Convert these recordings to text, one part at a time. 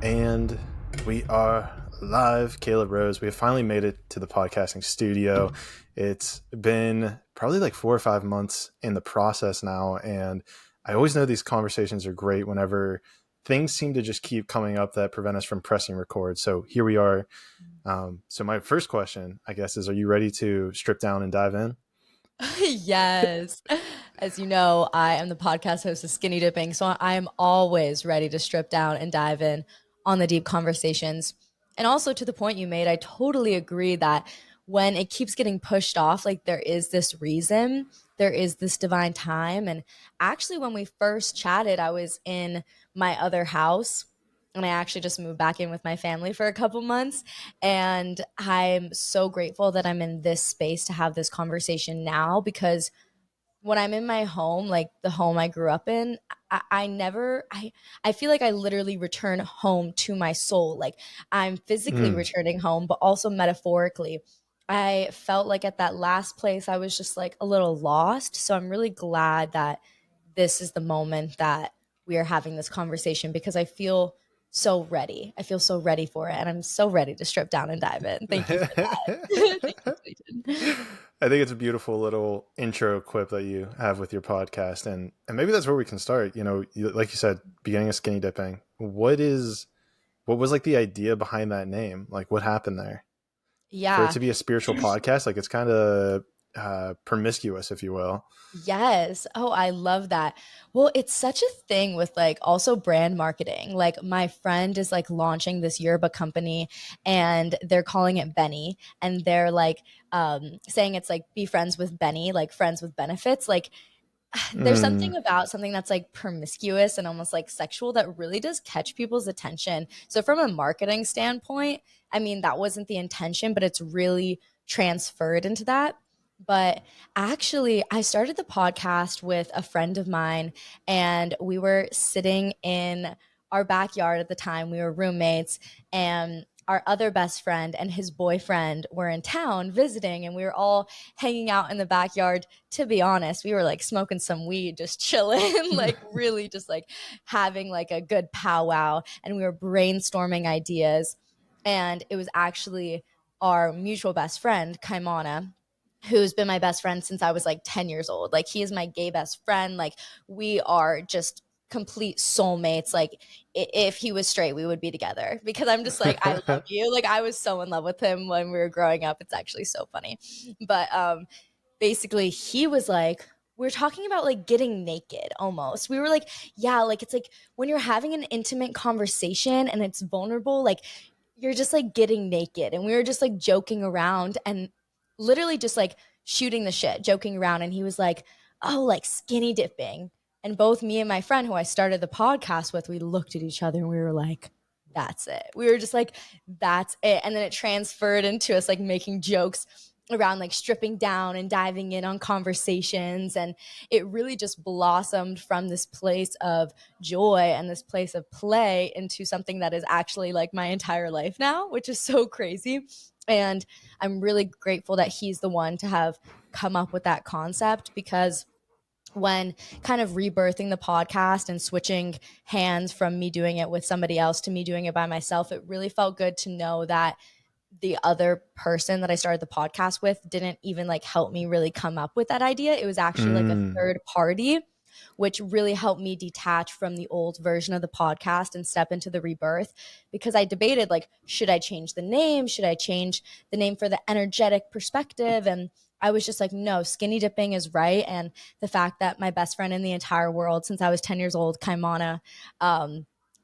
And we are live. Kayla Rose, we have finally made it to the podcasting studio. It's been probably like 4 or 5 months in the process now, and I always know these conversations are great whenever things seem to just keep coming up that prevent us from pressing record. So here we are. So my first question, I guess, is, are you ready to strip down and dive in? Yes. As you know, I am the podcast host of Skinny Dipping, so I am always ready to strip down and dive in on the deep conversations. And also to the point you made, I totally agree that when it keeps getting pushed off, like there is this reason, there is this divine time. And actually, when we first chatted, I was in my other house and I actually just moved back in with my family for a couple months. And I'm so grateful that I'm in this space to have this conversation now because when I'm in my home, like the home I grew up in, I feel like I literally return home to my soul. Like I'm physically Mm. returning home, but also metaphorically. I felt like at that last place, I was just like a little lost. So I'm really glad that this is the moment that we are having this conversation because I feel so ready. I feel so ready for it. And I'm so ready to strip down and dive in. Thank you for that. Thank you, Clayton. I think it's a beautiful little intro quip that you have with your podcast, and maybe that's where we can start. Like you said, beginning of Skinny Dipping. What was like the idea behind that name? Like, what happened there for it Yeah. to be a spiritual podcast? Like, it's kind of promiscuous, if you will. Yes. Oh, I love that. Well, it's such a thing with like also brand marketing. Like my friend is like launching this yerba company and they're calling it Benny and they're like saying it's like be friends with Benny, like friends with benefits. Like there's Mm. something about something that's like promiscuous and almost like sexual that really does catch people's attention. So from a marketing standpoint, I mean that wasn't the intention, but it's really transferred into that. But actually, I started the podcast with a friend of mine, and we were sitting in our backyard at the time. We were roommates, and our other best friend and his boyfriend were in town visiting, and we were all hanging out in the backyard. To be honest, we were like smoking some weed, just chilling, like really just like having like a good powwow, and we were brainstorming ideas. And it was actually our mutual best friend, Kaimana, who's been my best friend since I was like 10 years old. Like he is my gay best friend. Like we are just complete soulmates. Like if he was straight, we would be together because I'm just like, I love you. Like I was so in love with him when we were growing up. It's actually so funny. But basically he was like, we're talking about like getting naked almost. We were like, yeah, like it's like when you're having an intimate conversation and it's vulnerable, like you're just like getting naked. And we were just like joking around and literally just like shooting the shit, joking around. And he was like, oh, like skinny dipping. And both me and my friend who I started the podcast with, we looked at each other and we were like, that's it. We were just like, that's it. And then it transferred into us like making jokes around like stripping down and diving in on conversations. And it really just blossomed from this place of joy and this place of play into something that is actually like my entire life now, which is so crazy. And I'm really grateful that he's the one to have come up with that concept because when kind of rebirthing the podcast and switching hands from me doing it with somebody else to me doing it by myself, it really felt good to know that the other person that I started the podcast with didn't even like help me really come up with that idea. It was actually like a Mm. third party, which really helped me detach from the old version of the podcast and step into the rebirth because I debated like, should I change the name? Should I change the name for the energetic perspective? And I was just like, no, skinny dipping is right. And the fact that my best friend in the entire world since I was 10 years old, Kaimana,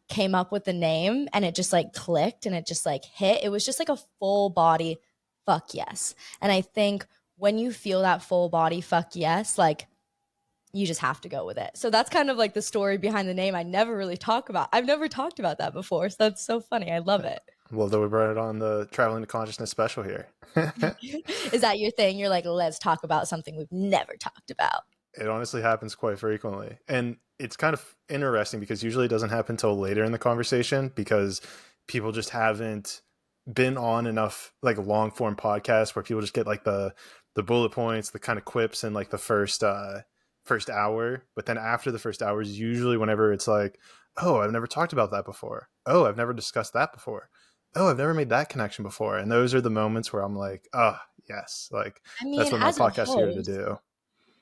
came up with the name and it just like clicked and it just like hit. It was just like a full body fuck yes. And I think when you feel that full body fuck yes, like you just have to go with it. So that's kind of like the story behind the name. I've never talked about that before. So that's so funny. I love it. Well, though we brought it on the Traveling to Consciousness special here. Is that your thing? You're like, let's talk about something we've never talked about. It honestly happens quite frequently. And it's kind of interesting because usually it doesn't happen until later in the conversation because people just haven't been on enough like long form podcasts where people just get like the bullet points, the kind of quips in like the first hour. But then after the first hour is usually whenever it's like, oh, I've never talked about that before. Oh, I've never discussed that before. Oh, I've never made that connection before. And those are the moments where I'm like, oh, yes, like I that's mean, what my as a podcast here to host, do.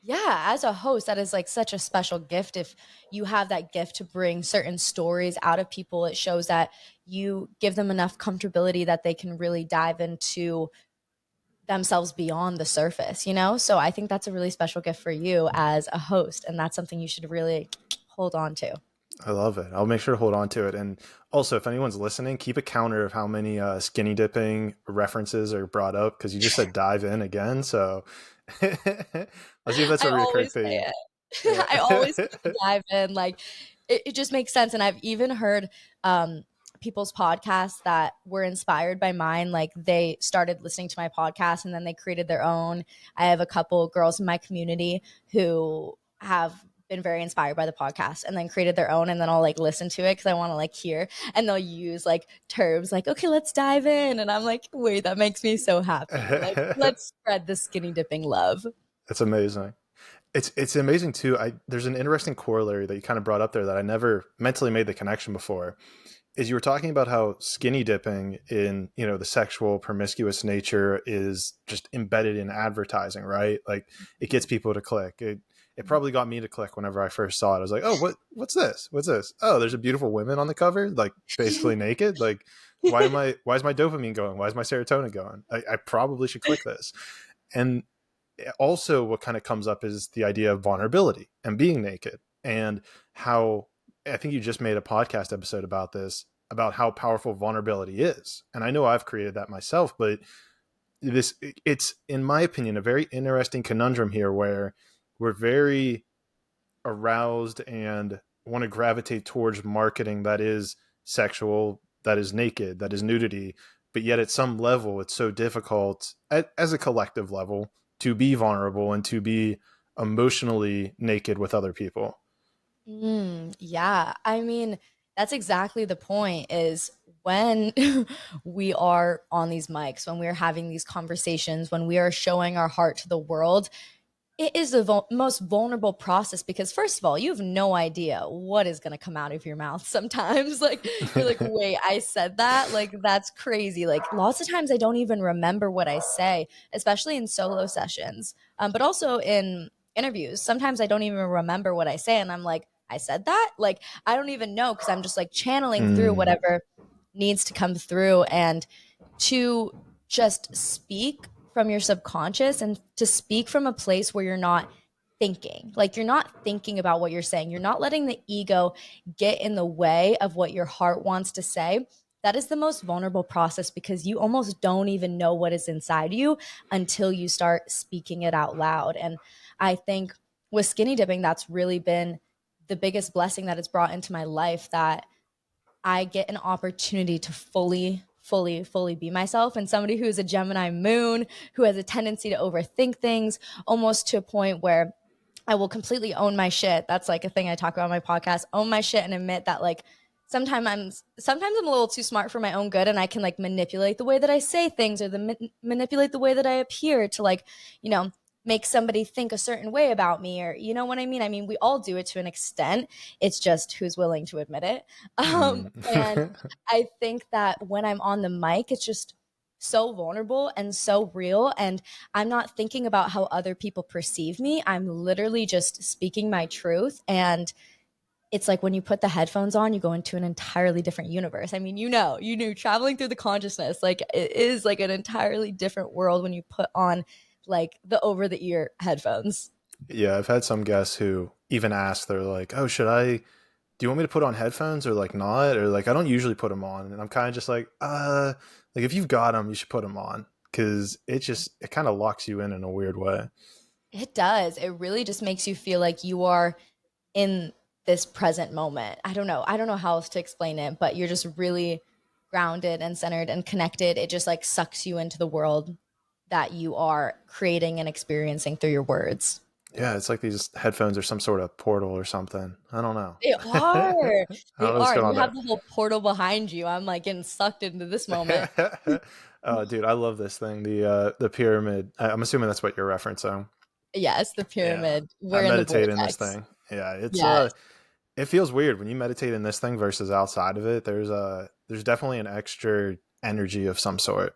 yeah, as a host, that is like such a special gift. If you have that gift to bring certain stories out of people, it shows that you give them enough comfortability that they can really dive into themselves beyond the surface, you know? So I think that's a really special gift for you as a host. And that's something you should really hold on to. I love it. I'll make sure to hold on to it. And also, if anyone's listening, keep a counter of how many skinny dipping references are brought up because you just said dive in again. So let's see if that's a I reoccurring always say theme. it. Yeah. I always put the dive in. Like it just makes sense. And I've even heard people's podcasts that were inspired by mine. Like they started listening to my podcast and then they created their own. I have a couple girls in my community who have been very inspired by the podcast and then created their own, and then I'll like listen to it because I want to like hear, and they'll use like terms like, okay, let's dive in, and I'm like, wait, that makes me so happy. Like let's spread the skinny dipping love. That's amazing. It's amazing too. There's an interesting corollary that you kind of brought up there that I never mentally made the connection before. Is you were talking about how skinny dipping in, you know, the sexual promiscuous nature is just embedded in advertising, right? Like it gets people to click. It probably got me to click whenever I first saw it. I was like, oh, what's this? What's this? Oh, there's a beautiful woman on the cover, like basically naked. Like, why is my dopamine going? Why is my serotonin going? I probably should click this. And also what kind of comes up is the idea of vulnerability and being naked, and how I think you just made a podcast episode about this, about how powerful vulnerability is. And I know I've created that myself, but it's in my opinion a very interesting conundrum here where we're very aroused and want to gravitate towards marketing that is sexual, that is naked, that is nudity, but yet at some level it's so difficult as a collective level to be vulnerable and to be emotionally naked with other people. Yeah, I mean, that's exactly the point is when we are on these mics, when we're having these conversations, when we are showing our heart to the world, it is the most vulnerable process because, first of all, you have no idea what is going to come out of your mouth sometimes. Like, you're like, wait, I said that? Like, that's crazy. Like, lots of times I don't even remember what I say, especially in solo sessions, but also in interviews. Sometimes I don't even remember what I say. And I'm like, I said that? Like, I don't even know because I'm just like channeling through Mm, whatever needs to come through. And to just speak from your subconscious and to speak from a place where you're not thinking. Like you're not thinking about what you're saying. You're not letting the ego get in the way of what your heart wants to say. That is the most vulnerable process because you almost don't even know what is inside you until you start speaking it out loud. And I think with skinny dipping, that's really been the biggest blessing that it's brought into my life, that I get an opportunity to fully be myself. And somebody who's a Gemini moon, who has a tendency to overthink things almost to a point where I will completely own my shit. That's like a thing I talk about on my podcast, own my shit and admit that like sometimes I'm a little too smart for my own good and I can like manipulate the way that I say things or manipulate the way that I appear to like, you know, make somebody think a certain way about me, or you know what I mean? I mean, we all do it to an extent. It's just who's willing to admit it. mm. And I think that when I'm on the mic, it's just so vulnerable and so real. And I'm not thinking about how other people perceive me. I'm literally just speaking my truth. And it's like when you put the headphones on, you go into an entirely different universe. I mean, you knew traveling through the consciousness, like it is like an entirely different world when you put on like the over the ear headphones. Yeah, I've had some guests who even ask, they're like, oh, do you want me to put on headphones or like not? Or like, I don't usually put them on. And I'm kind of just like if you've got them, you should put them on because it kind of locks you in a weird way. It does. It really just makes you feel like you are in this present moment. I don't know. I don't know how else to explain it, but you're just really grounded and centered and connected. It just like sucks you into the world that you are creating and experiencing through your words. Yeah, it's like these headphones are some sort of portal or something. I don't know. They I are. don't They know what's are. going And on you have there. the whole portal behind you. I'm like getting sucked into this moment. Dude, I love this thing. The pyramid. I'm assuming that's what you're referencing. Yes, the Yeah, pyramid. I We're in the meditate in this vortex. thing. Yeah, it's Yes. it feels weird when you meditate in this thing versus outside of it. There's definitely an extra energy of some sort.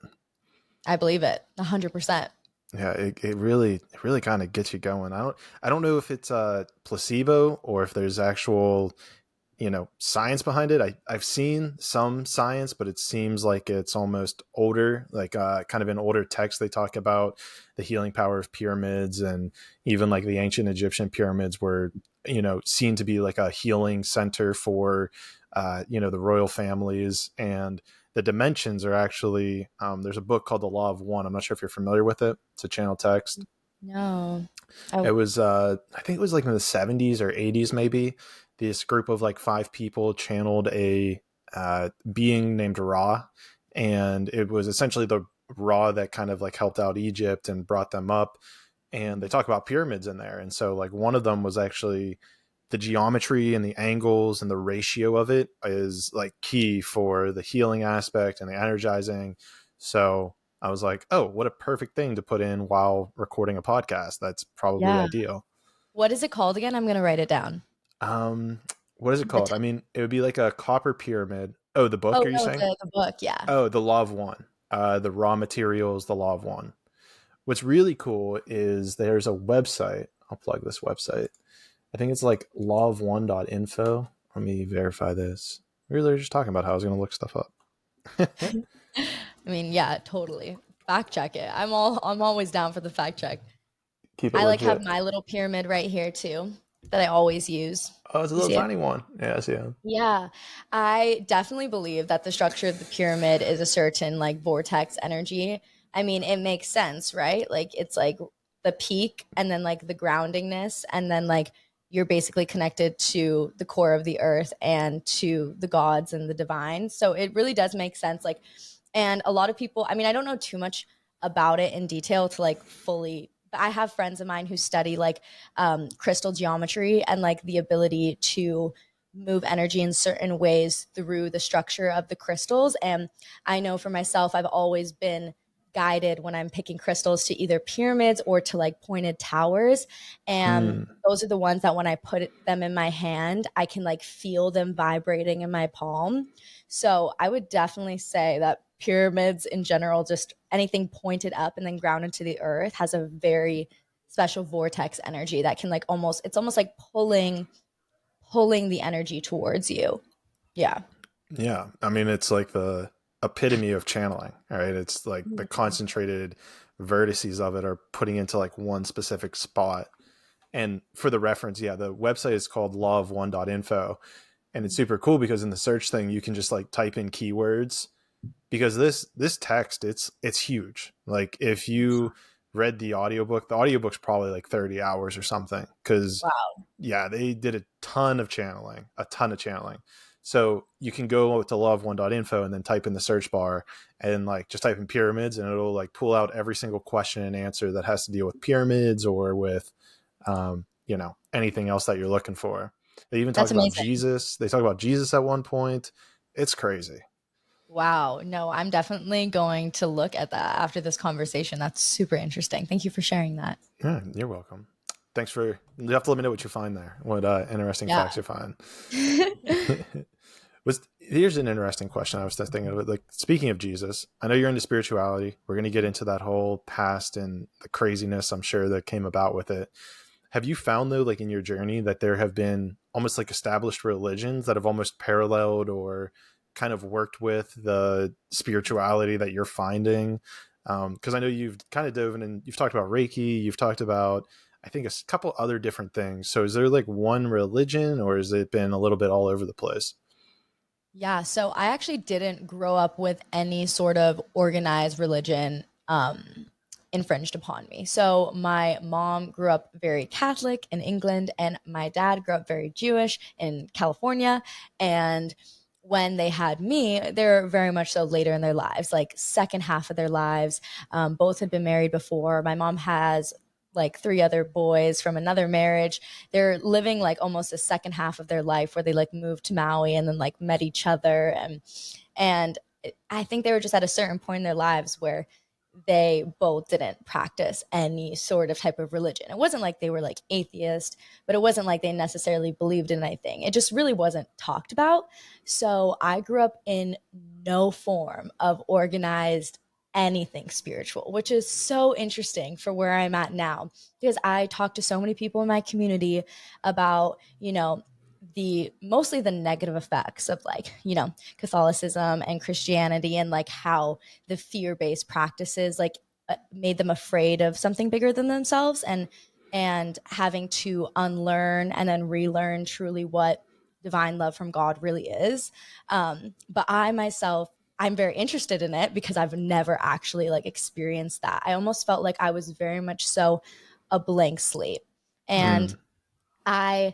I believe it 100%. Yeah, it really kind of gets you going. I don't know if it's a placebo or if there's actual science behind it. I've seen some science, but it seems like it's almost older, like kind of in older texts. They talk about the healing power of pyramids, and even like the ancient Egyptian pyramids were seen to be like a healing center for the royal families. And the dimensions are actually there's a book called The Law of One. I'm not sure if you're familiar with it. It's a channel text. No. It Oh, was I think it was like in the 70s or 80s maybe. This group of like five people channeled a being named Ra, and it was essentially the Ra that kind of like helped out Egypt and brought them up. And they talk about pyramids in there, and so like one of them was actually the geometry and the angles and the ratio of it is like key for the healing aspect and the energizing. So I was like, oh, what a perfect thing to put in while recording a podcast. That's probably yeah. ideal. What is it called again? I'm going to write it down. Um, what is it The called? t- I mean, it would be like a copper pyramid. Oh, the book, oh, are you no, saying? the book. Yeah. Oh, the Law of One. The raw materials, the Law of One. What's really cool is there's a website. I'll plug this website. I think it's like lawof1.info. Let me verify this. We were just talking about how I was going to look stuff up. I mean, yeah, totally. Fact check it. I'm always down for the fact check. Keep it I like have legit. my little pyramid right here too that I always use. Oh, it's a You little see it? tiny one. Yeah, I see it. Yeah, I definitely believe that the structure of the pyramid is a certain like vortex energy. I mean, it makes sense, right? Like it's like the peak and then like the groundingness and then like you're basically connected to the core of the earth and to the gods and the divine. So it really does make sense like and a lot of people, I mean, I don't know too much about it in detail to like fully but I have friends of mine who study like crystal geometry and like the ability to move energy in certain ways through the structure of the crystals. And I know for myself, I've always been guided when I'm picking crystals to either pyramids or to like pointed towers. And Hmm. those are the ones that when I put them in my hand, I can like feel them vibrating in my palm. So I would definitely say that pyramids in general, just anything pointed up and then grounded to the earth, has a very special vortex energy that can like almost, it's almost like pulling the energy towards you. Yeah. Yeah, I mean, it's like the epitome of channeling, right? It's like the Mhm. concentrated vertices of it are putting into like one specific spot. And for the reference, yeah, the website is called lawof1.info. And it's super cool because in the search thing, you can just like type in keywords because this text it's huge. Like if you read the audiobook's probably like 30 hours or something because Wow. yeah, they did a ton of channeling. So you can go to love1.info and then type in the search bar and like just type in pyramids and it'll like pull out every single question and answer that has to deal with pyramids or with anything else that you're looking for. They even talk That's about amazing. Jesus. They talk about Jesus at one point. It's crazy. Wow. No, I'm definitely going to look at that after this conversation. That's super interesting. Thank you for sharing that. Yeah, you're welcome. Thanks for. You have to let me know what you find there. What interesting Yeah. facts you find. Was here's an interesting question I was thinking of. Like speaking of Jesus, I know you're into spirituality. We're going to get into that whole past and the craziness I'm sure that came about with it. Have you found though, like in your journey, that there have been almost like established religions that have almost paralleled or kind of worked with the spirituality that you're finding? Because I know you've kind of dove in and you've talked about Reiki, you've talked about I think a couple other different things. So is there like one religion, or has it been a little bit all over the place? Yeah, so I actually didn't grow up with any sort of organized religion infringed upon me. So my mom grew up very Catholic in England, and my dad grew up very Jewish in California. And when they had me, they're very much so later in their lives, like second half of their lives. Both had been married before. My mom has like three other boys from another marriage. They're living like almost a second half of their life where they like moved to Maui and then like met each other and I think they were just at a certain point in their lives where they both didn't practice any sort of type of religion. It wasn't like they were like atheist, but it wasn't like they necessarily believed in anything. It just really wasn't talked about. So I grew up in no form of organized anything spiritual, which is so interesting for where I'm at now, because I talk to so many people in my community about, the mostly the negative effects of like, Catholicism and Christianity, and like how the fear-based practices like made them afraid of something bigger than themselves, and having to unlearn and then relearn truly what divine love from God really is. But I myself, I'm very interested in it because I've never actually like experienced that. I almost felt like I was very much so a blank slate. And Mm. I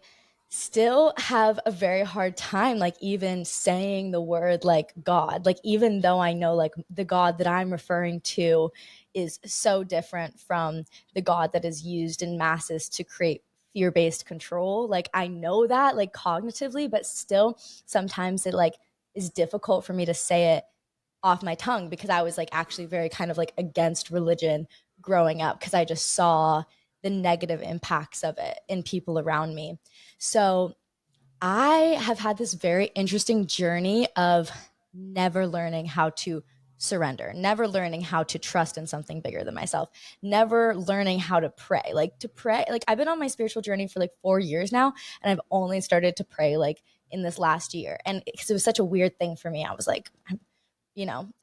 still have a very hard time like even saying the word like God, like even though I know like the God that I'm referring to is so different from the God that is used in masses to create fear-based control. Like I know that like cognitively, but still sometimes it like is difficult for me to say it off my tongue, because I was like actually very kind of like against religion growing up, because I just saw the negative impacts of it in people around me. So I have had this very interesting journey of never learning how to surrender, never learning how to trust in something bigger than myself, never learning how to pray. Like to pray, like I've been on my spiritual journey for like 4 years now, and I've only started to pray like in this last year. And because it was such a weird thing for me, I was like,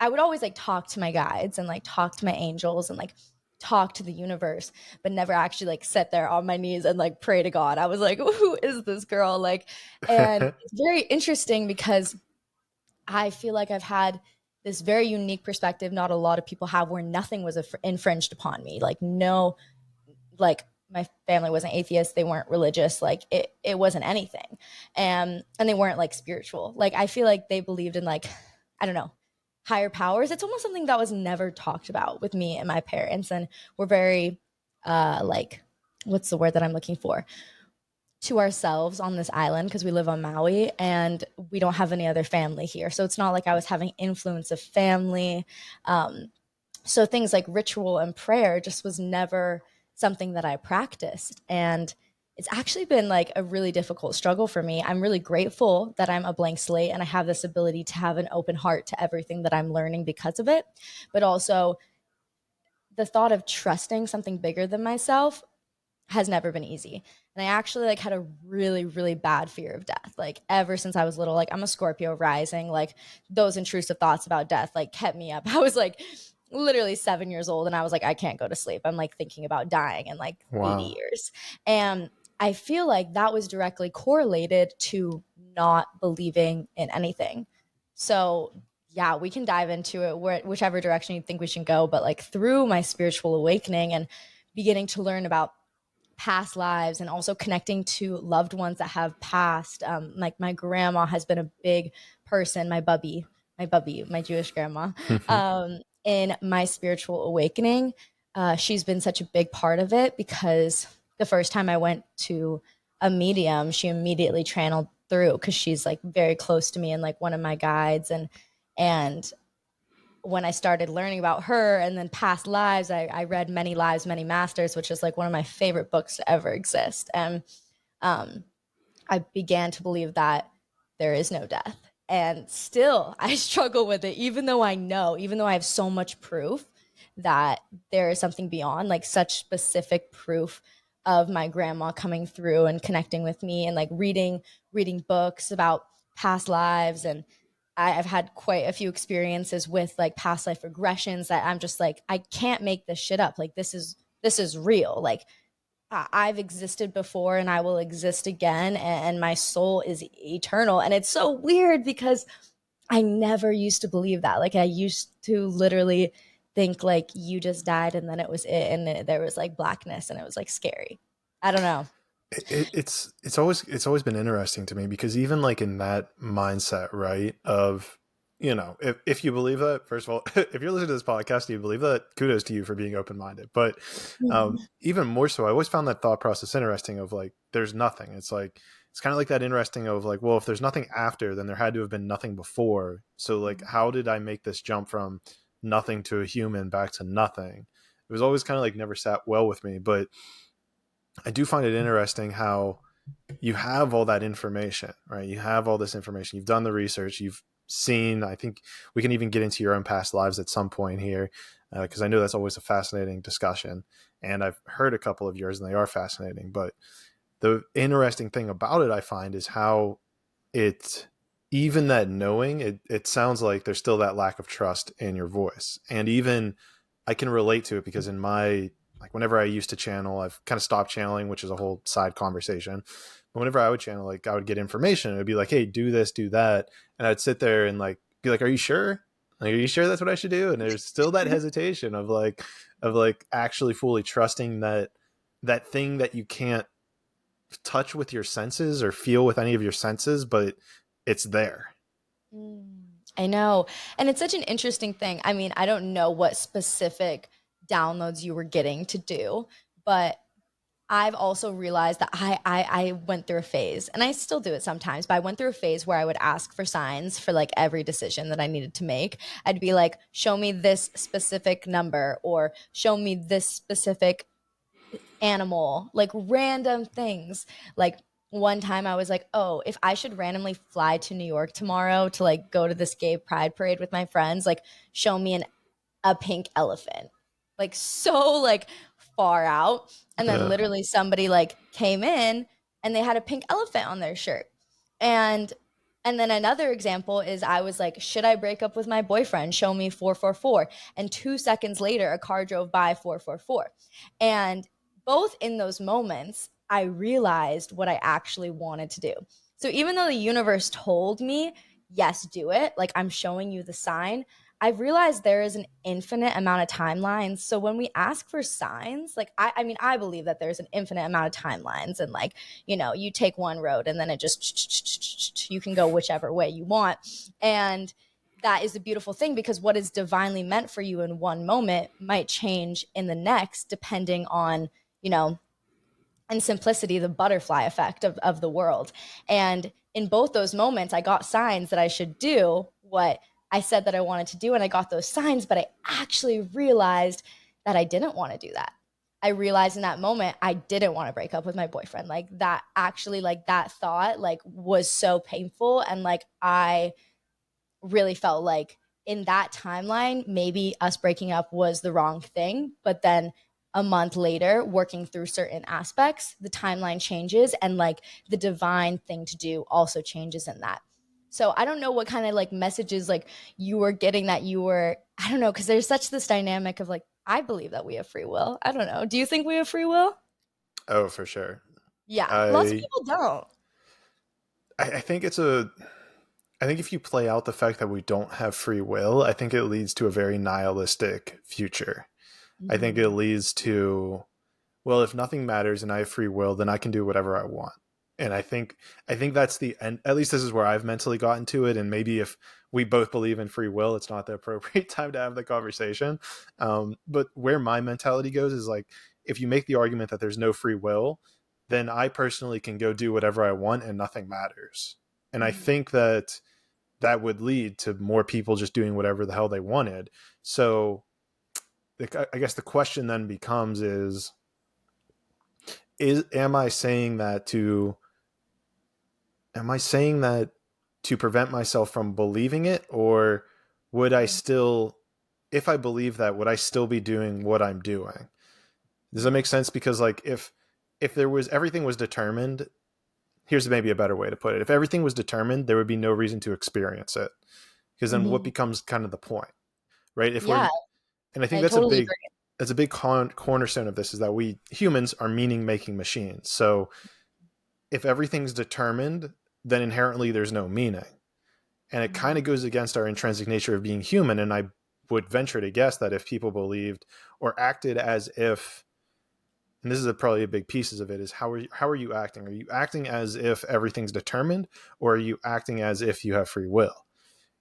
I would always like talk to my guides and like talk to my angels and like talk to the universe, but never actually like sit there on my knees and like pray to God. I was like, who is this girl? Like, and it's very interesting because I feel like I've had this very unique perspective not a lot of people have, where nothing was infringed upon me. Like, no, like my family wasn't atheist, they weren't religious, like it wasn't anything. And they weren't like spiritual. Like I feel like they believed in like, I don't know, higher powers. It's almost something that was never talked about with me and my parents, and we're very like, what's the word that I'm looking for, to ourselves on this island, because we live on Maui and we don't have any other family here. So it's not like I was having influence of family. So things like ritual and prayer just was never something that I practiced. And it's actually been like a really difficult struggle for me. I'm really grateful that I'm a blank slate and I have this ability to have an open heart to everything that I'm learning because of it. But also, the thought of trusting something bigger than myself has never been easy. And I actually like had a really, really bad fear of death. Like ever since I was little, like I'm a Scorpio rising, like those intrusive thoughts about death like kept me up. I was like literally 7 years old and I was like, I can't go to sleep. I'm like thinking about dying in like 80 Wow. years. And I feel like that was directly correlated to not believing in anything. So yeah, we can dive into it whichever direction you think we should go. But like through my spiritual awakening and beginning to learn about past lives and also connecting to loved ones that have passed. Like my grandma has been a big person, my Jewish grandma, in my spiritual awakening. She's been such a big part of it because the first time I went to a medium, she immediately channeled through because she's like very close to me and like one of my guides. And when I started learning about her and then past lives, I read Many Lives, Many Masters, which is like one of my favorite books to ever exist. And um, I began to believe that there is no death. And still, I struggle with it, even though even though I have so much proof that there is something beyond, like such specific proof of my grandma coming through and connecting with me and like reading books about past lives. And I've had quite a few experiences with like past life regressions that I'm just like, I can't make this shit up. Like this is real. Like I've existed before and I will exist again, and my soul is eternal. And it's so weird because I never used to believe that. Like I used to literally think like you just died and then it was it, and there was like blackness and it was like scary. I don't know. It's always been interesting to me because even like in that mindset, right? Of, if you believe that, first of all, if you're listening to this podcast, you believe that, kudos to you for being open minded. But even more so, I always found that thought process interesting of like, there's nothing. It's like, it's kind of like that interesting of like, well, if there's nothing after, then there had to have been nothing before. So like, how did I make this jump from nothing to a human back to nothing. It was always kind of like never sat well with me, but I do find it interesting how you have all that information, right? You have all this information. You've done the research. You've seen, I think we can even get into your own past lives at some point here, because I know that's always a fascinating discussion. And I've heard a couple of yours and they are fascinating. But the interesting thing about it, I find, is how it, even that knowing, it sounds like there's still that lack of trust in your voice. And even I can relate to it because in my, like whenever I used to channel, I've kind of stopped channeling, which is a whole side conversation. But whenever I would channel, like I would get information. It would be like, hey, do this, do that. And I'd sit there and like be like, are you sure? Like, are you sure that's what I should do? And there's still that hesitation of like actually fully trusting that that thing that you can't touch with your senses or feel with any of your senses, but it's there. Mm, I know. And it's such an interesting thing. I mean, I don't know what specific downloads you were getting to do, but I've also realized that I went through a phase, and I still do it sometimes, but I went through a phase where I would ask for signs for like every decision that I needed to make. I'd be like, show me this specific number, or show me this specific animal, like random things. Like one time I was like, oh, if I should randomly fly to New York tomorrow to like go to this gay pride parade with my friends, like show me a pink elephant. Like so like far out. And then Yeah. literally somebody like came in and they had a pink elephant on their shirt. And and then another example is I was like, should I break up with my boyfriend? Show me 444. And 2 seconds later, a car drove by 444. And both in those moments, I realized what I actually wanted to do. So even though the universe told me, yes, do it, like I'm showing you the sign, I've realized there is an infinite amount of timelines. So when we ask for signs, like I mean, I believe that there's an infinite amount of timelines, and like, you take one road and then it just you can go whichever way you want. And that is a beautiful thing, because what is divinely meant for you in one moment might change in the next, depending on, you know, and simplicity, the butterfly effect of the world. And in both those moments, I got signs that I should do what I said that I wanted to do. And I got those signs, but I actually realized that I didn't want to do that. I realized in that moment, I didn't want to break up with my boyfriend. Like that actually, like that thought, like was so painful. And like, I really felt like in that timeline, maybe us breaking up was the wrong thing. But then a month later, working through certain aspects, the timeline changes, and like the divine thing to do also changes in that. So I don't know what kind of like messages like you were getting, that you were, I don't know, because there's such this dynamic of like, I believe that we have free will. I don't know. Do you think we have free will? Oh, for sure. Yeah. Lots of I people don't. I think it's a I think if you play out the fact that we don't have free will, I think it leads to a very nihilistic future. I think it Mm-hmm. leads to, well, if nothing matters and I have free will, then I can do whatever I want. And I think that's the end. At least this is where I've mentally gotten to it. And maybe if we both believe in free will, it's not the appropriate time to have the conversation. But where my mentality goes is like, if you make the argument that there's no free will, then I personally can go do whatever I want and nothing matters. And I think that that would lead to more people just doing whatever the hell they wanted. So I guess the question then becomes is am I saying that to am I saying that to prevent myself from believing it, or would I still, if I believe that, would I still be doing what I'm doing? Does that make sense? Because like if there was everything was determined, here's maybe a better way to put it. If everything was determined, there would be no reason to experience it. Because then what Mm-hmm. becomes kind of the point, right? If we're Yeah, and I think I totally agree. that's a big cornerstone of this is that we humans are meaning making machines. So if everything's determined, then inherently there's no meaning. And it kind Mhm. of goes against our intrinsic nature of being human. And I would venture to guess that if people believed or acted as if, and this is probably a big pieces of it, is how are you acting? Are you acting as if everything's determined, or are you acting as if you have free will?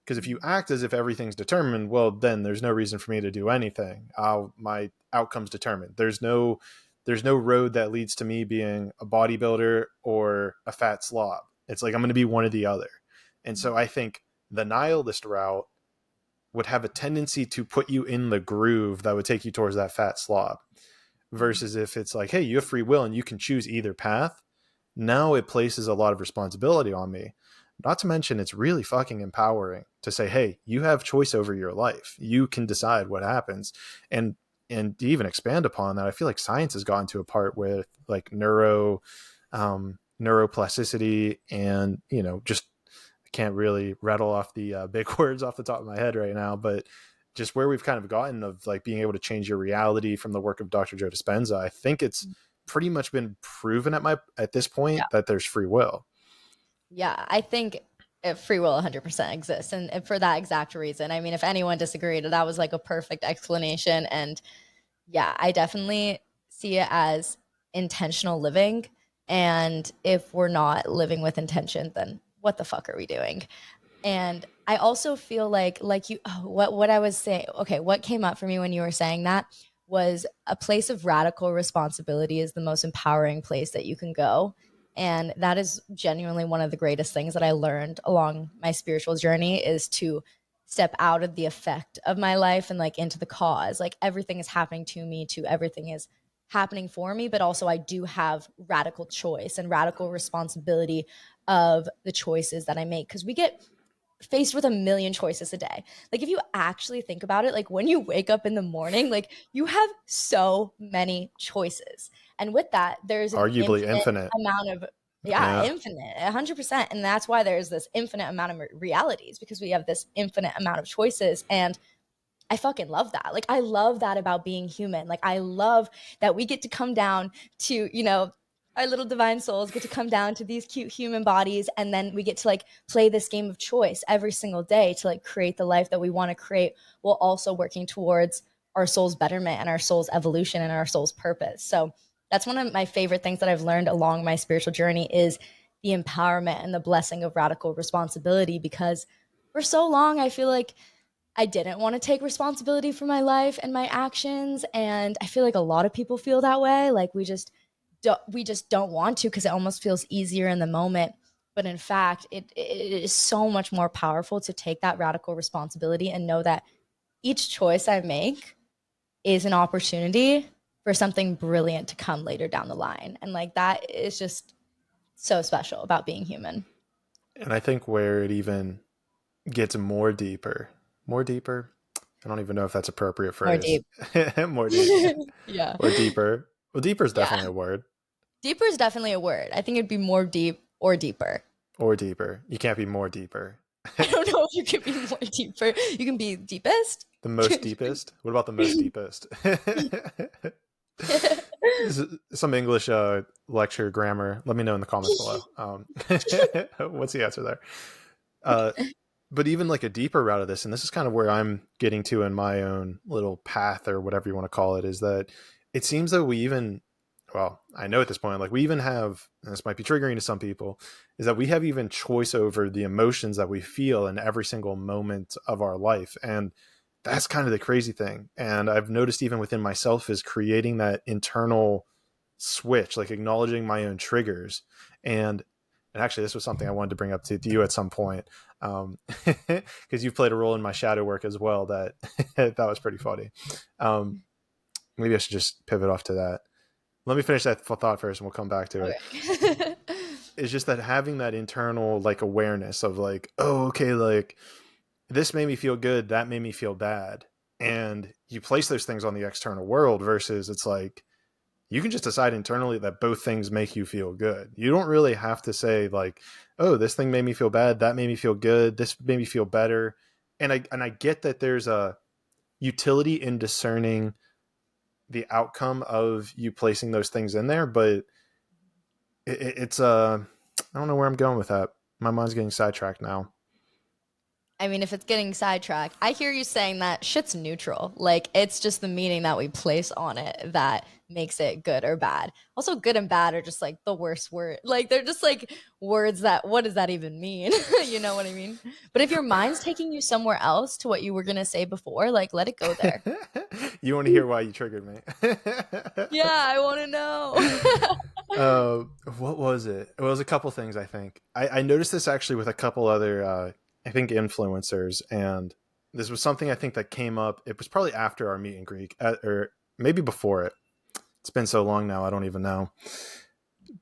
Because if you act as if everything's determined, well, then there's no reason for me to do anything. My outcome's determined. There's no road that leads to me being a bodybuilder or a fat slob. It's like I'm going to be one or the other. And so I think the nihilist route would have a tendency to put you in the groove that would take you towards that fat slob. Versus if it's like, hey, you have free will and you can choose either path, now it places a lot of responsibility on me. Not to mention, it's really fucking empowering to say, hey, you have choice over your life. You can decide what happens. And to even expand upon that, I feel like science has gotten to a part with like neuroplasticity and, you know, just I can't really rattle off the big words off the top of my head right now, but just where we've kind of gotten of like being able to change your reality from the work of Dr. Joe Dispenza, I think it's pretty much been proven at this point that there's free will. Yeah, I think free will 100% exists. And for that exact reason, I mean, if anyone disagreed, that was like a perfect explanation. And yeah, I definitely see it as intentional living. And if we're not living with intention, then what the fuck are we doing? And I also feel like you, oh, what I was saying, okay, what came up for me when you were saying that was a place of radical responsibility is the most empowering place that you can go. And that is genuinely one of the greatest things that I learned along my spiritual journey is to step out of the effect of my life and like into the cause. Like everything is happening to me, to everything is happening for me, but also I do have radical choice and radical responsibility of the choices that I make. Because we get faced with a million choices a day. Like if you actually think about it, like when you wake up in the morning, like you have so many choices. And with that, there's an Arguably infinite infinite. amount of yeah, Yeah. infinite, 100%. And that's why there's this infinite amount of realities because we have this infinite amount of choices. And I fucking love that. Like I love that about being human. Like I love that we get to come down to, you know, our little divine souls get to come down to these cute human bodies and then we get to like play this game of choice every single day to like create the life that we want to create while also working towards our soul's betterment and our soul's evolution and our soul's purpose. So that's one of my favorite things that I've learned along my spiritual journey is the empowerment and the blessing of radical responsibility because for so long I feel like I didn't want to take responsibility for my life and my actions. And I feel like a lot of people feel that way. Like we just don't want to because it almost feels easier in the moment. But in fact, it is so much more powerful to take that radical responsibility and know that each choice I make is an opportunity for something brilliant to come later down the line. And like that is just so special about being human. And I think where it even gets more deeper. I don't even know if that's appropriate More phrase. deep. More deep Yeah. or deeper. Well, deeper is Yeah. definitely a word. Deeper is definitely a word. I think it'd be more deep or deeper. Or deeper. You can't be more deeper. I don't know if you can be more deeper. You can be deepest. The most deepest? What about the most deepest? Some English lecture grammar. Let me know in the comments below. What's the answer there? Uh, but even like a deeper route of this, and this is kind of where I'm getting to in my own little path or whatever you want to call it, is that it seems that we even, well, I know at this point, like we even have, and this might be triggering to some people, is that we have even choice over the emotions that we feel in every single moment of our life. And that's kind of the crazy thing. And I've noticed even within myself is creating that internal switch, like acknowledging my own triggers. And actually, this was something I wanted to bring up to you at some point, because you've played a role in my shadow work as well. That that was pretty funny. Maybe I should just pivot off to that. Let me finish that thought first, and we'll come back to it. Okay. It's just that having that internal like awareness of like, oh, okay, like this made me feel good, that made me feel bad, and you place those things on the external world versus it's like you can just decide internally that both things make you feel good. You don't really have to say like, oh, this thing made me feel bad, that made me feel good, this made me feel better. And I get that there's a utility in discerning the outcome of you placing those things in there, but it's I don't know where I'm going with that. My mind's getting sidetracked now. I mean, if it's getting sidetracked, I hear you saying that shit's neutral. Like, it's just the meaning that we place on it that makes it good or bad. Also, good and bad are just like the worst word. Like, they're just like words that, what does that even mean? You know what I mean? But if your mind's taking you somewhere else to what you were going to say before, like, let it go there. You want to hear why you triggered me? Yeah, I want to know. What was it? It was a couple things, I think. I noticed this actually with a couple other, I think, influencers. And this was something I think that came up. It was probably after our meet and greet, or maybe before it. It's been so long now, I don't even know.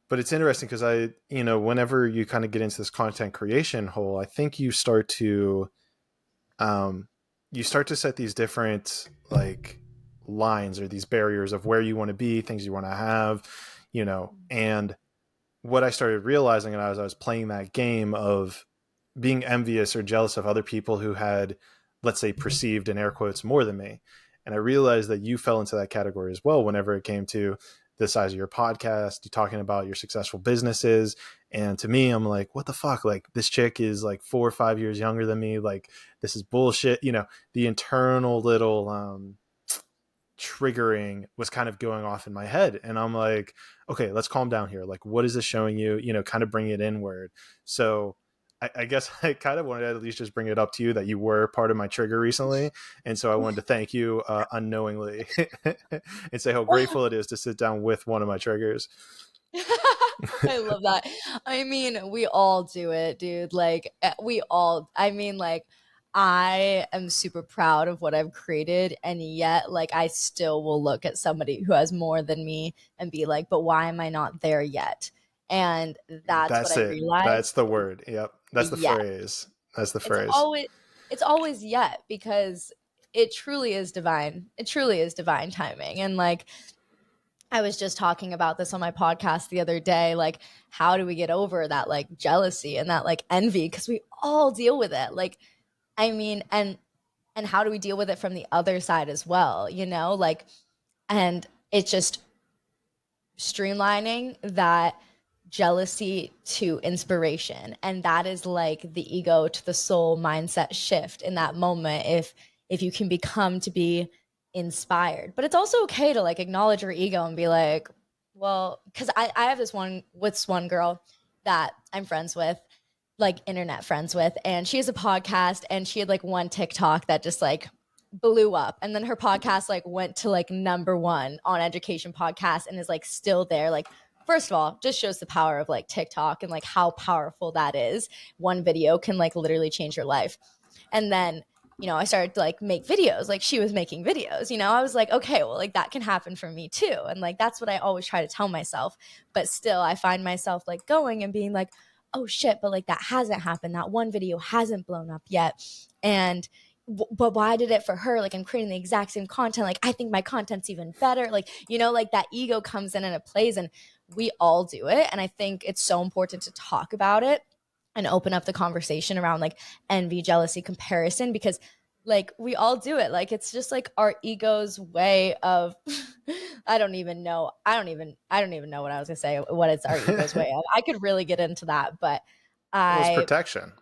But it's interesting because whenever you kind of get into this content creation hole, I think um, you start to set these different like lines or these barriers of where you want to be, things you want to have, and what I started realizing, and as I was playing that game of being envious or jealous of other people who had, let's say, perceived in air quotes more than me. And I realized that you fell into that category as well whenever it came to the size of your podcast, you talking about your successful businesses. And to me, I'm like, what the fuck? Like, this chick is like 4 or 5 years younger than me. Like, this is bullshit. The internal little triggering was kind of going off in my head, and I'm like, okay, let's calm down here. Like, what is this showing you? Kind of bring it inward. So I guess I kind of wanted to at least just bring it up to you that you were part of my trigger recently, and so I wanted to thank you unknowingly and say how grateful it is to sit down with one of my triggers. I love that. I mean, we all do it, dude. Like, I mean, like, I am super proud of what I've created. And yet, like, I still will look at somebody who has more than me and be like, but why am I not there yet? And that's what That's I it. realized. That's the word. Yep. That's the Yes. phrase. That's the It's phrase. always, it's always yet, because it truly is divine. It truly is divine timing. And like, I was just talking about this on my podcast the other day. Like, how do we get over that like jealousy and that like envy? Because we all deal with it. Like, I mean, and how do we deal with it from the other side as well? Like, and it's just streamlining that jealousy to inspiration, and that is like the ego to the soul mindset shift in that moment. If you can become to be inspired, but it's also okay to like acknowledge your ego and be like, well, because I have this one girl that I'm friends with, like internet friends with, and she has a podcast, and she had like one TikTok that just like blew up, and then her podcast like went to like number one on education podcast and is like still there. Like, first of all, just shows the power of like TikTok and like how powerful that is. One video can like literally change your life. And then, I started to like make videos like she was making videos. I was like, okay, well, like that can happen for me too. And like that's what I always try to tell myself. But still, I find myself like going and being like, oh shit, but like that hasn't happened. That one video hasn't blown up yet. And but why did it for her? Like, I'm creating the exact same content. Like, I think my content's even better. Like, like that ego comes in and it plays, and we all do it. And I think it's so important to talk about it and open up the conversation around like envy, jealousy, comparison, because like we all do it. Like, it's just like our ego's way of I don't even know what I was gonna say, what it's our ego's way of. I could really get into that, but Well, it's I protection.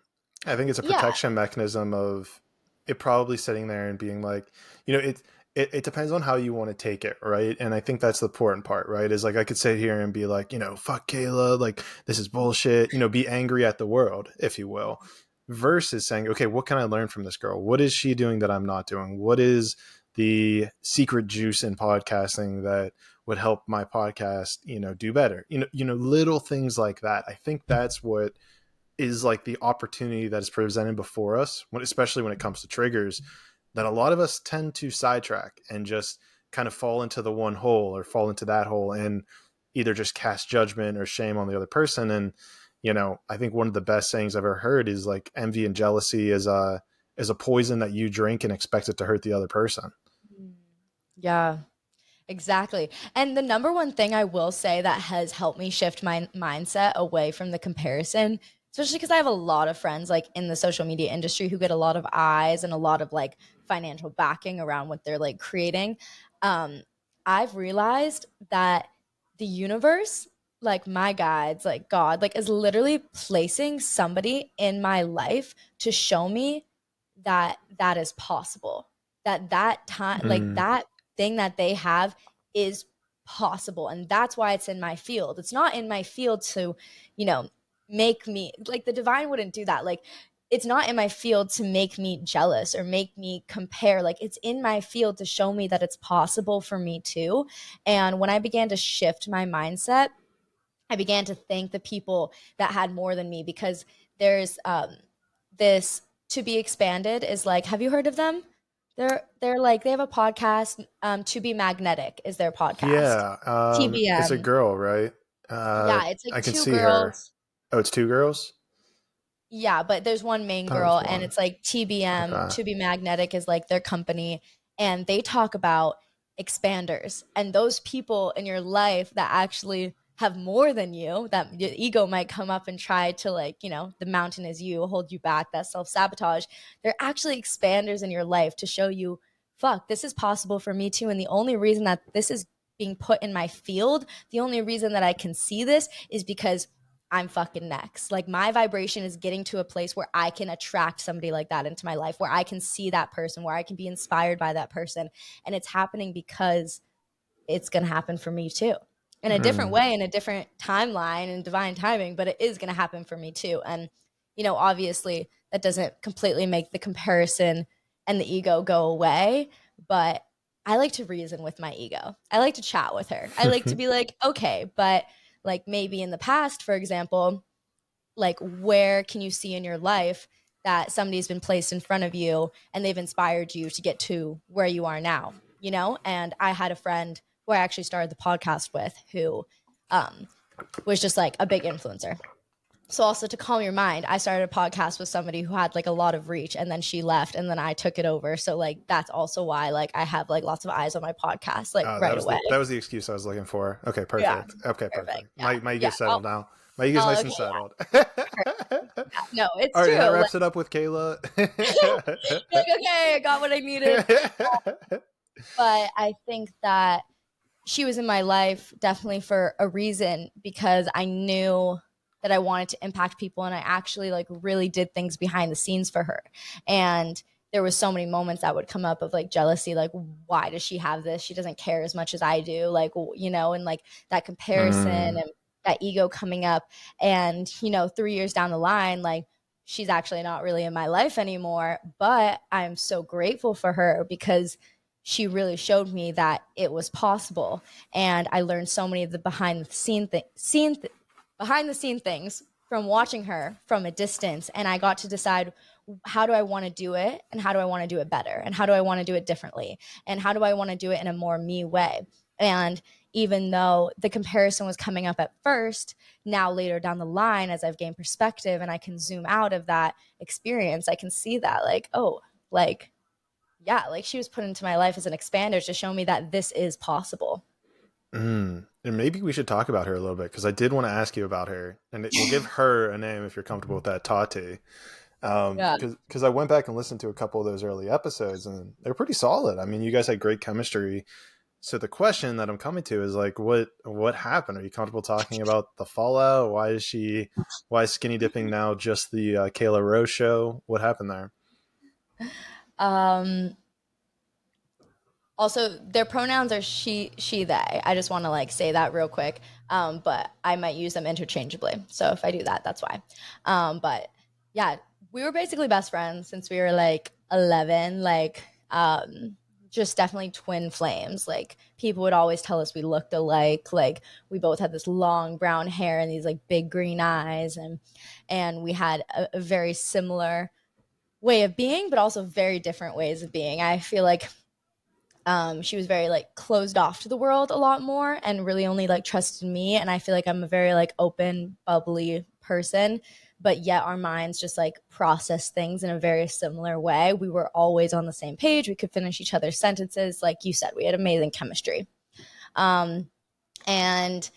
I think it's a yeah. protection mechanism of it probably sitting there and being like, it depends on how you want to take it, right? And I think that's the important part, right? Is like I could sit here and be like, fuck Kayla, like this is bullshit, be angry at the world, if you will, versus saying, okay, what can I learn from this girl? What is she doing that I'm not doing? What is the secret juice in podcasting that would help my podcast, do better? Little things like that. I think that's what is like the opportunity that is presented before us, especially when it comes to triggers, that a lot of us tend to sidetrack and just kind of fall into the one hole or fall into that hole and either just cast judgment or shame on the other person. And, I think one of the best sayings I've ever heard is like envy and jealousy is a poison that you drink and expect it to hurt the other person. Yeah. Exactly. And the number one thing I will say that has helped me shift my mindset away from the comparison, especially because I have a lot of friends like in the social media industry who get a lot of eyes and a lot of like financial backing around what they're like creating. Um, I've realized that the universe, like my guides, like God, like is literally placing somebody in my life to show me that that is possible. That time, like Mm. that thing that they have is possible, and that's why it's in my field. It's not in my field to you know make me like, the divine wouldn't do that. Like, it's not in my field to make me jealous or make me compare. Like, it's in my field to show me that it's possible for me too. And when I began to shift my mindset, I began to thank the people that had more than me, because there's this To Be Expanded is like, have you heard of them? They're like they have a podcast. To Be Magnetic is their podcast. Yeah, it's a TBM. girl, right? Yeah, it's like I can two see her. girls. Oh, it's two girls. Yeah, but there's one main Thought it was girl, and one. it's like TBM, Okay. To Be Magnetic is like their company, and they talk about expanders and those people in your life that actually have more than you, that your ego might come up and try to, like, the mountain is you, hold you back, that self sabotage. They're actually expanders in your life to show you, fuck, this is possible for me too. And the only reason that this is being put in my field, the only reason that I can see this is because I'm fucking next. Like my vibration is getting to a place where I can attract somebody like that into my life, where I can see that person, where I can be inspired by that person. And it's happening because it's going to happen for me too. In a different Mm. way, in a different timeline and divine timing, but it is going to happen for me too. And, obviously that doesn't completely make the comparison and the ego go away, but I like to reason with my ego. I like to chat with her. I like to be like, okay, but like maybe in the past, for example, like where can you see in your life that somebody's been placed in front of you and they've inspired you to get to where you are now, And I had a friend who I actually started the podcast with who um, was just like a big influencer. So also to calm your mind, I started a podcast with somebody who had like a lot of reach, and then she left and then I took it over. So like that's also why like I have like lots of eyes on my podcast like Oh, right away. that was the excuse I was looking for. Okay, Yeah. perfect. Okay, Perfect. perfect. Yeah. My Yeah. ego's Oh, settled now. My ego's oh nice okay. and settled. Yeah. No, it's All right, and that true. wraps it up with Kayla. Like, okay, I got what I needed. But I think that she was in my life definitely for a reason, because I knew that I wanted to impact people, and I actually like really did things behind the scenes for her. And there was so many moments that would come up of like jealousy, like why does she have this? She doesn't care as much as I do, like, and like that comparison Mm. and that ego coming up. And 3 years down the line, like she's actually not really in my life anymore, but I'm so grateful for her because she really showed me that it was possible. And I learned so many of the behind the scene things from watching her from a distance. And I got to decide, how do I want to do it, and how do I want to do it better, and how do I want to do it differently, and how do I want to do it in a more me way. And even though the comparison was coming up at first, now later down the line, as I've gained perspective and I can zoom out of that experience, I can see that like, oh, like, yeah, like she was put into my life as an expander to show me that this is possible. Mm. And maybe we should talk about her a little bit, because I did want to ask you about her, and we'll give her a name if you're comfortable with that, Tati. Yeah. Because I went back and listened to a couple of those early episodes, and they're pretty solid. I mean, you guys had great chemistry. So the question that I'm coming to is like, what happened? Are you comfortable talking about the fallout? Why is skinny dipping now just the Kayla Rose show? What happened there? Um, Also, their pronouns are she, they. I just want to like say that real quick. But I might use them interchangeably. So if I do that, that's why. But yeah, we were basically best friends since we were like 11. Like, just definitely twin flames. Like people would always tell us we looked alike. Like we both had this long brown hair and these like big green eyes, and we had a very similar way of being, but also very different ways of being. I feel like she was very like closed off to the world a lot more and really only like trusted me. And I feel like I'm a very like open, bubbly person, but yet our minds just like process things in a very similar way. We were always on the same page. We could finish each other's sentences. Like you said, we had amazing chemistry. Um, and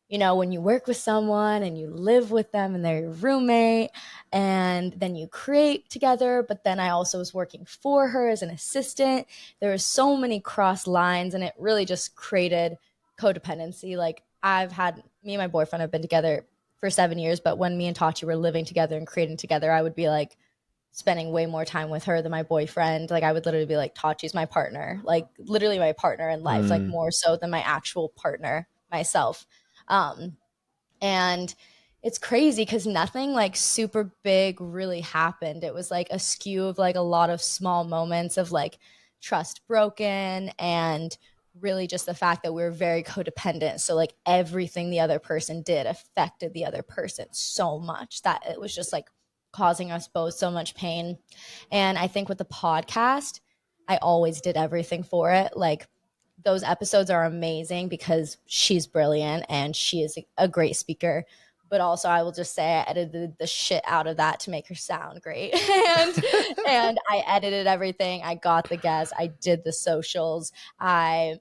when you work with someone and you live with them and they're your roommate, and then you create together, but then I also was working for her as an assistant. There were so many cross lines, and it really just created codependency. Like me and my boyfriend have been together for 7 years, but when me and Tachi were living together and creating together, I would be like spending way more time with her than my boyfriend. Like I would literally be like, Tachi's my partner, like literally my partner in life, like Mm. more so than my actual partner myself. Um, and it's crazy because nothing like super big really happened. It was like a skew of like a lot of small moments of like trust broken, and really just the fact that we were very codependent. So like everything the other person did affected the other person so much that it was just like causing us both so much pain. And I think with the podcast, I always did everything for it. Like, those episodes are amazing because she's brilliant and she is a great speaker. But also, I will just say I edited the shit out of that to make her sound great, and I edited everything. I got the guests. I did the socials. I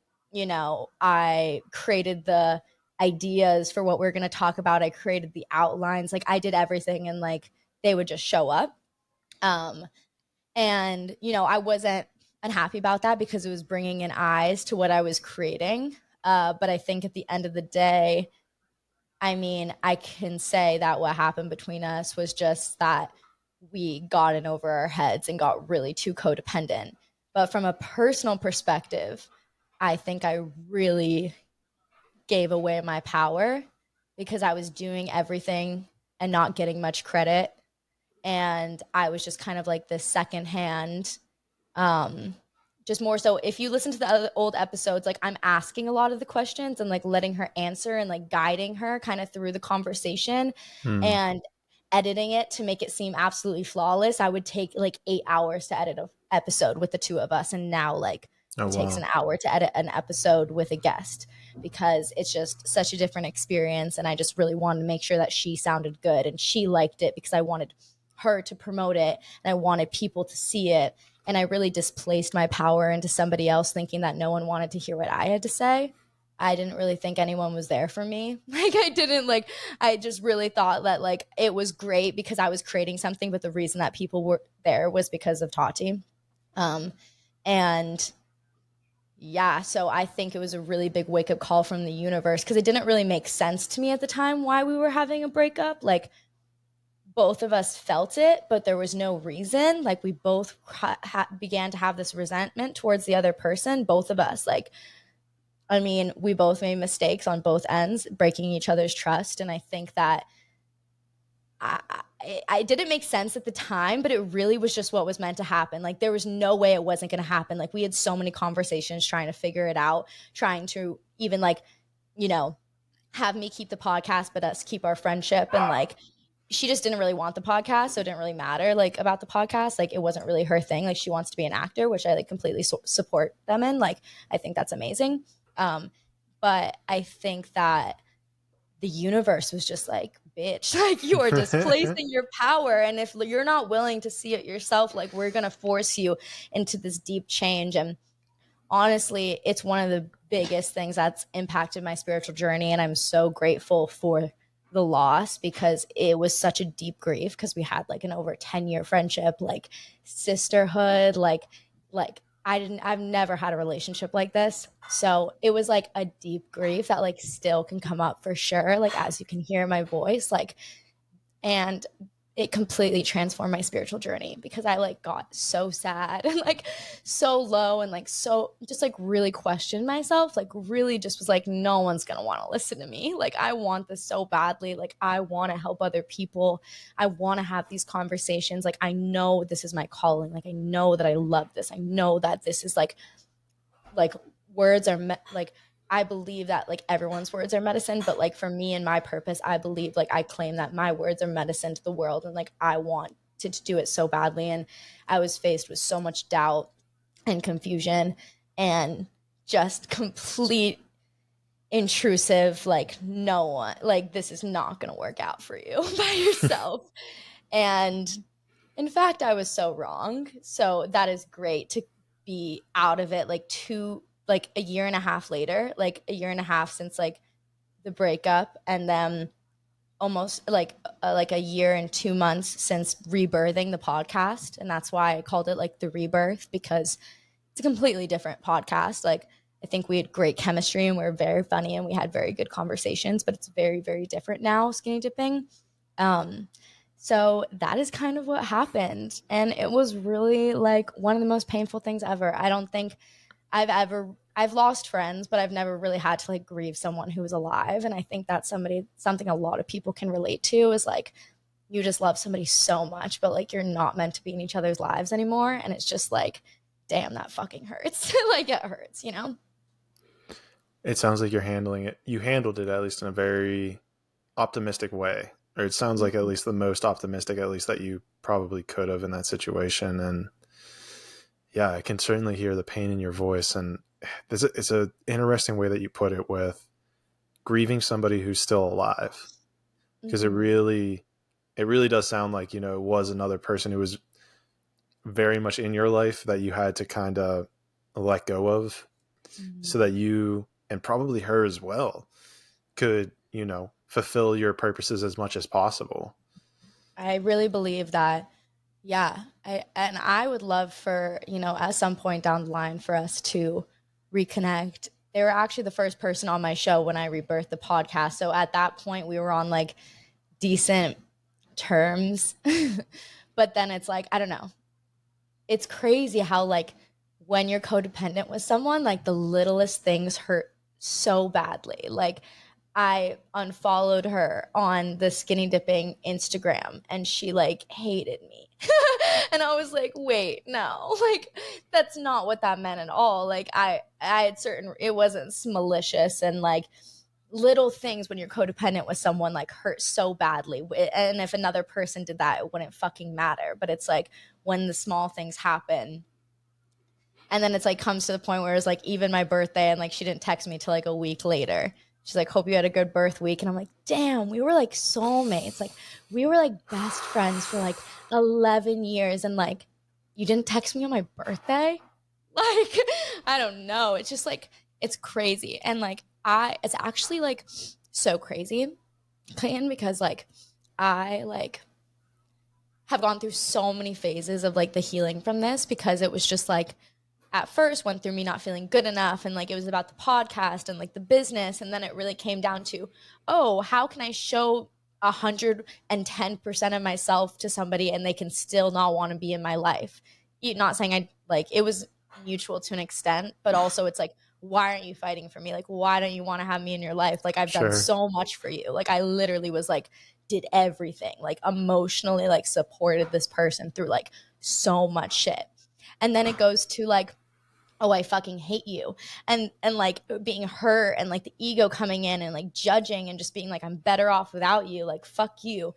created the ideas for what we're going to talk about. I created the outlines. Like, I did everything, and like they would just show up. Um, and I wasn't unhappy about that because it was bringing in eyes to what I was creating. But I think at the end of the day, I mean, I can say that what happened between us was just that we got in over our heads and got really too codependent. But from a personal perspective, I think I really gave away my power because I was doing everything and not getting much credit. And I was just kind of like this secondhand, um just more so if you listen to the other old episodes, like I'm asking a lot of the questions and like letting her answer and like guiding her kind of through the conversation Hmm. and editing it to make it seem absolutely flawless. I would take like 8 hours to edit an episode with the two of us, and now like Oh it takes an wow. hour to edit an episode with a guest because it's just such a different experience. And I just really wanted to make sure that she sounded good and she liked it because I wanted her to promote it and I wanted people to see it. And I really displaced my power into somebody else, thinking that no one wanted to hear what I had to say. I didn't really think anyone was there for me. I just really thought that like it was great because I was creating something, but the reason that people were there was because of Tati. Um, and yeah, so I think it was a really big wake up call from the universe because it didn't really make sense to me at the time why we were having a breakup. Like, both of us felt it, but there was no reason. Like, we both began to have this resentment towards the other person, both of us. Like, I mean, we both made mistakes on both ends, breaking each other's trust. And I think that I didn't make sense at the time, but it really was just what was meant to happen. Like, there was no way it wasn't going to happen. Like, we had so many conversations trying to figure it out, trying to even like, you know, have me keep the podcast, but us keep our friendship. And like, she just didn't really want the podcast, so it didn't really matter like about the podcast. Like, it wasn't really her thing. Like, she wants to be an actor, which I like completely support them in. Like, I think that's amazing. um but I think that the universe was just like, bitch, like, you are displacing your power, and if you're not willing to see it yourself, like, we're gonna force you into this deep change. And honestly, it's one of the biggest things that's impacted my spiritual journey. And I'm so grateful for the loss because it was such a deep grief because we had like an over 10-year friendship, like sisterhood, like I've never had a relationship like this. So it was like a deep grief that like still can come up for sure. Like, as you can hear my voice, like, and it completely transformed my spiritual journey because I like got so sad and like so low and like so just like really questioned myself, like really just was like, no one's gonna want to listen to me. Like, I want this so badly. Like, I want to help other people. I want to have these conversations. Like, I know this is my calling. Like, I know that I love this. I know that this is like words are like, I believe that like everyone's words are medicine, but like for me and my purpose, I believe, like, I claim that my words are medicine to the world, and like I want to do it so badly. And I was faced with so much doubt and confusion and just complete intrusive, like, no one, like, this is not going to work out for you by yourself. And in fact, I was so wrong. So that is great to be out of it like a year and a half later, like a year and a half since like the breakup, and then almost like a year and 2 months since rebirthing the podcast. And that's why I called it like the rebirth, because it's a completely different podcast. Like, I think we had great chemistry and we are very funny and we had very good conversations, but it's very, very different now, skinny dipping. Um, so that is kind of what happened. And it was really like one of the most painful things ever. I don't think I've lost friends, but I've never really had to like grieve someone who was alive. And I think that's something a lot of people can relate to, is like, you just love somebody so much, but like you're not meant to be in each other's lives anymore. And it's just like, damn, that fucking hurts. Like, it hurts, you know? It sounds like you're handling it. You handled it at least in a very optimistic way. or it sounds like at Mhm. least the most optimistic, at least that you probably could have in that situation. And yeah, I can certainly hear the pain in your voice. And it's a interesting way that you put it with grieving somebody who's still alive, because Mhm. it really does sound like, you know, it was another person who was very much in your life that you had to kind of let go of, so Mhm. that you, and probably her as well, could, you know, fulfill your purposes as much as possible. I really believe that. Yeah, I would love for, at some point down the line for us to reconnect. They were actually the first person on my show when I rebirthed the podcast. So at that point we were on like decent terms. But then it's like, I don't know. It's crazy how like when you're codependent with someone, like the littlest things hurt so badly. Like I unfollowed her on the skinny dipping Instagram and she like hated me. And I was like, wait, no, like that's not what that meant at all. Like I had certain, it wasn't malicious, and like little things when you're codependent with someone like hurt so badly. And if another person did that, it wouldn't fucking matter. But it's like when the small things happen, and then it's like comes to the point where it's like even my birthday, and like she didn't text me till like a week later. She's like, hope you had a good birth week. And I'm like, damn, we were like soulmates. Like we were like best friends for like 11 years. And like, you didn't text me on my birthday? Like, I don't know. It's just like, it's crazy. And like, it's actually like so crazy, Clayton, because like, I like have gone through so many phases of like the healing from this, because it was just like, at first went through me not feeling good enough, and like it was about the podcast and like the business, and then it really came down to, oh, how can I show 110% of myself to somebody and they can still not want to be in my life? Not saying I like, it was mutual to an extent, but also it's like, why aren't you fighting for me? Like, why don't you want to have me in your life? Like, I've done Sure. so much for you. Like, I literally was like, did everything, like emotionally like supported this person through like so much shit. And then it goes to like, oh, I fucking hate you. And like being hurt, and like the ego coming in and like judging and just being like, I'm better off without you, like fuck you.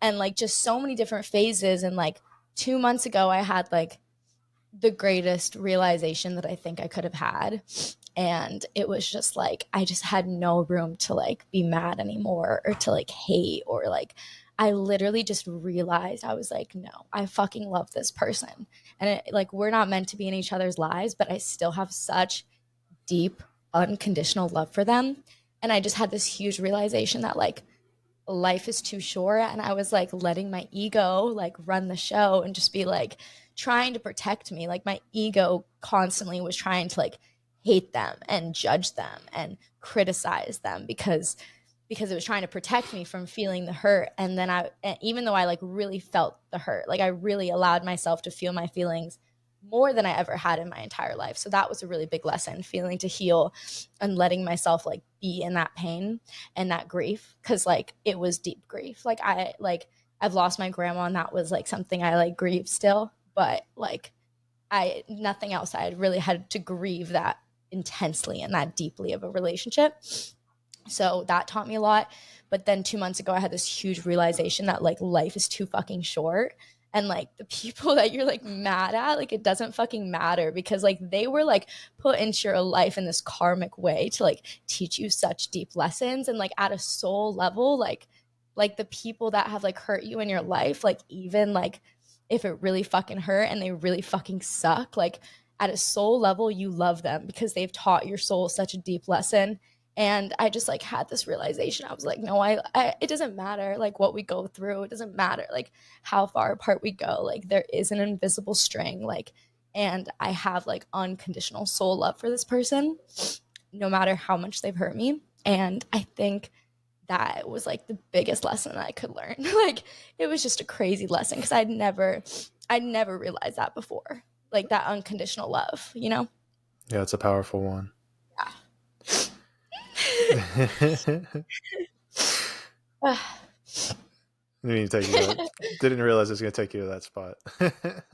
And like just so many different phases. And like 2 months ago I had like the greatest realization that I think I could have had. And it was just like, I just had no room to like be mad anymore or to like hate, or like, I literally just realized, I was like, no, I fucking love this person. And it, like, we're not meant to be in each other's lives, but I still have such deep, unconditional love for them. And I just had this huge realization that like, life is too short, and I was like letting my ego like run the show and just be like trying to protect me. Like my ego constantly was trying to like hate them and judge them and criticize them, because it was trying to protect me from feeling the hurt. And then even though I like really felt the hurt, like I really allowed myself to feel my feelings more than I ever had in my entire life. So that was a really big lesson, feeling to heal and letting myself like be in that pain and that grief, cuz like it was deep grief. I've lost my grandma, and that was like something I like grieve still, but like I nothing else I really had to grieve that intensely and that deeply of a relationship. So that taught me a lot. But then 2 months ago, I had this huge realization that like life is too fucking short. And like the people that you're like mad at, like it doesn't fucking matter, because like they were like put into your life in this karmic way to like teach you such deep lessons. And like at a soul level, like the people that have like hurt you in your life, like even like if it really fucking hurt and they really fucking suck, like at a soul level, you love them because they've taught your soul such a deep lesson. And I just like had this realization. I was like, no, I it doesn't matter like what we go through. It doesn't matter like how far apart we go. Like there is an invisible string. Like, and I have like unconditional soul love for this person, no matter how much they've hurt me. And I think that was like the biggest lesson that I could learn. Like it was just a crazy lesson, because I'd never realized that before. Like that unconditional love, you know? Yeah, it's a powerful one. Didn't mean to take you that. Didn't realize it was going to take you to that spot.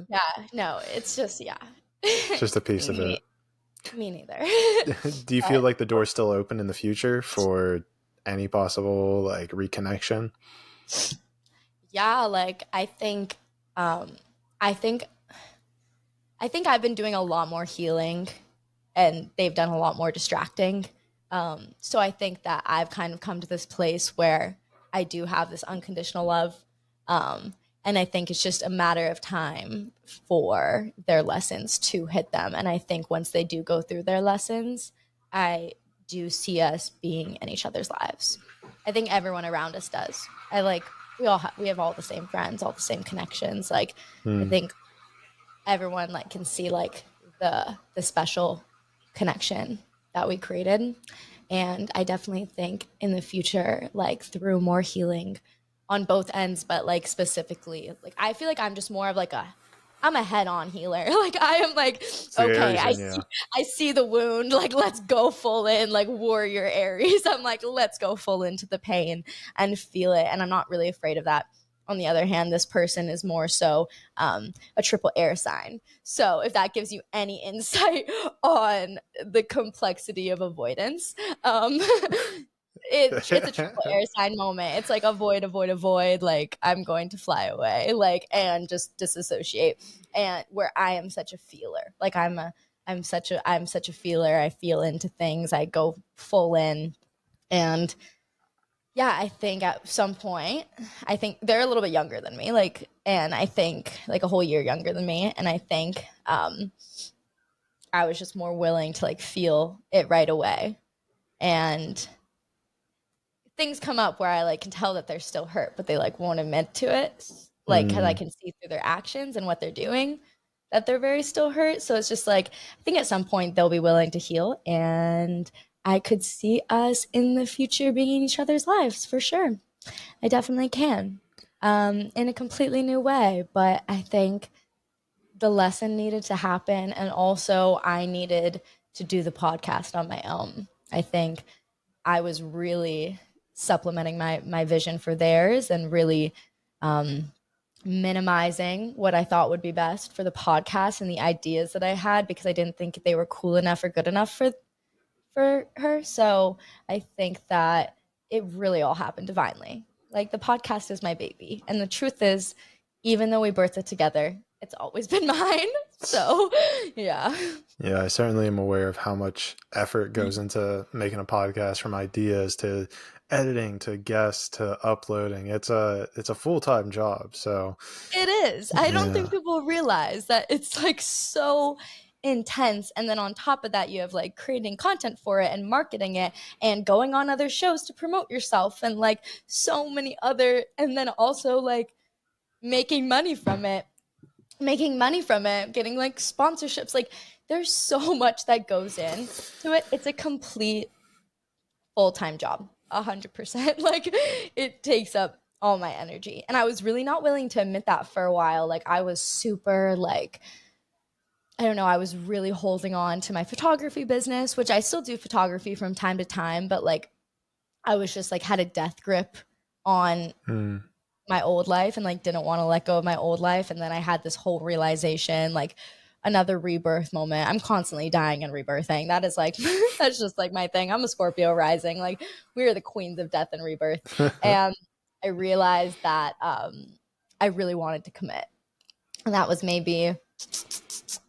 Yeah, no, it's just yeah. It's just a piece of me, it. me neither. Do you feel But like the door's still open in the future for any possible like reconnection? Yeah, like um I think I think I've been doing a lot more healing and they've done a lot more distracting. So I think that I've kind of come to this place where I do have this unconditional love. Um, and I think it's just a matter of time for their lessons to hit them. And I think once they do go through their lessons, I do see us being in each other's lives. I think everyone around us does. I like we have all the same friends, all the same connections. Like I Hmm. think everyone like can see like the special connection that we created. And I definitely think in the future, like through more healing on both ends, but like specifically, like I feel like I'm just more of like I'm a head-on healer. Like I am like, See okay, Asian, yeah. I see the wound, like let's go full in, like warrior Aries. I'm like, let's go full into the pain and feel it. And I'm not really afraid of that. On the other hand, this person is more so a triple air sign. So if that gives you any insight on the complexity of avoidance, it's a triple air sign moment. It's like avoid, avoid, avoid. Like I'm going to fly away, like and just disassociate. And where I am such a feeler, like I'm such a feeler. I feel into things. I go full in, and yeah, I think at some point, I think they're a little bit younger than me, like, and I think like a whole year younger than me, and I think I was just more willing to like feel it right away, and things come up where I like can tell that they're still hurt, but they like won't admit to it, like because I Mm. can see through their actions and what they're doing that they're very still hurt. So it's just like I think at some point they'll be willing to heal, and I could see us in the future being in each other's lives for sure. I definitely can, in a completely new way. But I think the lesson needed to happen, and also I needed to do the podcast on my own. I think I was really supplementing my vision for theirs and really um, minimizing what I thought would be best for the podcast and the ideas that I had because I didn't think they were cool enough or good enough for her. So I think that it really all happened divinely. Like the podcast is my baby. And the truth is, even though we birthed it together, it's always been mine. So yeah. Yeah, I certainly am aware of how much effort goes into making a podcast, from ideas to editing to guests to uploading. It's a full-time job. So, It is. I don't think yeah. people realize that it's like so intense. And then on top of that, you have like creating content for it and marketing it and going on other shows to promote yourself and like so many other, and then also like making money from it, getting like sponsorships. Like there's so much that goes in to it. It's a complete full-time job, 100%. Like it takes up all my energy. And I was really not willing to admit that for a while. Like I was super like, I don't know, I was really holding on to my photography business, which I still do photography from time to time, but like I was just like had a death grip on Mm. my old life and like didn't want to let go of my old life. And then I had this whole realization, like another rebirth moment. I'm constantly dying and rebirthing. That is like that's just like my thing. I'm a Scorpio rising. Like we are the queens of death and rebirth. And I realized that I really wanted to commit. And that was maybe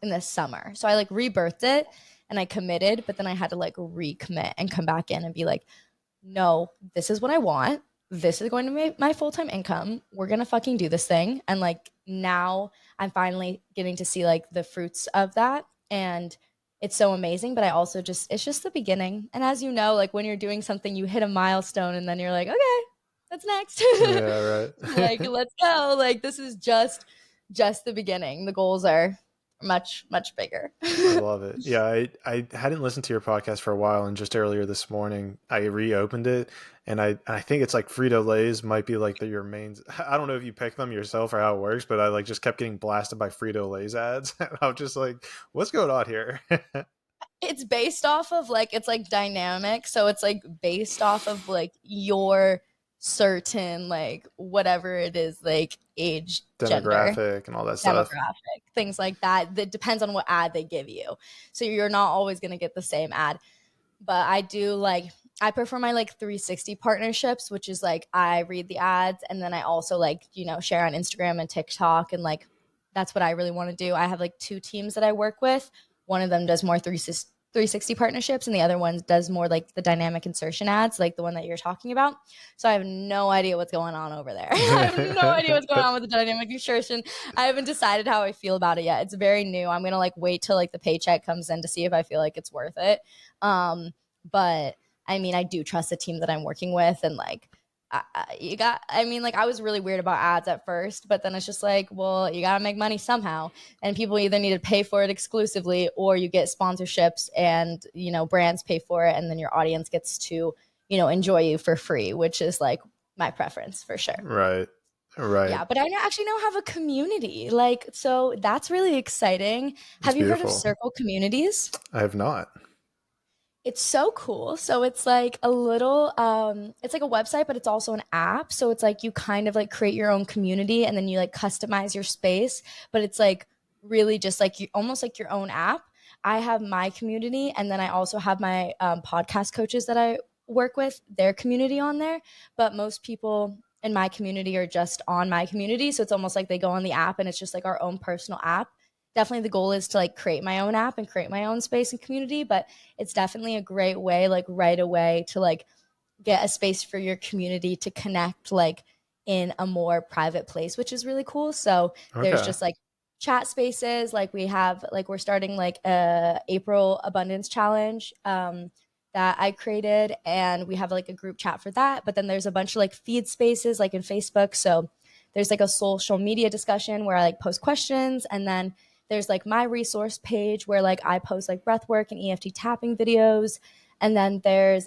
in the summer. So I like rebirthed it and I committed, but then I had to like recommit and come back in and be like, no, this is what I want. This is going to be my full time income. We're going to fucking do this thing. And like now I'm finally getting to see like the fruits of that. And it's so amazing. But I also just, it's just the beginning. And as you know, like when you're doing something, you hit a milestone and then you're like, okay, that's next. Yeah, right. Like, let's go. Like, this is just the beginning. The goals are much, much bigger. I love it. Yeah, I hadn't listened to your podcast for a while, and just earlier this morning I reopened it, and I think it's like Frito Lay's might be like your main. I don't know if you pick them yourself or how it works, but I like just kept getting blasted by Frito Lay's ads. And I'm just like, what's going on here? It's based off of like it's like dynamic, so it's like based off of like your certain like whatever it is, like age, gender, Demographic and all that stuff. demographic, things like that. That depends on what ad they give you. So you're not always going to get the same ad. But I do like I prefer my like 360 partnerships, which is like I read the ads and then I also like, share on Instagram and TikTok, and like that's what I really want to do. I have like two teams that I work with. One of them does more 360 partnerships and the other one does more like the dynamic insertion ads, like the one that you're talking about. So I have no idea what's going on over there. I have no idea what's going on with the dynamic insertion. I haven't decided how I feel about it yet. It's very new. I'm going to like wait till like the paycheck comes in to see if I feel like it's worth it. But I mean, I do trust the team that I'm working with, and like, I was really weird about ads at first, but then it's just like, well, you gotta make money somehow, and people either need to pay for it exclusively, or you get sponsorships, and brands pay for it, and then your audience gets to enjoy you for free, which is like my preference for sure. Right. Right. Yeah, but I actually now have a community, like, so that's really exciting. That's Have you heard of beautiful. Circle Communities? I have not. It's so cool. So it's like a little it's like a website, but it's also an app. So it's like you kind of like create your own community and then you like customize your space, but it's like really just like you almost like your own app. I have my community and then I also have my podcast coaches that I work with, their community on there, but most people in my community are just on my community, so it's almost like they go on the app and it's just like our own personal app. Definitely the goal is to like create my own app and create my own space and community, but it's definitely a great way, like right away, to like get a space for your community to connect like in a more private place, which is really cool. So there's Okay. just like chat spaces, like we have like we're starting like a April abundance challenge that I created, and we have like a group chat for that. But then there's a bunch of like feed spaces like in Facebook. So there's like a social media discussion where I like post questions, and then there's like my resource page where like I post like breath work and EFT tapping videos. And then there's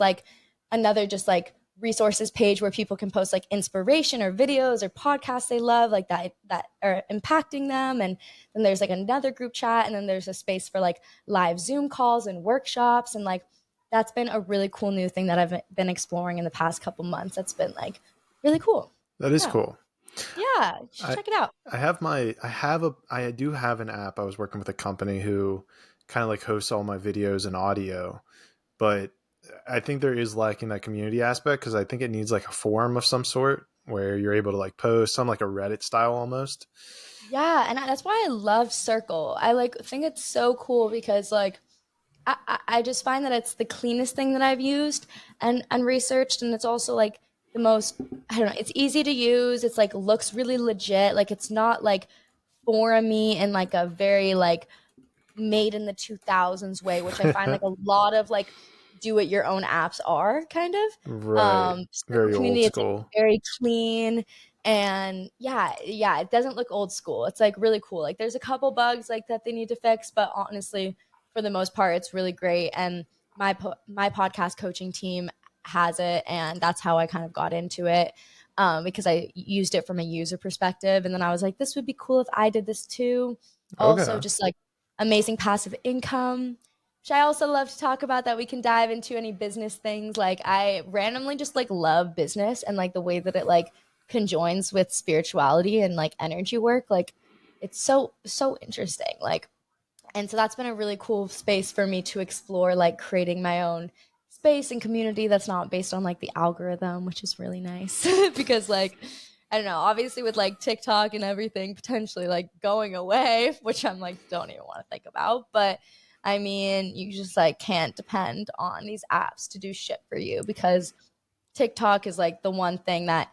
like another just like resources page where people can post like inspiration or videos or podcasts they love like that are impacting them. And then there's like another group chat, and then there's a space for like live Zoom calls and workshops, and like that's been a really cool new thing that I've been exploring in the past couple months. That's been like really cool. That is Yeah. cool. Yeah, you should I check it out. I do have an app. I was working with a company who kind of like hosts all my videos and audio, but I think there is lacking that community aspect because I think it needs like a forum of some sort where you're able to like post some like a Reddit style almost. Yeah, and that's why I love Circle. I like think it's so cool because like I just find that it's the cleanest thing that I've used and researched, and it's also like the most, I don't know, it's easy to use. It's like looks really legit. Like it's not like forumy in like a very like made in the 2000s way, which I find like a lot of like do it your own apps are kind of. Right. Circle Very old Community, it's like school. very clean, and yeah, it doesn't look old school. It's like really cool. Like there's a couple bugs like that they need to fix, but honestly, for the most part, it's really great. And my podcast coaching team has it, and that's how I kind of got into it. Because I used it from a user perspective, and then I was like, this would be cool if I did this too. Also, Okay. just like amazing passive income, which I also love to talk about, that we can dive into any business things. Like I randomly just like love business and like the way that it like conjoins with spirituality and like energy work. Like it's so interesting. Like, and so that's been a really cool space for me to explore, like creating my own space and community that's not based on like the algorithm, which is really nice because like I don't know, obviously with like TikTok and everything potentially like going away, which I'm like don't even want to think about, but I mean, you just like can't depend on these apps to do shit for you because TikTok is like the one thing that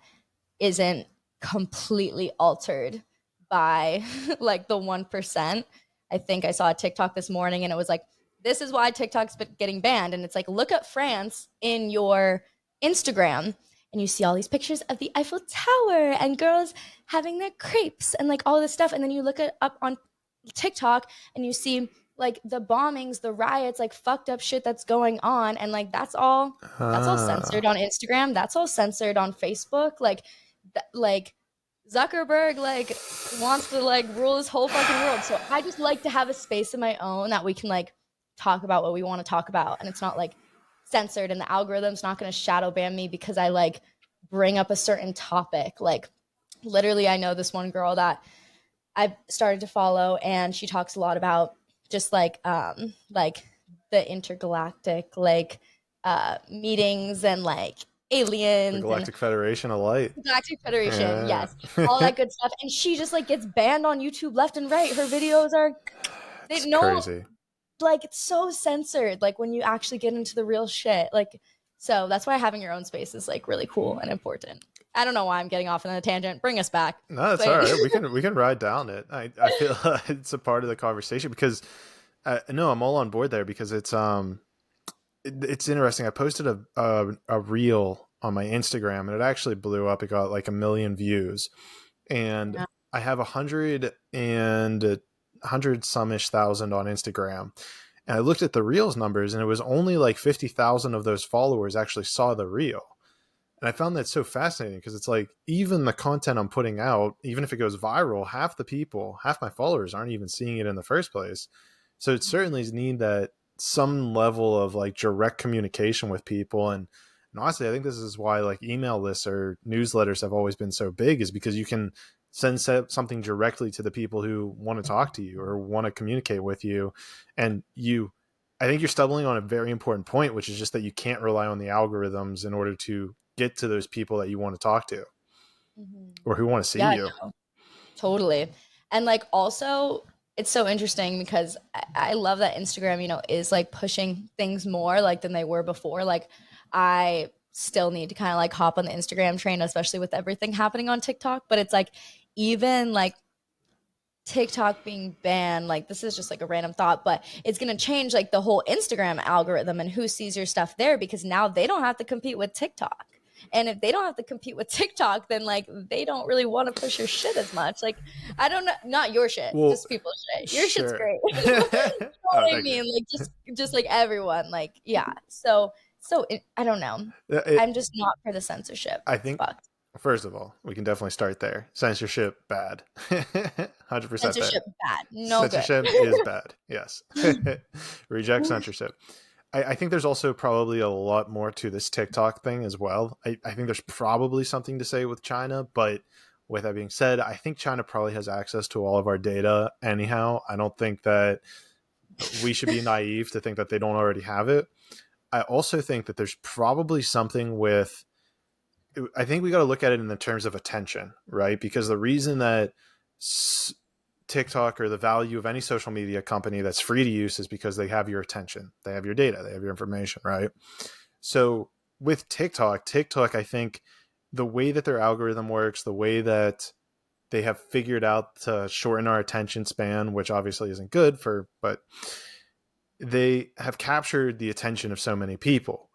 isn't completely altered by like the 1%. I think I saw a TikTok this morning and it was like, this is why TikTok's been getting banned. And it's like, look at France in your Instagram and you see all these pictures of the Eiffel Tower and girls having their crepes and like all this stuff. And then you look it up on TikTok and you see like the bombings, the riots, like fucked up shit that's going on. And like that's all censored Ah. on Instagram. That's all censored on Facebook. Like Zuckerberg like wants to like rule this whole fucking world. So I just like to have a space of my own that we can like talk about what we want to talk about, and it's not like censored, and the algorithm's not going to shadow ban me because I like bring up a certain topic. Like literally I know this one girl that I've started to follow, and she talks a lot about just like the intergalactic like meetings and like The aliens and Galactic Federation of Light. Galactic Federation, Yeah. yes, all that good stuff. And she just like gets banned on YouTube left and right. Her videos are they It's no crazy. like it's so censored. Like when you actually get into the real shit, like so that's why having your own space is like really cool and important. I don't know why I'm getting off on a tangent. Bring us back, No, it's all Clayton. right. We can ride down it. I feel it's a part of the conversation because no, I'm all on board there because it's interesting. I posted a reel on my Instagram and it actually blew up. It got like 1 million views, and Yeah. I have 100 some ish thousand on Instagram. And I looked at the reels numbers, and it was only like 50,000 of those followers actually saw the reel. And I found that so fascinating because it's like even the content I'm putting out, even if it goes viral, half my followers aren't even seeing it in the first place. So it certainly need that some level of like direct communication with people. And honestly, I think this is why like email lists or newsletters have always been so big, is because you can send something directly to the people who want to talk to you or want to communicate with you. And I think you're stumbling on a very important point, which is just that you can't rely on the algorithms in order to get to those people that you want to talk to Mhm. or who want to see Yeah, you. no, totally. And like also it's so interesting because I love that Instagram, is like pushing things more like than they were before. Like I still need to kind of like hop on the Instagram train, especially with everything happening on TikTok. But it's like even like TikTok being banned, like this is just like a random thought, but it's going to change like the whole Instagram algorithm and who sees your stuff there because now they don't have to compete with TikTok. And if they don't have to compete with TikTok, then like they don't really want to push your shit as much. Like, I don't know, not your shit, Well, just people's shit. Your shit's sure. great. You know Oh, what I thank you. mean? Like just like everyone, like yeah. I don't know. It, I'm just not for the censorship. I It's think, fucked. first of all, we can definitely start there. Censorship, bad. 100% there. Censorship bad. No good. Censorship is bad. Yes. Reject censorship. I think there's also probably a lot more to this TikTok thing as well. I think there's probably something to say with China, but with that being said, I think China probably has access to all of our data anyhow. I don't think that we should be naive to think that they don't already have it. I also think that there's probably something with, I think we got to look at it in the terms of attention, right? Because the reason that TikTok or the value of any social media company that's free to use is because they have your attention, they have your data, they have your information, right? So with TikTok, I think the way that their algorithm works, the way that they have figured out to shorten our attention span, which obviously isn't good but they have captured the attention of so many people.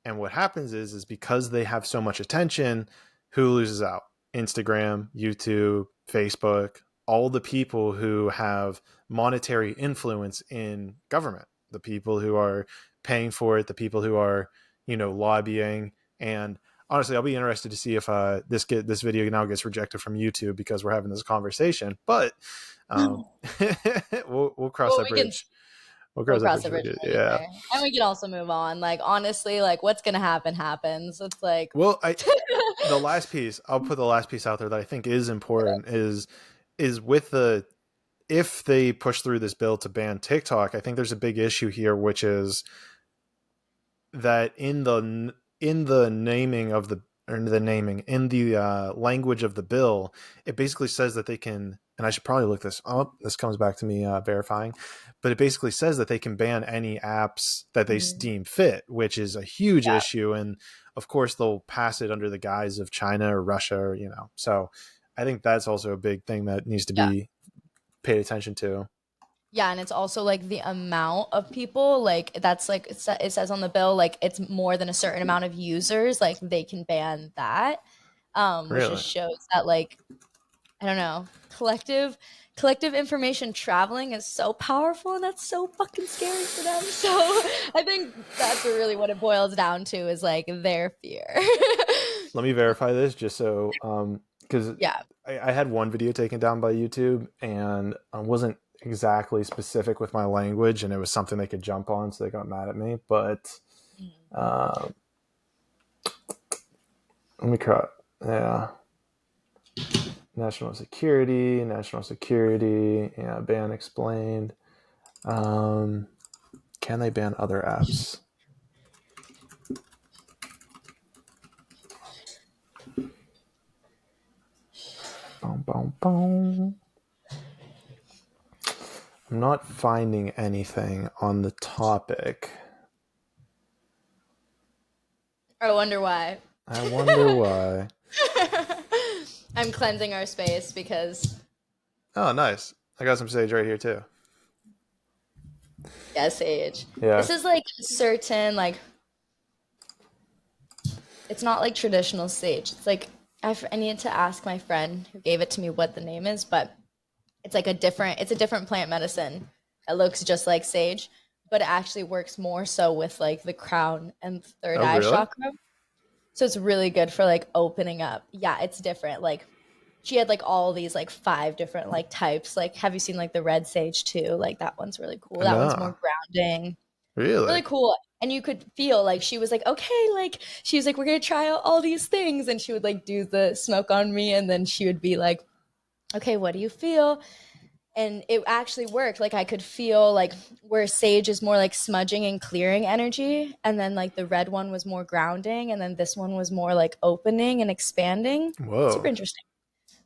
And what happens is because they have so much attention, who loses out? Instagram, YouTube, Facebook, all the people who have monetary influence in government, the people who are paying for it, the people who are, lobbying. And honestly, I'll be interested to see if this video now gets rejected from YouTube because we're having this conversation. But um, we'll cross Well, that we can bridge. We'll we'll cross that cross bridge. the bridge when we get Yeah. there. And we can also move on. Like honestly, like what's gonna happen happens. It's like Well, the last piece, I'll put the last piece out there that I think is important is with the, if they push through this bill to ban TikTok, I think there's a big issue here, which is that in the naming of the, or the naming in the language of the bill, it basically says that they can, and I should probably look this up. This comes back to me verifying, but it basically says that they can ban any apps that they mm, deem fit, which is a huge yeah, issue. And of course, they'll pass it under the guise of China or Russia, So I think that's also a big thing that needs to yeah. be paid attention to. Yeah, and it's also like the amount of people, like that's like it says on the bill, like it's more than a certain amount of users, like they can ban that. Which Really? just shows that like I don't know, collective information traveling is so powerful and that's so fucking scary for them. So I think that's really what it boils down to is like their fear. Let me verify this just so, because Yeah. I had one video taken down by YouTube and I wasn't exactly specific with my language, and it was something they could jump on, so they got mad at me. But uh, let me cut. Yeah, national security. Yeah, ban explained. Okay, Can they ban other apps? Boom, boom, boom. I'm not finding anything on the topic. I wonder why. I wonder why. I'm cleansing our space because, Oh, nice. I got some sage right here too. yeah, sage. Yeah. This is like certain, like, it's not like traditional sage. It's like, I need to ask my friend who gave it to me what the name is, but it's like it's a different plant medicine. It looks just like sage, but it actually works more so with like the crown and third Oh, eye really? chakra. So it's really good for like opening up. Yeah, it's different. Like she had like all these like five different like types. Like have you seen like the red sage too? Like that one's really cool. That one's more No. grounding. Really? Really cool. And you could feel like she was like, okay, like she was like, we're gonna try out all these things. And she would like do the smoke on me and then she would be like, okay, what do you feel? And it actually worked. Like I could feel like where sage is more like smudging and clearing energy, and then like the red one was more grounding, and then this one was more like opening and expanding. Super Whoa. interesting.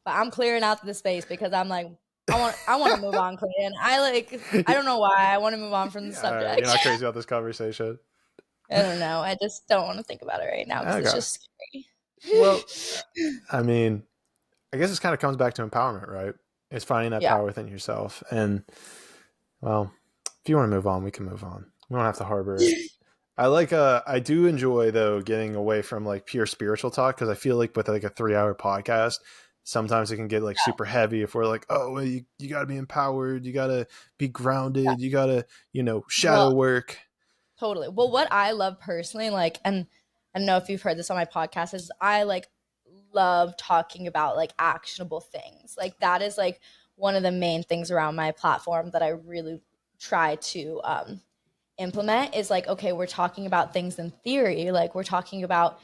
But I'm clearing out the space because I'm like, I want to move on, Clayton. I don't know why I want to move on from the All right, you're subject. not crazy about this conversation. I don't know. I just don't want to think about it right now because it's Okay. just Well, scary. I mean, I guess this kind of comes back to empowerment, right? It's finding that Yeah. power within yourself. And, well, if you want to move on, we can move on. We don't have to harbor it. I do enjoy though getting away from like pure spiritual talk, because I feel like with like a 3 hour podcast, sometimes it can get like super heavy if we're like, oh, well, you got to be empowered, you got to be grounded, you got to, shadow Well, work. totally. Well, what I love personally, like, and I don't know if you've heard this on my podcast, is I like love talking about like actionable things. Like that is like one of the main things around my platform that I really try to implement is like, okay, we're talking about things in theory, like we're talking about,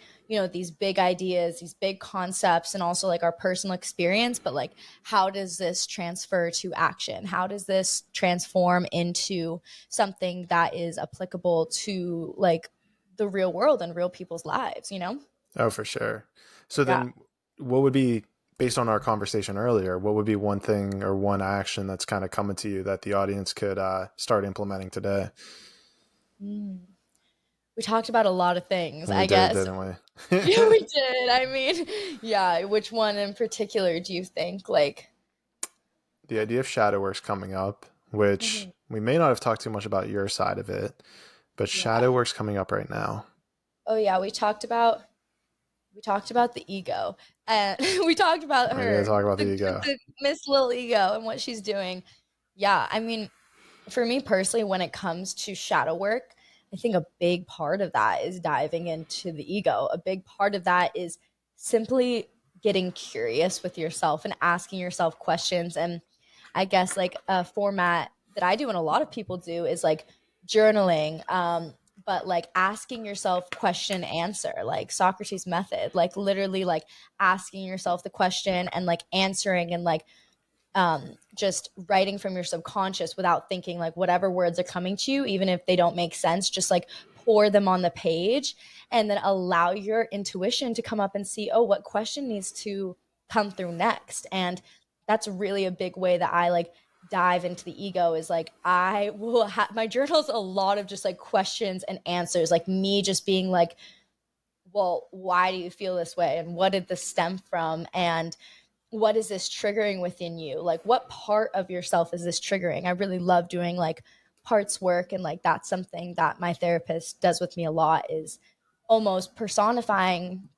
these big ideas, these big concepts, and also like our personal experience, but like how does this transfer to action? How does this transform into something that is applicable to like the real world and real people's lives? Oh, for sure. So Yeah. then what would be, based on our conversation earlier, what would be one thing or one action that's kind of coming to you that the audience could start implementing today? Mm. We talked about a lot of things, We I did, guess. didn't Yeah, we? we did. I mean, yeah, which one in particular do you think like The idea of shadow work's coming up, which Mhm. we may not have talked too much about your side of it, but shadow Yeah. work's coming up right now. Oh yeah, we talked about the ego, and we talked about We're going to her, talk about the the, ego. the Miss Little Ego, and what she's doing. Yeah, I mean, for me personally, when it comes to shadow work, I think a big part of that is diving into the ego. A big part of that is simply getting curious with yourself and asking yourself questions. And I guess like a format that I do and a lot of people do is like journaling, but like asking yourself question answer, like Socrates method, like literally like asking yourself the question and like answering and like just writing from your subconscious without thinking, like whatever words are coming to you, even if they don't make sense, just like pour them on the page and then allow your intuition to come up and see, oh, what question needs to come through next. And that's really a big way that I like dive into the ego is like I will have my journals a lot of just like questions and answers, like me just being like, well, why do you feel this way and what did this stem from, and what is this triggering within you? Like, what part of yourself is this triggering? I really love doing like parts work. And like, that's something that my therapist does with me a lot is almost personifying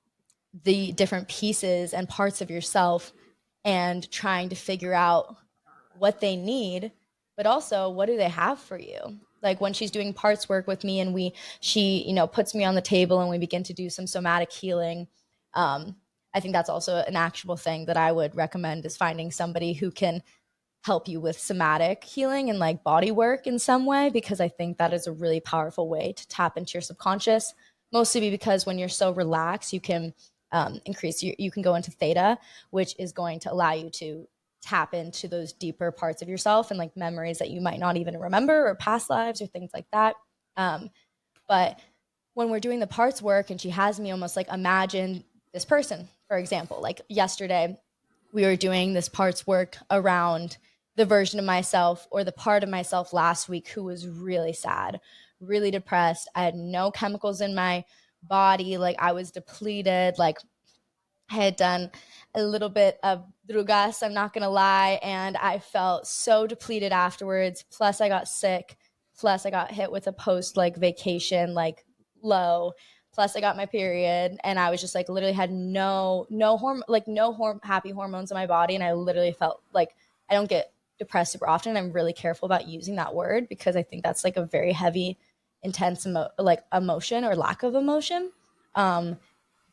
the different pieces and parts of yourself and trying to figure out what they need, but also what do they have for you? Like when she's doing parts work with me and she puts me on the table and we begin to do some somatic healing. I think that's also an actual thing that I would recommend is finding somebody who can help you with somatic healing and like body work in some way, because I think that is a really powerful way to tap into your subconscious. Mostly because when you're so relaxed, you can you can go into theta, which is going to allow you to tap into those deeper parts of yourself and like memories that you might not even remember or past lives or things like that. But when we're doing the parts work and she has me almost like imagine this person, for example, like yesterday, we were doing this parts work around the version of myself or the part of myself last week who was really sad, really depressed. I had no chemicals in my body. Like I was depleted. Like I had done a little bit of drugas, I'm not going to lie. And I felt so depleted afterwards. Plus, I got sick. Plus, I got hit with a post like vacation, like low. Plus, I got my period. And I was just like, literally had no happy hormones in my body. And I literally felt like I don't get depressed super often. I'm really careful about using that word because I think that's like a very heavy, intense, emotion or lack of emotion. Um,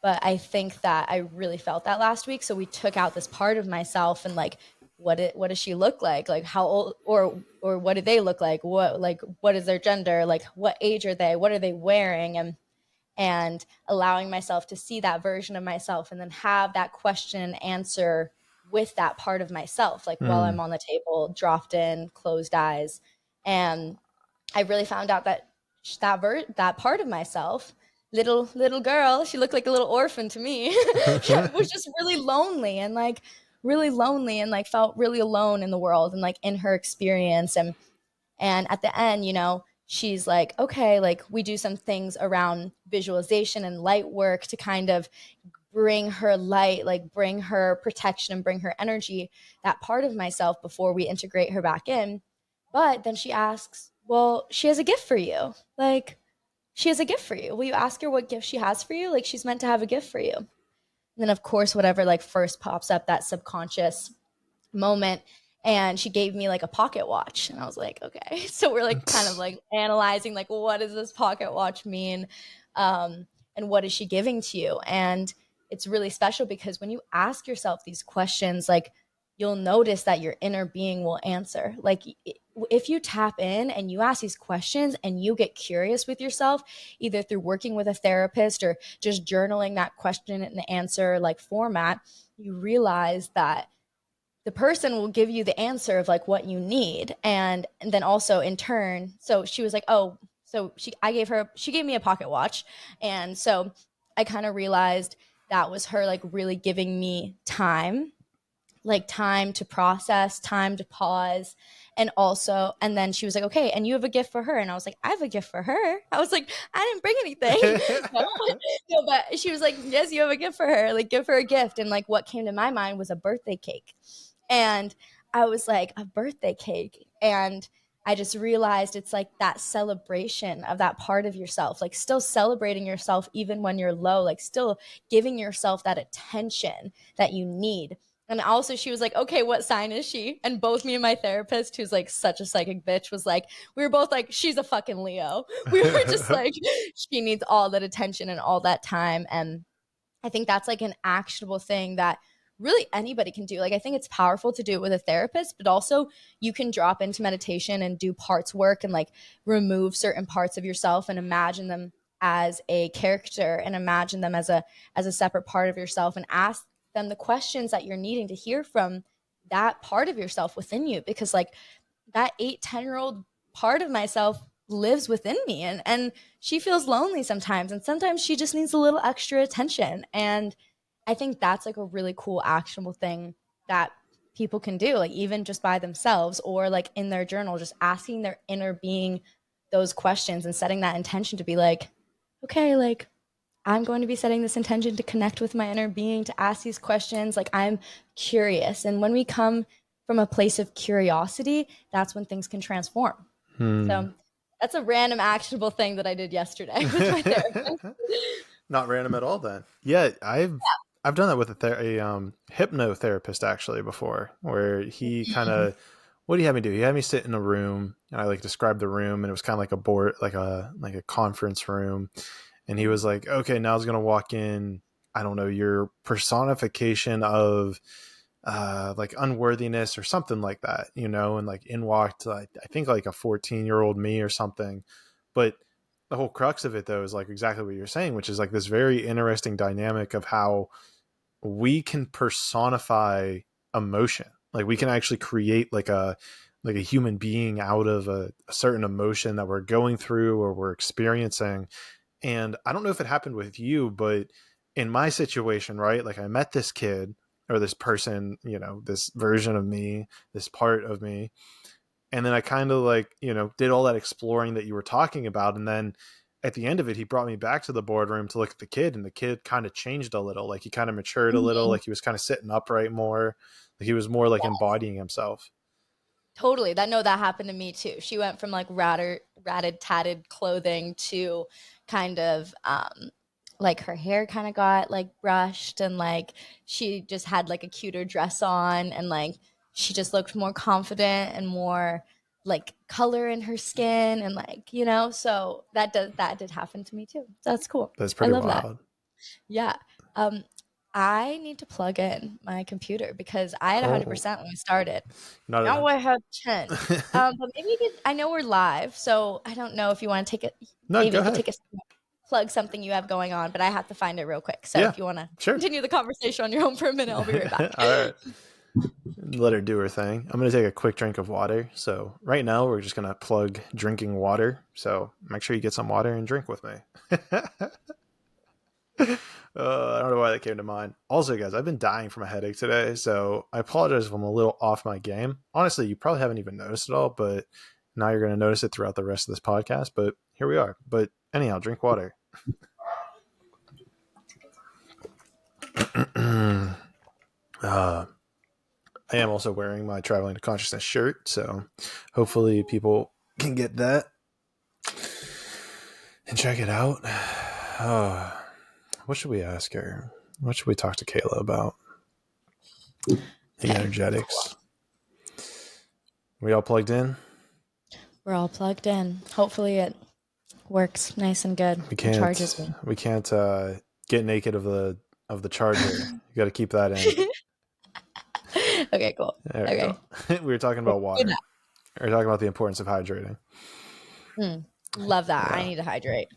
but I think that I really felt that last week. So we took out this part of myself and like, what does she look like? Like how old or what do they look like what is their gender? Like what age are they? What are they wearing? And allowing myself to see that version of myself and then have that question and answer with that part of myself, like while Hmm. I'm on the table, dropped in, closed eyes. And I really found out that that part of myself, little girl, she looked like a little orphan to me, was just really lonely and like felt really alone in the world and like in her experience. And at the end, she's like, okay, like we do some things around visualization and light work to kind of bring her light, like bring her protection and bring her energy, that part of myself before we integrate her back in. But then she asks, well, she has a gift for you. Like, she has a gift for you. Will you ask her what gift she has for you? Like, she's meant to have a gift for you. And then, of course, whatever like first pops up, that subconscious moment. And she gave me like a pocket watch. And I was like, okay. So we're like kind of like analyzing, like, what does this pocket watch mean? And what is she giving to you? And it's really special because when you ask yourself these questions, like, you'll notice that your inner being will answer. Like, if you tap in and you ask these questions and you get curious with yourself, either through working with a therapist or just journaling that question and answer like format, you realize that the person will give you the answer of like what you need. And then also in turn, so she was like, oh, so she gave me a pocket watch. And so I kind of realized that was her like really giving me time, like time to process, time to pause. And then she was like, okay, and you have a gift for her. And I was like, I have a gift for her. I was like, I didn't bring anything. no, no, but she was like, yes, you have a gift for her. Like, give her a gift. And like, what came to my mind was a birthday cake. And I was like, a birthday cake. And I just realized it's like that celebration of that part of yourself, like still celebrating yourself even when you're low, like still giving yourself that attention that you need. And also, she was like, okay, what sign is she? And both me and my therapist, who's like such a psychic bitch, was like, we were both like, she's a fucking Leo. We were just like, she needs all that attention and all that time. And I think that's like an actionable thing that really anybody can do. Like, I think it's powerful to do it with a therapist, but also you can drop into meditation and do parts work and like remove certain parts of yourself and imagine them as a character and imagine them as a separate part of yourself and ask them the questions that you're needing to hear from that part of yourself within you, because like that 8-10 year old part of myself lives within me, and she feels lonely sometimes, and sometimes she just needs a little extra attention. And I think that's like a really cool actionable thing that people can do, like even just by themselves or like in their journal, just asking their inner being those questions and setting that intention to be like, okay, like I'm going to be setting this intention to connect with my inner being, to ask these questions. Like, I'm curious. And when we come from a place of curiosity, that's when things can transform. Hmm. So that's a random actionable thing that I did yesterday with my therapist. Not random at all then. Yeah, I've done that with a hypnotherapist actually before, where he kind of, what did he have me do? He had me sit in a room, and I like described the room, and it was kind of like a board, like a conference room. And he was like, okay, now I was gonna walk in. I don't know, your personification of like unworthiness or something like that, and like in walked, I think like a 14-year-old me or something. But the whole crux of it though is like exactly what you're saying, which is like this very interesting dynamic of how we can personify emotion. Like we can actually create like like a human being out of a certain emotion that we're going through or we're experiencing. And I don't know if it happened with you, but in my situation, right, like I met this kid or this person, this version of me, this part of me, and then I kind of like, did all that exploring that you were talking about. And then at the end of it, he brought me back to the boardroom to look at the kid, and the kid kind of changed a little. Like he kind of matured a little, Mhm. like he was kind of sitting upright more, like he was more like embodying himself. Totally. That happened to me too. She went from like ratted, tatted clothing to kind of like her hair kind of got like brushed, and like she just had like a cuter dress on, and like she just looked more confident and more like color in her skin, and like, so that did happen to me too. That's cool. That's I pretty love that. wild. Yeah. Um I need to plug in my computer because I had Oh, 100% when we started. not Now a I have 10. But maybe you could, I know we're live, so I don't know if you want to take it. no, Maybe go you could ahead. take a plug something you have going on, but I have to find it real quick. So Yeah, if you want to sure. continue the conversation on your own for a minute, I'll be right back. All right. Let her do her thing. I'm going to take a quick drink of water. So, right now, we're just going to plug drinking water. So, make sure you get some water and drink with me. I don't know why that came to mind. Also, guys, I've been dying from a headache today. So, I apologize if I'm a little off my game. Honestly, you probably haven't even noticed it all, but now you're going to notice it throughout the rest of this podcast. But here we are. But anyhow, drink water. uh, I am also wearing my Traveling to Consciousness shirt, so hopefully people can get that and check it out. What should we ask her? What should we talk to Kela about? The Okay, energetics. We all plugged in? we're all plugged in. Hopefully it works nice and good We and charges can't me. we can't get naked of the charger. You got to keep that in. Okay, cool. There we Okay, go. We were talking cool. about Good water. enough. We were talking about the importance of hydrating. Love that. I Yeah. need to hydrate.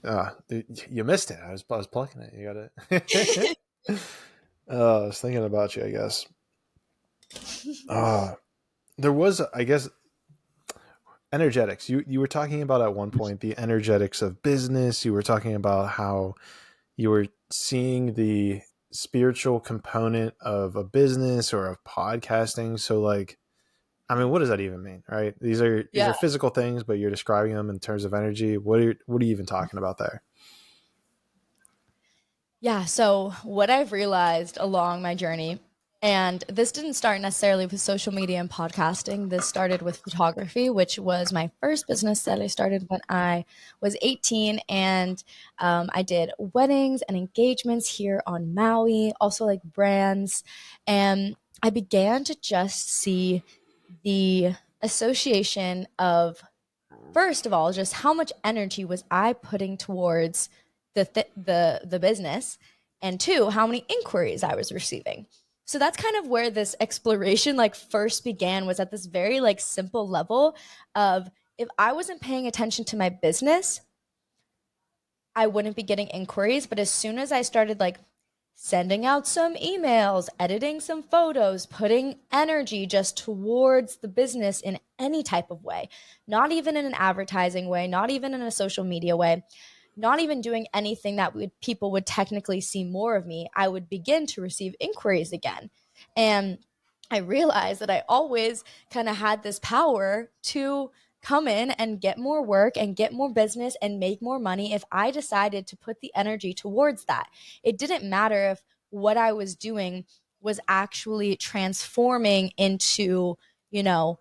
Dude, you missed it. I was plugging it. You got it. I was thinking about you, I guess. Uh, there was, I guess, energetics. You were talking about at one point the energetics of business. You were talking about how you were seeing the spiritual component of a business or of podcasting. So, like, I mean, what does that even mean, right? These are Yeah. physical things, but you're describing them in terms of energy. What are you even talking about there? Yeah, so what I've realized along my journey, and this didn't start necessarily with social media and podcasting. This started with photography, which was my first business that I started when I was 18. And I did weddings and engagements here on Maui, also like brands. And I began to just see the association of, first of all, just how much energy was I putting towards the business, and two, how many inquiries I was receiving. So that's kind of where this exploration like first began, was at this very like simple level of, if I wasn't paying attention to my business, I wouldn't be getting inquiries. But as soon as I started like sending out some emails, editing some photos, putting energy just towards the business in any type of way, not even in an advertising way, not even in a social media way, not even doing anything that people would technically see more of me, I would begin to receive inquiries again. And I realized that I always kind of had this power to come in and get more work and get more business and make more money if I decided to put the energy towards that. It didn't matter if what I was doing was actually transforming into, you know,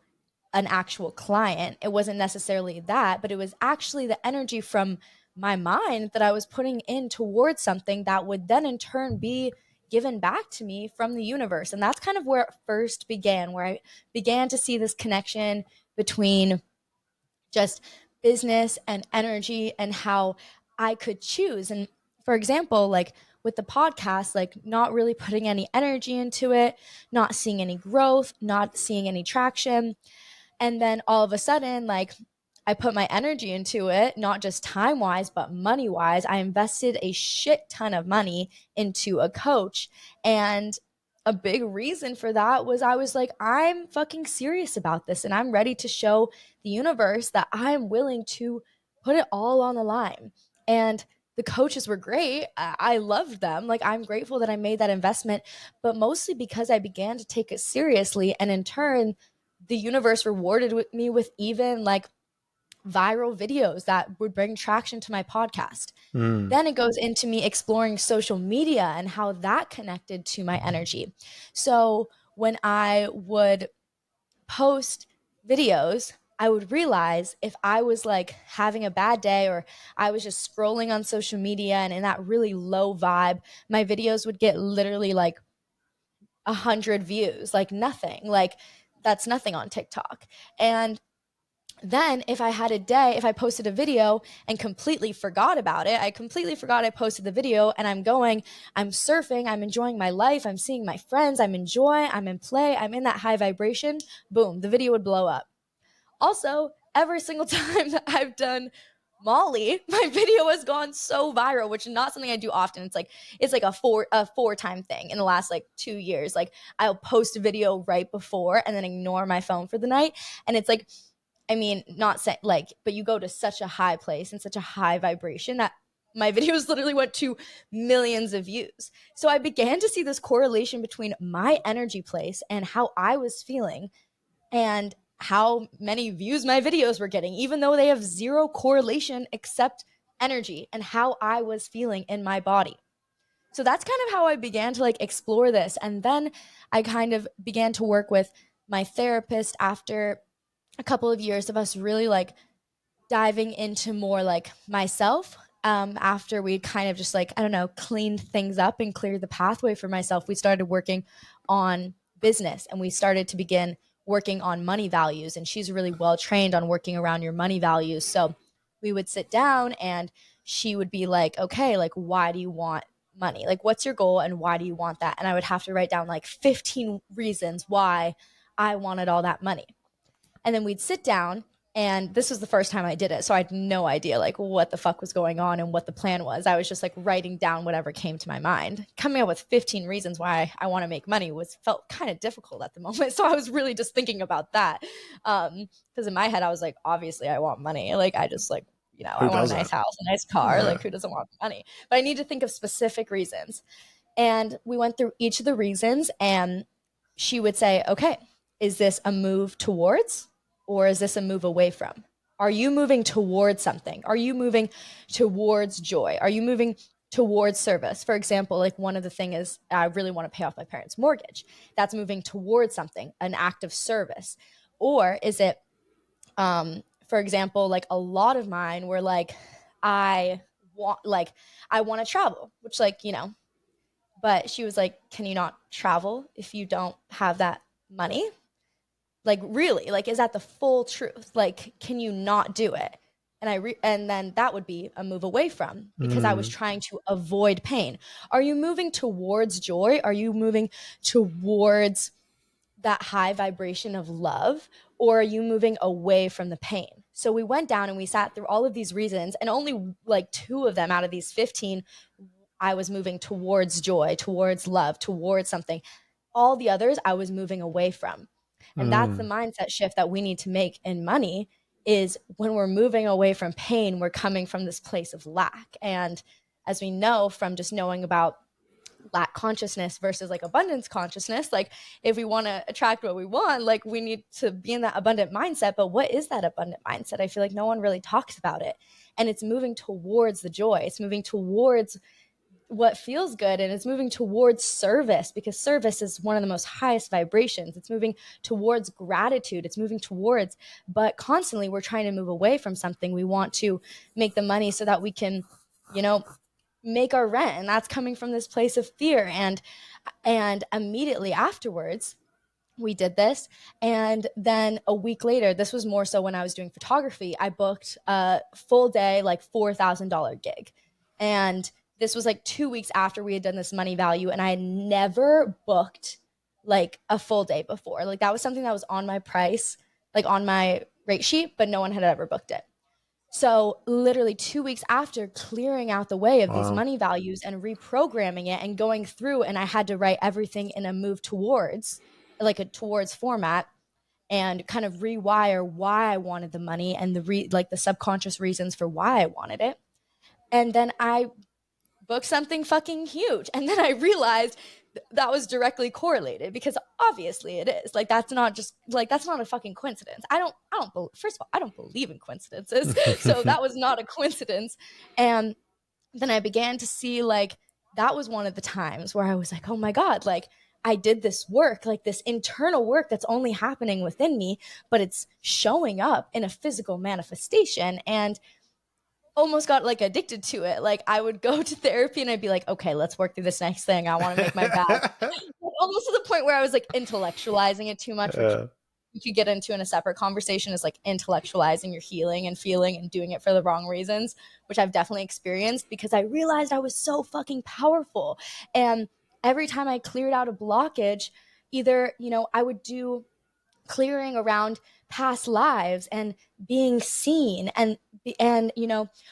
an actual client. It wasn't necessarily that, but it was actually the energy from my mind that I was putting in towards something that would then in turn be given back to me from the universe. And that's kind of where it first began, where I began to see this connection between just business and energy and how I could choose. And for example, like with the podcast, like not really putting any energy into it, not seeing any growth, not seeing any traction. And then all of a sudden, like I put my energy into it, not just time wise, but money wise. I invested a shit ton of money into a coach. And a big reason for that was I was like, I'm fucking serious about this and I'm ready to show the universe that I'm willing to put it all on the line. And the coaches were great. I loved them. Like, I'm grateful that I made that investment, but mostly because I began to take it seriously. And in turn, the universe rewarded me with even like viral videos that would bring traction to my podcast. Mm. Then it goes into me exploring social media and how that connected to my energy. So when I would post videos, I would realize if I was like having a bad day or I was just scrolling on social media and in that really low vibe, my videos would get literally like 100 views, like nothing. Like that's nothing on TikTok. And then if I had a day, if I posted a video and completely forgot about it, I completely forgot I posted the video and I'm surfing, I'm enjoying my life, I'm seeing my friends, I'm in play, I'm in that high vibration, boom, the video would blow up. Also, every single time that I've done Molly, my video has gone so viral, which is not something I do often. It's like a four time thing in the last like 2 years. Like I'll post a video right before and then ignore my phone for the night. And it's like, I mean, not say, like, but you go to such a high place and such a high vibration that my videos literally went to millions of views. So I began to see this correlation between my energy place and how I was feeling and how many views my videos were getting, even though they have zero correlation except energy and how I was feeling in my body. So that's kind of how I began to like explore this. And then I kind of began to work with my therapist after a couple of years of us really like diving into more like myself. After we kind of just like, I don't know, cleaned things up and cleared the pathway for myself, we started working on business and we started to begin working on money values. And she's really well trained on working around your money values. So we would sit down and she would be like, okay, like, why do you want money? Like, what's your goal and why do you want that? And I would have to write down like 15 reasons why I wanted all that money. And then we'd sit down, and this was the first time I did it. So I had no idea like what the fuck was going on and what the plan was. I was just like writing down whatever came to my mind. Coming up with 15 reasons why I want to make money was felt kind of difficult at the moment. So I was really just thinking about that. Because in my head, I was like, obviously I want money. Like I just like, I Who want a nice doesn't? house, a nice car. Yeah. Like who doesn't want money? But I need to think of specific reasons. And we went through each of the reasons, and she would say, okay, is this a move towards or is this a move away from? Are you moving towards something? Are you moving towards joy? Are you moving towards service? For example, like one of the things is I really want to pay off my parents' mortgage. That's moving towards something, an act of service. Or is it, for example, like a lot of mine were like, I I want to travel, which like, but she was like, can you not travel if you don't have that money? Like really, like is that the full truth? Like can you not do it? And then that would be a move away from because I was Mm. trying to avoid pain. Are you moving towards joy? Are you moving towards that high vibration of love, or are you moving away from the pain? So we went down and we sat through all of these reasons, and only like two of them out of these 15 I was moving towards joy, towards love, towards something. All the others I was moving away from. And that's the Mm. mindset shift that we need to make in money is when we're moving away from pain, we're coming from this place of lack. And as we know from just knowing about lack consciousness versus like abundance consciousness, like if we want to attract what we want, like we need to be in that abundant mindset. But what is that abundant mindset? I feel like no one really talks about it. And it's moving towards the joy. It's moving towards what feels good, and it's moving towards service because service is one of the most highest vibrations. It's moving towards gratitude. It's moving towards, but constantly we're trying to move away from something. We want to make the money so that we can, you know, make our rent, and that's coming from this place of fear. And immediately afterwards we did this, and then a week later, this was more so when I was doing photography, I booked a full day like $4,000 gig. And this was like 2 weeks after we had done this money value, and I had never booked like a full day before. Like that was something that was on my price, like on my rate sheet, but no one had ever booked it. So, literally 2 weeks after clearing out the way of these Wow. money values and reprogramming it and going through, and I had to write everything in a move towards, like a towards format, and kind of rewire why I wanted the money and like the subconscious reasons for why I wanted it. And then I booked something fucking huge. And then I realized that was directly correlated, because obviously it is. Like, that's not just like, that's not a fucking coincidence. First of all, I don't believe in coincidences. So that was not a coincidence. And then I began to see, like, that was one of the times where I was like, oh my God, like, I did this work, like this internal work that's only happening within me, but it's showing up in a physical manifestation. And almost got like addicted to it. Like, I would go to therapy and I'd be like, okay, let's work through this next thing. I want to make my bag. Almost to the point where I was like intellectualizing it too much, which we could get into in a separate conversation, is like intellectualizing your healing and feeling and doing it for the wrong reasons, which I've definitely experienced, because I realized I was so fucking powerful. And every time I cleared out a blockage, either, I would do clearing around past lives and being seen, and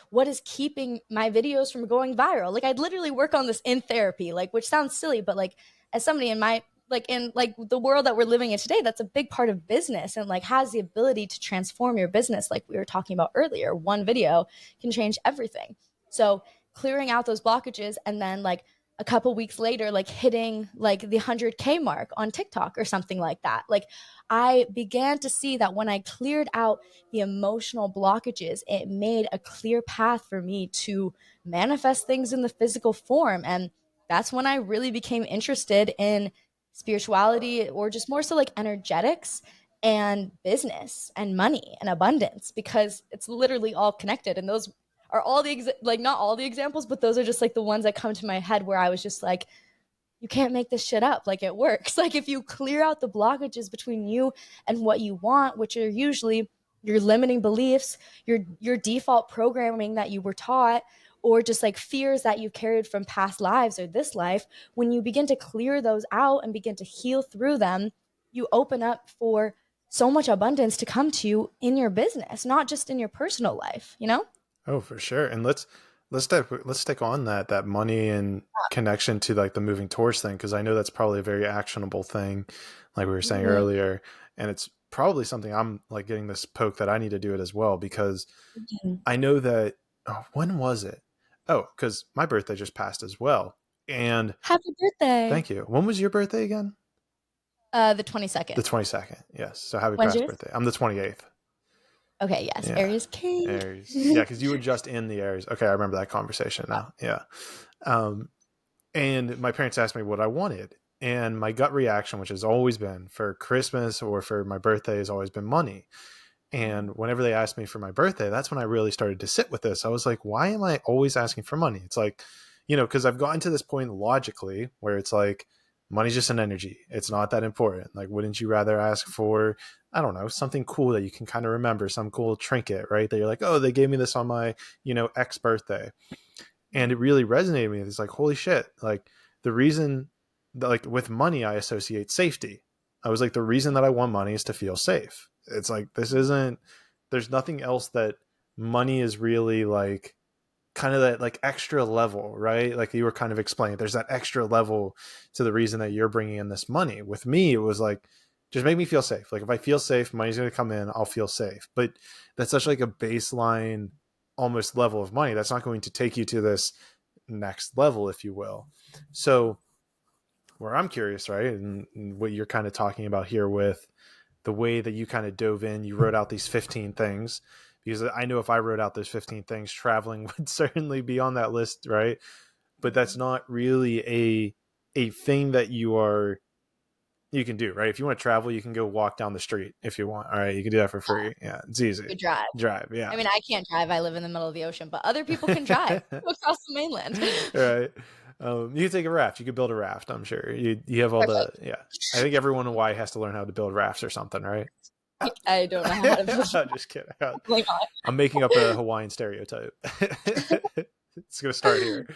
what is keeping my videos from going viral. Like, I'd literally work on this in therapy, like, which sounds silly, but like, as somebody in my, like, in like the world that we're living in today, that's a big part of business, and like has the ability to transform your business, like we were talking about earlier. One video can change everything. So clearing out those blockages, and then like a couple weeks later, like hitting like the 100K mark on TikTok or something like that. Like, I began to see that when I cleared out the emotional blockages, it made a clear path for me to manifest things in the physical form. And that's when I really became interested in spirituality, or just more so like energetics and business and money and abundance, because it's literally all connected. And those are all like, not all the examples, but those are just like the ones that come to my head where I was just like, you can't make this shit up. Like, it works. Like, if you clear out the blockages between you and what you want, which are usually your limiting beliefs, your default programming that you were taught, or just like fears that you've carried from past lives or this life, when you begin to clear those out and begin to heal through them, you open up for so much abundance to come to you in your business, not just in your personal life? Oh, for sure. And let's stick on that money and connection to like the moving towards thing, because I know that's probably a very actionable thing, like we were saying Mm-hmm. earlier, and it's probably something I'm like getting this poke that I need to do it as well, because I know that, oh, when was it? Oh, because my birthday just passed as well. And Happy birthday. thank you. When was your birthday again? The 22nd. The 22nd. Yes. So happy When's past yours? birthday. I'm the 28th. Okay, yes, Yeah. Aries King. Aries. Yeah, because you were just in the Aries. Okay, I remember that conversation now. Yeah. Um, and my parents asked me what I wanted. And my gut reaction, which has always been for Christmas or for my birthday, has always been money. And whenever they asked me for my birthday, that's when I really started to sit with this. I was like, why am I always asking for money? It's like, because I've gotten to this point logically where it's like, money's just an energy. It's not that important. Like, wouldn't you rather ask for, I don't know, something cool that you can kind of remember, some cool trinket, right? That you're like, oh, they gave me this on my, X birthday. And it really resonated with me. It's like, holy shit. Like, the reason that, like, with money, I associate safety. I was like, the reason that I want money is to feel safe. It's like, there's nothing else that money is really like, kind of that like extra level, right? Like you were kind of explaining, there's that extra level to the reason that you're bringing in this money. With me, it was like, just make me feel safe. Like, if I feel safe, money's going to come in, I'll feel safe. But that's such like a baseline almost level of money. That's not going to take you to this next level, if you will. So where I'm curious, right? And what you're kind of talking about here with the way that you kind of dove in, you wrote out these 15 things, because I know if I wrote out those 15 things, traveling would certainly be on that list, right? But that's not really a thing that you can do, right? If you want to travel, you can go walk down the street if you want. All right, you can do that for free. Yeah, it's easy. Good drive. Drive, yeah. I mean, I can't drive. I live in the middle of the ocean, but other people can drive across the mainland. Right. You can take a raft. You could build a raft. I'm sure you have all the, Perfect. yeah. I think everyone in Hawaii has to learn how to build rafts or something, right? I don't know how to build. Just kidding. Oh my God. I'm making up a Hawaiian stereotype. It's gonna start here.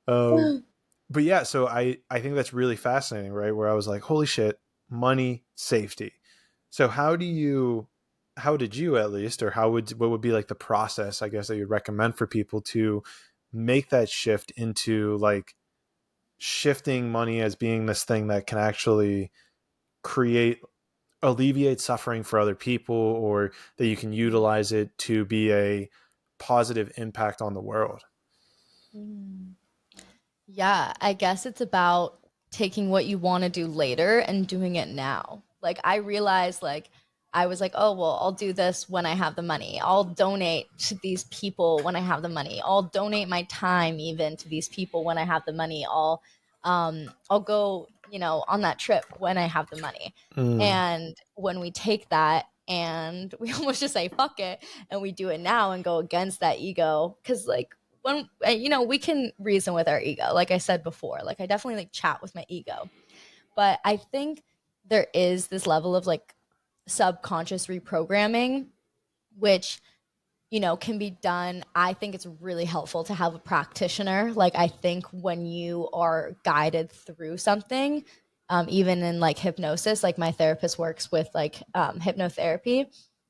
But yeah, so I think that's really fascinating, right? Where I was like, holy shit, money, safety. So how do you how did you, at least, or what would be like the process, I guess, that you'd recommend for people to make that shift into like shifting money as being this thing that can actually create alleviate suffering for other people, or that you can utilize it to be a positive impact on the world? Mm. Yeah, I guess it's about taking what you want to do later and doing it now. Like I realized like I was like, "Oh, well, I'll do this when I have the money. I'll donate to these people when I have the money. I'll donate my time even to these people when I have the money. I'll go, on that trip when I have the money." Mm. And when we take that and we almost just say fuck it and we do it now and go against that ego, cuz like when we can reason with our ego, like I said before, like I definitely like chat with my ego, but I think there is this level of like subconscious reprogramming which can be done. I think it's really helpful to have a practitioner. Like I think when you are guided through something, even in like hypnosis, like my therapist works with like hypnotherapy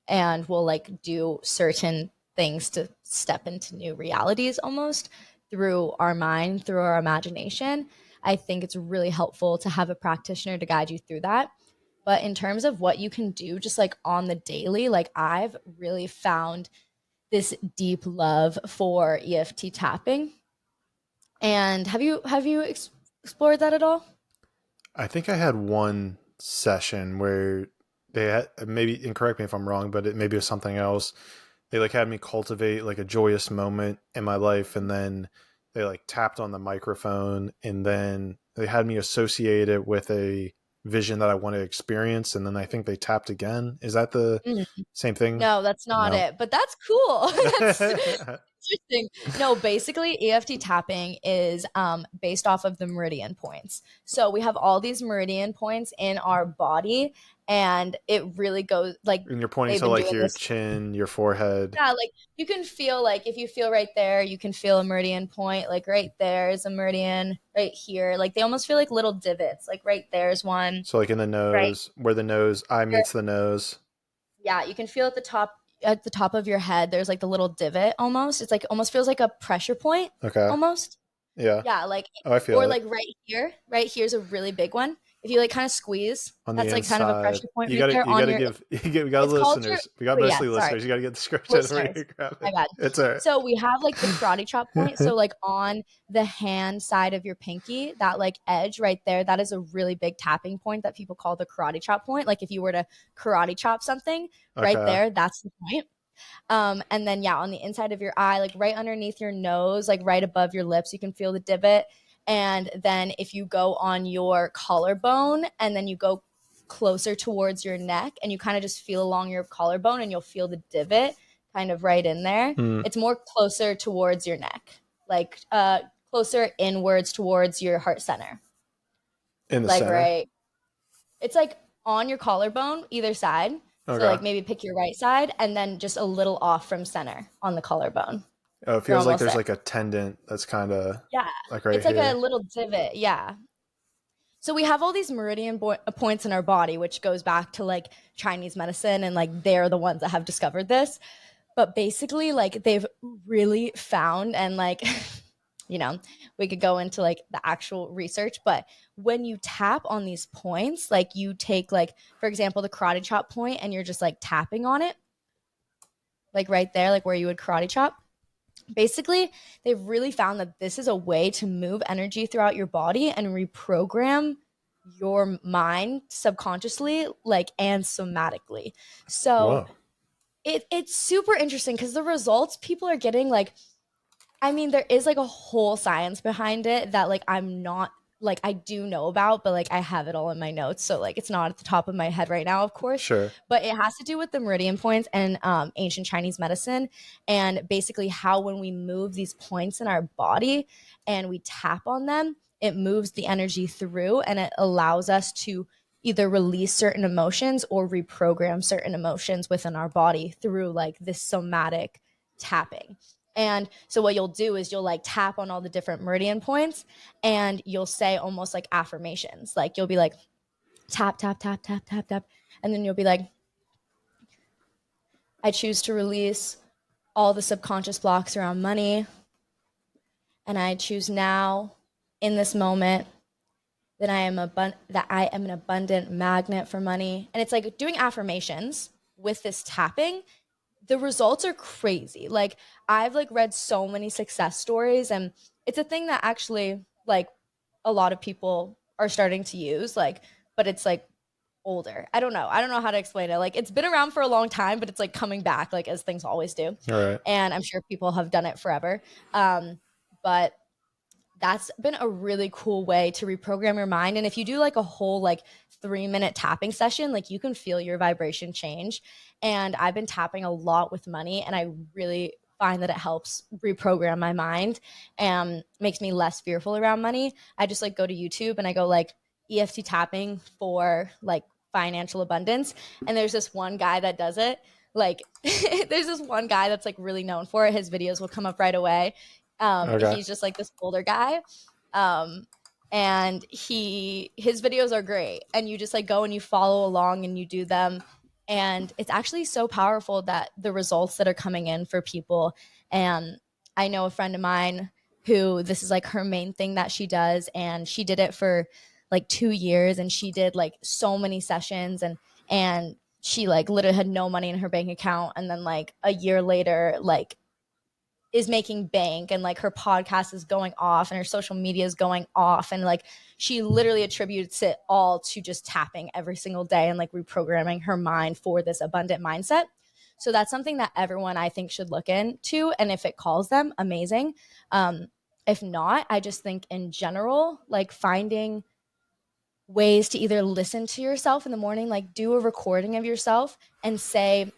and will like do certain things to step into new realities almost through our mind, through our imagination. I think it's really helpful to have a practitioner to guide you through that. But in terms of what you can do just like on the daily, like I've really found this deep love for EFT tapping. And have you explored that at all? I think I had one session where they had, maybe, and correct me if I'm wrong, but maybe it was something else. They like had me cultivate like a joyous moment in my life, and then they like tapped on the microphone, and then they had me associate it with a vision that I want to experience, and then I think they tapped again. Is that the Mm. same thing? No, that's not No. it. But that's cool. That's interesting. No, basically EFT tapping is based off of the meridian points. So we have all these meridian points in our body and it really goes like And you're pointing they've to been like doing your this. chin, your forehead. Yeah, like you can feel like if you feel right there, you can feel a meridian point. Like right there is a meridian right here. Like they almost feel like little divots. Like right there's one. So like in the Right nose, where the nose eye here. meets the nose. Yeah, you can feel at the top of your head. There's like the little divot almost. It's like almost feels like a pressure point Okay. almost. Yeah. Yeah, like Oh, I feel or it. like right here's a really big one. If you like kind of squeeze, On the that's like kind of a inside. pressure point You right gotta there you on gotta your. give we got It's called your. listeners. We got Oh yeah, mostly sorry, listeners. You gotta get the description where you listeners. grab My it. bad. It's all right. So we have like the karate chop point. So like on the hand side of your pinky, that like edge right there, that is a really big tapping point that people call the karate chop point. Like if you were to karate chop something right Okay. there, that's the point. And then yeah, on the inside of your eye, like right underneath your nose, like right above your lips, you can feel the divot. And then if you go on your collarbone and then you go closer towards your neck and you kind of just feel along your collarbone and you'll feel the divot kind of right in there. Hmm. It's more closer towards your neck, like closer inwards towards your heart center. In the Like center. right. It's like on your collarbone, either side. So Okay. like maybe pick your right side and then just a little off from center on the collarbone. Oh, it You're feels like almost there's there. like a tendon that's kind of Yeah. like right It's like a here. little divot. Yeah. So we have all these meridian points in our body, which goes back to like Chinese medicine, and like they're the ones that have discovered this. But basically, like they've really found, and like, you know, we could go into like the actual research, but when you tap on these points, like you take, like, for example, the karate chop point, and you're just like tapping on it, like right there, like where you would karate chop. Basically, they've really found that this is a way to move energy throughout your body and reprogram your mind subconsciously, like, and somatically. So Whoa. it's super interesting because the results people are getting, like, I mean, there is like a whole science behind it that like I'm not like I do know about, but like I have it all in my notes. So like it's not at the top of my head right now, of course. Sure. But it has to do with the meridian points and ancient Chinese medicine, and basically how when we move these points in our body and we tap on them, it moves the energy through and it allows us to either release certain emotions or reprogram certain emotions within our body through like this somatic tapping. And so what you'll do is you'll like tap on all the different meridian points and you'll say almost like affirmations. Like you'll be like tap, tap, tap, tap, tap, tap. And then you'll be like, I choose to release all the subconscious blocks around money. And I choose now, in this moment, that I am an abundant magnet for money. And it's like doing affirmations with this tapping. The results are crazy. Like I've like read so many success stories, and it's a thing that actually like a lot of people are starting to use. Like, but it's like older. I don't know. I don't know how to explain it. Like it's been around for a long time, but it's like coming back, like as things always do. All right. And I'm sure people have done it forever. But that's been a really cool way to reprogram your mind. And if you do like a whole like 3 minute tapping session, like you can feel your vibration change. And I've been tapping a lot with money, and I really find that it helps reprogram my mind and makes me less fearful around money. I just like go to YouTube and I go like EFT tapping for like financial abundance. And there's this one guy that does it. Like there's this one guy that's like really known for it. His videos will come up right away. Okay. He's just like this older guy. Um, and his videos are great. And you just like go and you follow along and you do them. And it's actually so powerful that the results that are coming in for people. And I know a friend of mine who this is like her main thing that she does. And she did it for like 2 years, and she did like so many sessions, and she like literally had no money in her bank account. And then like a year later, like is making bank, and like her podcast is going off and her social media is going off, and like she literally attributes it all to just tapping every single day and like reprogramming her mind for this abundant mindset. So that's something that everyone I think should look into, and if it calls them, amazing. If not, I just think in general, like finding ways to either listen to yourself in the morning, like do a recording of yourself and say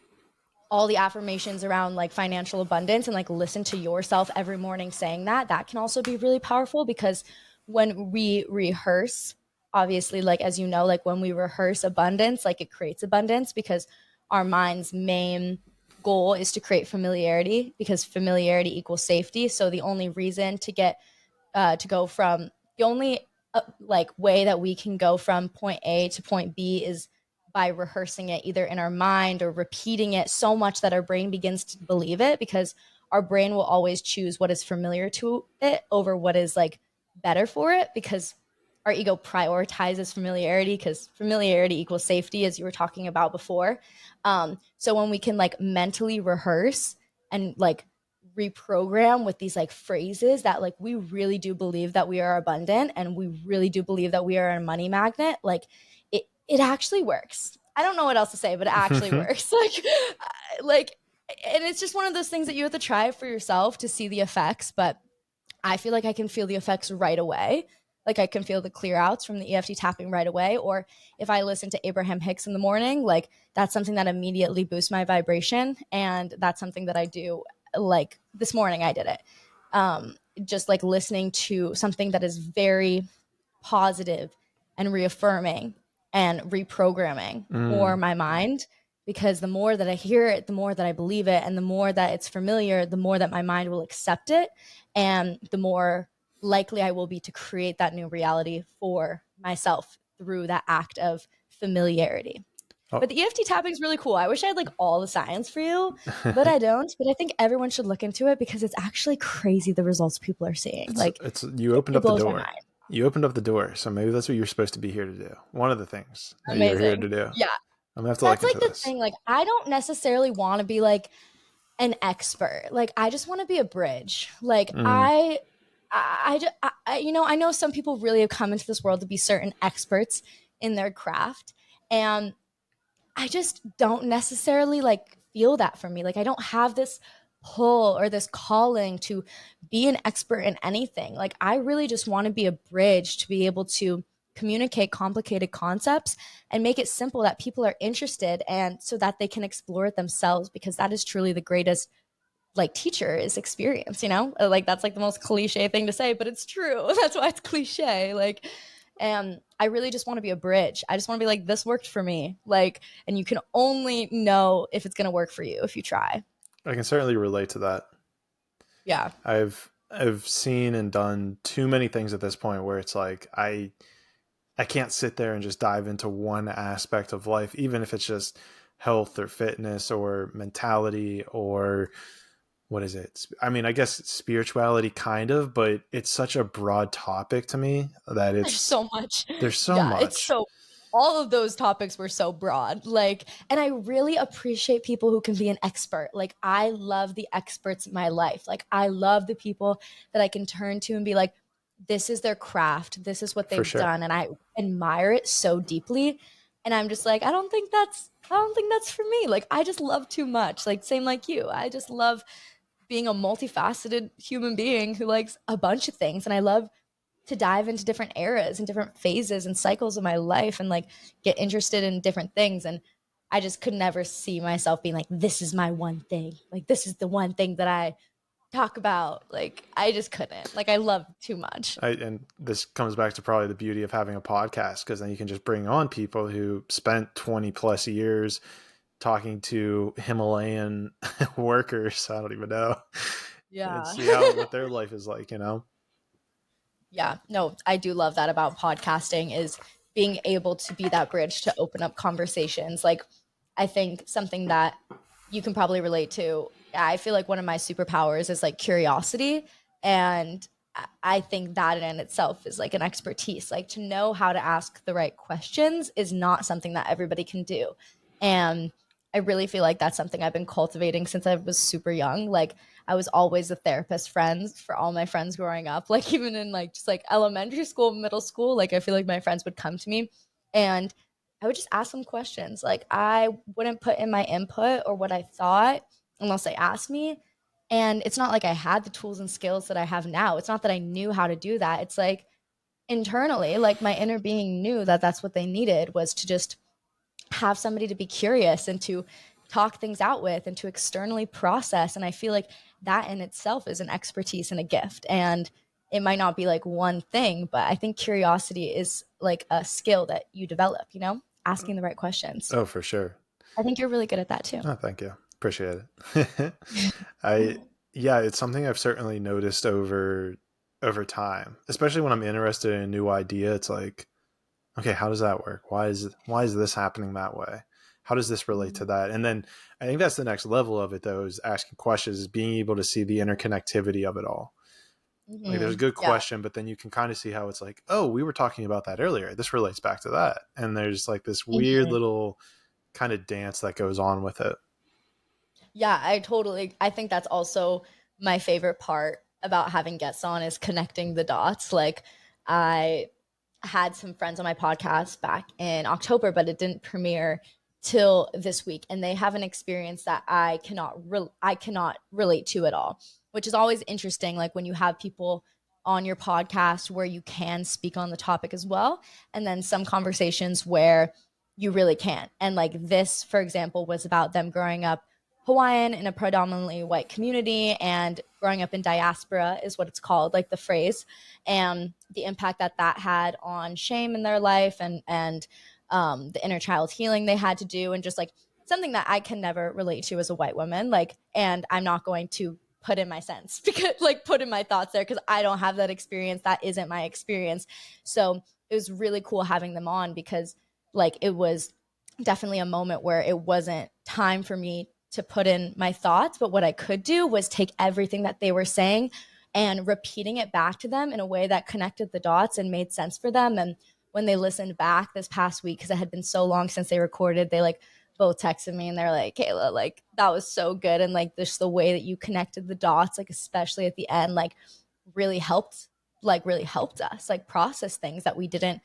all the affirmations around like financial abundance, and like listen to yourself every morning saying that can also be really powerful. Because when we rehearse, obviously, like as you know, like when we rehearse abundance, like it creates abundance, because our mind's main goal is to create familiarity, because familiarity equals safety. So the only reason to get to go from the only like way that we can go from point A to point B is by rehearsing it either in our mind or repeating it so much that our brain begins to believe it, because our brain will always choose what is familiar to it over what is like better for it, because our ego prioritizes familiarity, because familiarity equals safety, as you were talking about before. So when we can like mentally rehearse and like reprogram with these like phrases that like we really do believe that we are abundant and we really do believe that we are a money magnet, like it actually works. I don't know what else to say, but it actually works. Like and it's just one of those things that you have to try for yourself to see the effects. But I feel like I can feel the effects right away. Like I can feel the clear outs from the EFT tapping right away. Or if I listen to Abraham Hicks in the morning, like that's something that immediately boosts my vibration. And that's something that I do. Like this morning, I did it. Just like listening to something that is very positive and reaffirming and reprogramming for Mm. my mind, because the more that I hear it, the more that I believe it, and the more that it's familiar, the more that my mind will accept it, and the more likely I will be to create that new reality for myself through that act of familiarity. Oh. But the EFT tapping is really cool. I wish I had like all the science for you, but I don't. But I think everyone should look into it, because it's actually crazy the results people are seeing. Like It's you opened it up the blows my door. mind. You opened up the door, so maybe that's what you're supposed to be here to do. One of the things that you're here Amazing. to do. Yeah. I'm gonna have to look That's into like the this. thing. Like, I don't necessarily want to be like an expert. Like, I just want to be a bridge. Like, Mm. you know, I know some people really have come into this world to be certain experts in their craft. And I just don't necessarily like feel that for me. Like I don't have this pull or this calling to be an expert in anything. Like I really just want to be a bridge to be able to communicate complicated concepts and make it simple that people are interested, and so that they can explore it themselves, because that is truly the greatest like teacher is experience, you know? Like that's like the most cliche thing to say, but it's true. That's why it's cliche. Like, and I really just want to be a bridge. I just want to be like, this worked for me. Like, and you can only know if it's going to work for you if you try. I can certainly relate to that. Yeah. I've seen and done too many things at this point where it's like I can't sit there and just dive into one aspect of life, even if it's just health or fitness or mentality or what is it? I mean, I guess spirituality kind of, but it's such a broad topic to me that There's it's so much. there's so Yeah, it's much so all of those topics were so broad. Like, and I really appreciate people who can be an expert. Like, I love the experts in my life. Like, I love the people that I can turn to and be like, this is their craft. This is what for they've sure. done. And I admire it so deeply. And I'm just like, I don't think that's for me. Like, I just love too much. Like, same like you. I just love being a multifaceted human being who likes a bunch of things. And I love to dive into different eras and different phases and cycles of my life and like get interested in different things. And I just could never see myself being like, this is my one thing. Like, this is the one thing that I talk about. Like, I just couldn't. Like, I love too much. And this comes back to probably the beauty of having a podcast, because then you can just bring on people who spent 20 plus years talking to Himalayan workers. I don't even know. And Yeah. see how what their life is like, you know? Yeah, no, I do love that about podcasting is being able to be that bridge to open up conversations. Like, I think something that you can probably relate to, I feel like one of my superpowers is like curiosity. And I think that in itself is like an expertise. Like, to know how to ask the right questions is not something that everybody can do. And I really feel like that's something I've been cultivating since I was super young. Like, I was always a therapist friend for all my friends growing up. Like, even in like just like elementary school, middle school, like I feel like my friends would come to me and I would just ask them questions. Like, I wouldn't put in my input or what I thought unless they asked me. And it's not like I had the tools and skills that I have now. It's not that I knew how to do that. It's like internally, like my inner being knew that that's what they needed, was to just have somebody to be curious and to talk things out with and to externally process. And I feel like that in itself is an expertise and a gift. And it might not be like one thing, but I think curiosity is like a skill that you develop, you know, asking the right questions. Oh, for sure. I think you're really good at that too. Oh, thank you. Appreciate it. I Yeah, it's something I've certainly noticed over time, especially when I'm interested in a new idea. It's like, okay, how does that work? Why is this happening that way? How does this relate to that? And then I think that's the next level of it, though, is asking questions, is being able to see the interconnectivity of it all. Like, there's a good Yeah. question, but then you can kind of see how it's like, oh, we were talking about that earlier. This relates back to that. And there's like this weird Mhm. little kind of dance that goes on with it. Yeah, I think that's also my favorite part about having guests on is connecting the dots. Like, I had some friends on my podcast back in October, but it didn't premiere till this week, and they have an experience that I cannot relate to at all, which is always interesting. Like, when you have people on your podcast where you can speak on the topic as well, and then some conversations where you really can't. And like this, for example, was about them growing up Hawaiian in a predominantly white community and growing up in diaspora is what it's called, like the phrase, and the impact that that had on shame in their life and the inner child healing they had to do, and just like something that I can never relate to as a white woman. Like, and I'm not going to put in my sense because like put in my thoughts there because I don't have that experience. That isn't my experience. So it was really cool having them on because like it was definitely a moment where it wasn't time for me to put in my thoughts, but what I could do was take everything that they were saying and repeating it back to them in a way that connected the dots and made sense for them. And when they listened back this past week, because it had been so long since they recorded, they like both texted me and they're like, Kayla, like that was so good. And like just the way that you connected the dots, like especially at the end, really helped, really helped us like process things that we didn't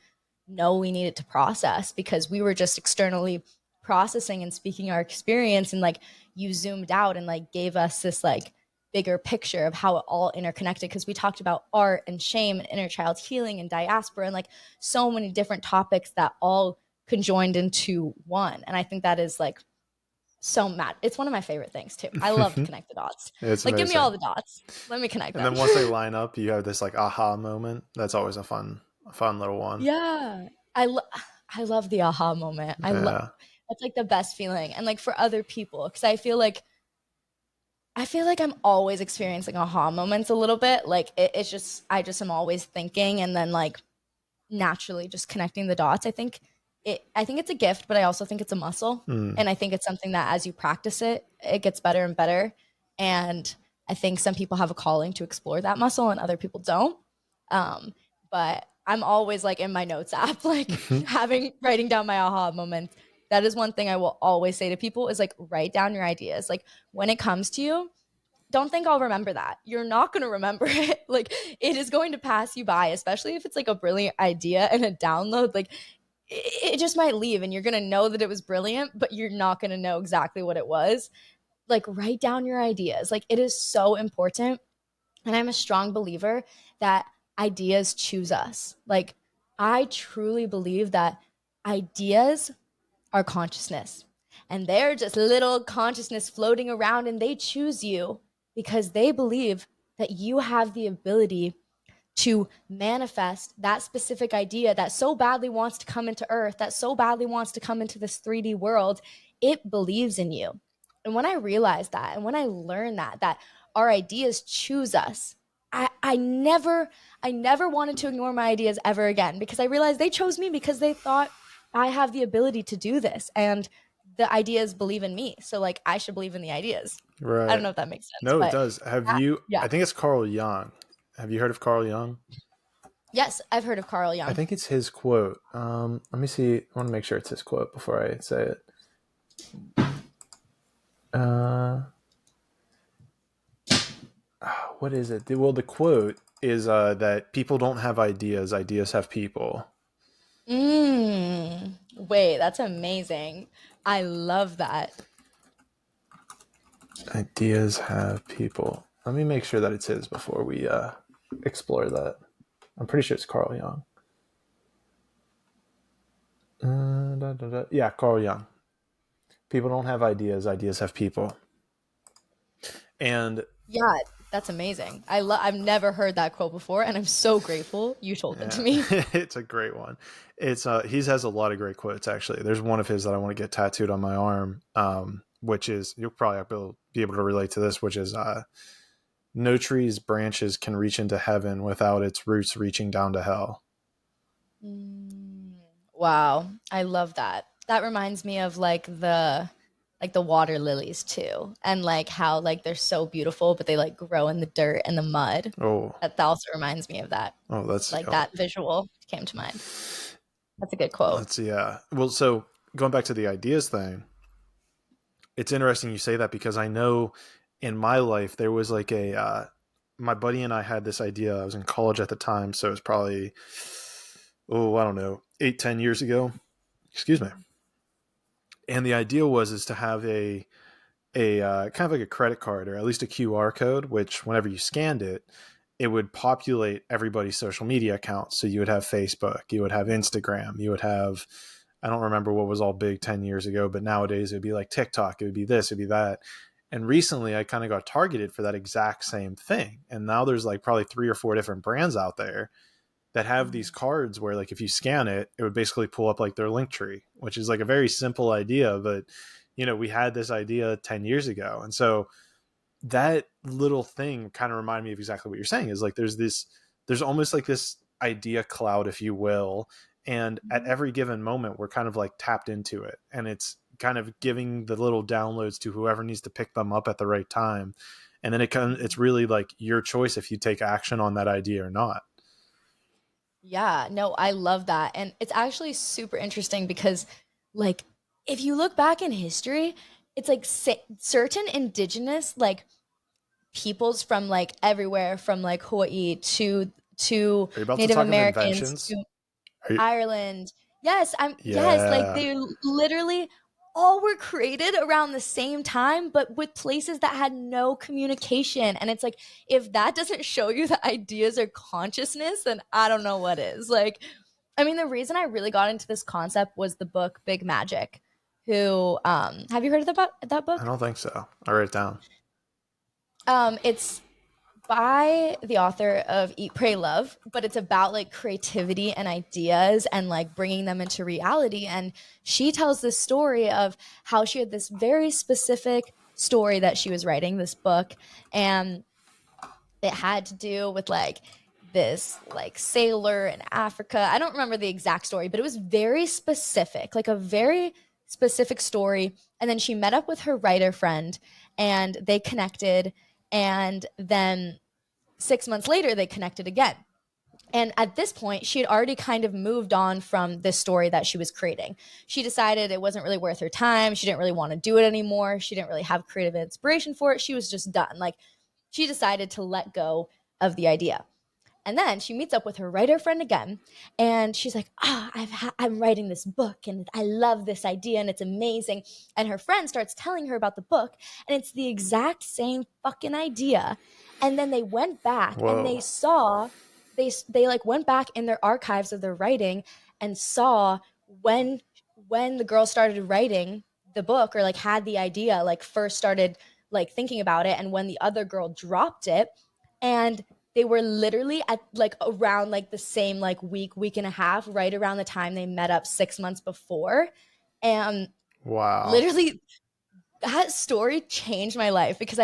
know we needed to process because we were just externally processing and speaking our experience, and like you zoomed out and like gave us this like bigger picture of how it all interconnected, because we talked about art and shame and inner child healing and diaspora and like so many different topics that all conjoined into one. And I think that is like so mad. It's one of my favorite things too. I love to connect the dots. It's Like, give me all amazing. the dots, let me connect And them. then once they line up, you have this like aha moment. That's always a fun little one. Yeah, I love the aha moment. I love Yeah. That's like the best feeling. And like for other people, because I feel like I'm always experiencing aha moments a little bit. Like it's just I just am always thinking and then like naturally just connecting the dots. I think I think it's a gift, but I also think it's a muscle. Mm. And I think it's something that as you practice it, it gets better and better. And I think some people have a calling to explore that muscle and other people don't. But I'm always like in my notes app, like writing down my aha moments. That is one thing I will always say to people is like, write down your ideas. Like when it comes to you, don't think I'll remember that. You're not going to remember it. Like it is going to pass you by, especially if it's like a brilliant idea and a download. Like it just might leave and you're going to know that it was brilliant, but you're not going to know exactly what it was. Like write down your ideas. Like it is so important. And I'm a strong believer that ideas choose us. Like I truly believe that ideas are consciousness. And they're just little consciousness floating around and they choose you because they believe that you have the ability to manifest that specific idea that so badly wants to come into earth, that so badly wants to come into this 3D world. It believes in you. And when I realized that, and when I learned that our ideas choose us, I never wanted to ignore my ideas ever again because I realized they chose me because they thought I have the ability to do this. And the ideas believe in me. So like I should believe in the ideas. I don't Right. know if that makes sense, No, it but does. Have that, you? yeah. I think it's Carl Jung. Have you heard of Carl Jung? Yes, I've heard of Carl I Jung. think it's his quote. Let me see. I want to make sure it's his quote before I say it. Uh, what is it? Well, the quote is that people don't have ideas; ideas have people. Wait, that's amazing. I love that. Ideas have people. Let me make sure that it's his before we explore that. I'm pretty sure it's Carl Jung. Yeah, Carl Jung. People don't have ideas; ideas have people. And Yeah, that's amazing. I've never heard that quote before and I'm so grateful you told it to yeah, me. it's a great one. It's he has a lot of great quotes actually. There's one of his that I want to get tattooed on my arm, which is you'll probably be able to relate to this, which is no tree's branches can reach into heaven without its roots reaching down to hell. Mm, wow, I love that. That reminds me of like the water lilies too, and like how like they're so beautiful, but they like grow in the dirt and the mud. Oh, That also reminds me of that. that's Like that visual came to mind. That's a good quote. that's yeah. Well, so going back to the ideas thing, it's interesting you say that because I know in my life there was like a my buddy and I had this idea. I was in college at the time, so it was probably I don't know 8-10 years ago. Excuse me. And the idea was is to have a kind of like a credit card or at least a QR code, which whenever you scanned it, it would populate everybody's social media accounts. So you would have Facebook, you would have Instagram, you would have I don't remember what was all big 10 years ago, but nowadays it would be like TikTok, it would be this, it would be that. And recently I kind of got targeted for that exact same thing. And now there's like probably 3 or 4 different brands out there that have these cards where like if you scan it, it would basically pull up like their link tree, which is like a very simple idea, but we had this idea 10 years ago. And so that little thing kind of reminded me of exactly what you're saying is like there's almost like this idea cloud, if you will. And at every given moment, we're kind of like tapped into it. And it's kind of giving the little downloads to whoever needs to pick them up at the right time. And then it's really like your choice if you take action on that idea or not. Yeah, no, I love that. And it's actually super interesting because, like, if you look back in history, it's like certain indigenous, like, peoples from like everywhere from like Hawaii to Are you about to Native talk of Americans inventions? to Are you, Ireland. Yes, like yeah. they literally all were created around the same time, but with places that had no communication. And it's like, if that doesn't show you that ideas are consciousness, then I don't know what is. Like, I mean, the reason I really got into this concept was the book Big Magic. Who have you heard of that I book? don't think so. I write it down. It's by the author of Eat, Pray, Love, but it's about like creativity and ideas and like bringing them into reality. And she tells this story of how she had this very specific story that she was writing, this book, and it had to do with like this like sailor in Africa. I don't remember the exact story, but it was very specific, like a very specific story. And then she met up with her writer friend and they connected. And then 6 months later, they connected again. And at this point, she had already kind of moved on from this story that she was creating. She decided it wasn't really worth her time. She didn't really want to do it anymore. She didn't really have creative inspiration for it. She was just done. Like, she decided to let go of the idea. And then she meets up with her writer friend again, and she's like, I'm writing this book, and I love this idea, and it's amazing. And her friend starts telling her about the book, and it's the exact same fucking idea. And then they went back and they Whoa. saw, they like went back in their archives of their writing and saw when when the girl started writing the book, or like had the idea, like first started like thinking about it, and when the other girl dropped it. And they were literally at like around like the same like week and a half, right around the time they met up 6 months before. And Wow. literally that story changed my life, because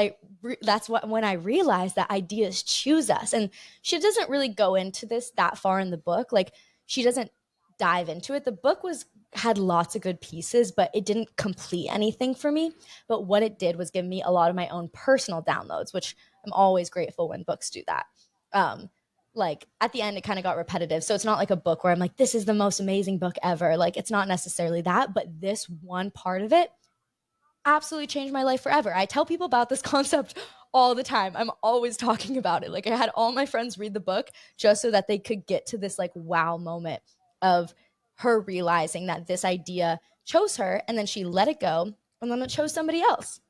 that's what when I realized that ideas choose us. And she doesn't really go into this that far in the book. Like, she doesn't dive into it. The book was had lots of good pieces, but it didn't complete anything for me. But what it did was give me a lot of my own personal downloads, which I'm always grateful when books do that. um like at the end it kind of got repetitive, so it's not like a book where I'm like, this is the most amazing book ever. Like, it's not necessarily that, but this one part of it absolutely changed my life forever. I tell people about this concept all the time. I'm always talking about it. Like, I had all my friends read the book just so that they could get to this like wow moment of her realizing that this idea chose her, and then she let it go, and then it chose somebody else.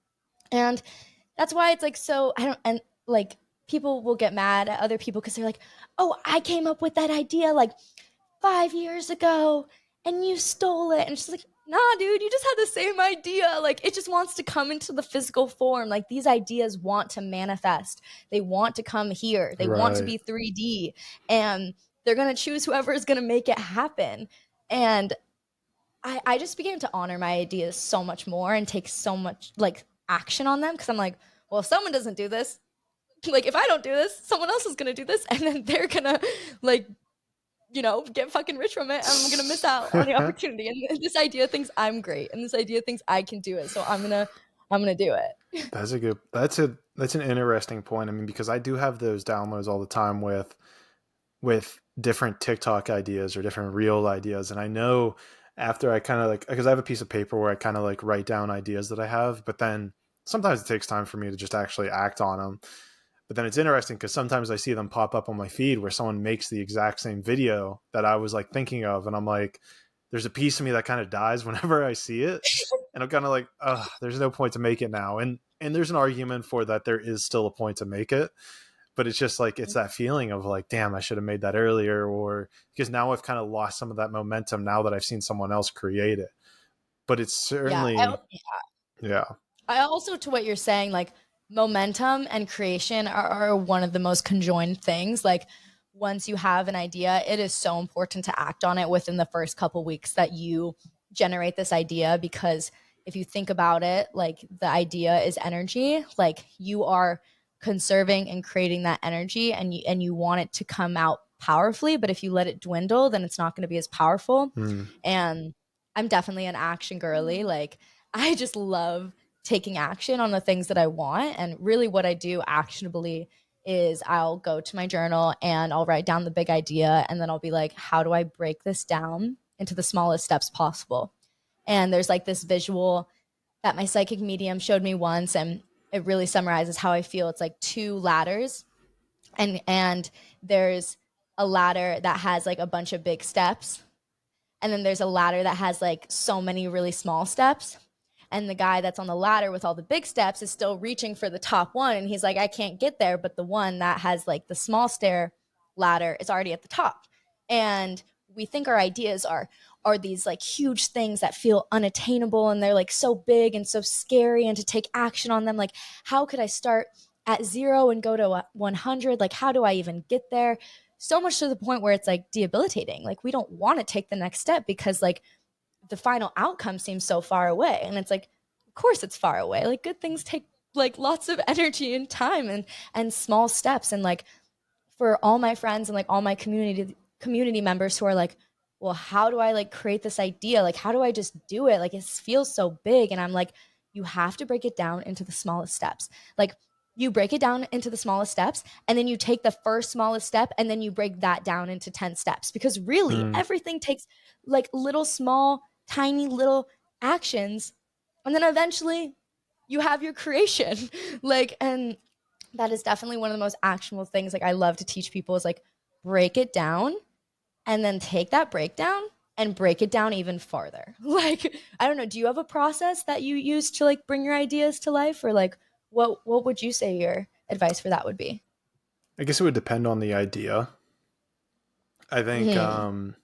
And that's why it's like, so I don't, and like, people will get mad at other people because they're like, oh, I came up with that idea like 5 years ago and you stole it. And she's like, nah, dude, you just had the same idea. Like, it just wants to come into the physical form. Like, these ideas want to manifest, they want to come here, they want to Right. be 3D, and they're going to choose whoever is going to make it happen. And I just began to honor my ideas so much more and take so much like action on them, because I'm like, well, if someone doesn't do this, like if I don't do this, someone else is gonna do this, and then they're gonna like, get fucking rich from it, and I'm gonna miss out on the opportunity. And this idea thinks I'm great, and this idea thinks I can do it, so I'm gonna do it. That's an interesting point. I mean, because I do have those downloads all the time with different TikTok ideas or different reel ideas. And I know after I kind of like, because I have a piece of paper where I kind of like write down ideas that I have, but then sometimes it takes time for me to just actually act on them. But then it's interesting because sometimes I see them pop up on my feed where someone makes the exact same video that I was like thinking of. And I'm like, there's a piece of me that kind of dies whenever I see it. And I'm kind of like, oh, there's no point to make it now. And there's an argument for that. There is still a point to make it, but it's just like it's that feeling of like, damn, I should have made that earlier, or because now I've kind of lost some of that momentum now that I've seen someone else create it. But it's Yeah, certainly, yeah. I also, to what you're saying, like momentum and creation are one of the most conjoined things. Like, once you have an idea, it is so important to act on it within the first couple weeks that you generate this idea, because if you think about it, like the idea is energy. Like, you are conserving and creating that energy, and you want it to come out powerfully, but if you let it dwindle, then it's not going to be as powerful. Mm. And I'm definitely an action girly. Like, I just love taking action on the things that I want. And really, what I do actionably is I'll go to my journal and I'll write down the big idea. And then I'll be like, how do I break this down into the smallest steps possible? And there's like this visual that my psychic medium showed me once. And it really summarizes how I feel. It's like two ladders, and there's a ladder that has like a bunch of big steps, and then there's a ladder that has like so many really small steps. And the guy that's on the ladder with all the big steps is still reaching for the top one. And he's like, I can't get there. But the one that has like the small stair ladder is already at the top. And we think our ideas are these like huge things that feel unattainable, and they're like so big and so scary, and to take action on them, like, how could I start at 0 and go to 100? Like, how do I even get there? So much to the point where it's like debilitating. Like, we don't want to take the next step because like the final outcome seems so far away. And it's like, of course it's far away. Like, good things take like lots of energy and time, and small steps. And like, for all my friends and like all my community members who are like, well, how do I like create this idea? Like, how do I just do it? Like, it feels so big. And I'm like, you have to break it down into the smallest steps. Like, you break it down into the smallest steps, and then you take the first smallest step, and then you break that down into 10 steps. Because really, Mm. everything takes like little, small, tiny little actions. And then eventually you have your creation. Like, and that is definitely one of the most actionable things like I love to teach people is like break it down and then take that breakdown and break it down even farther. Like, I don't know, do you have a process that you use to like bring your ideas to life, or like what would you say your advice for that would be? I guess it would depend on the idea. I think, Mhm.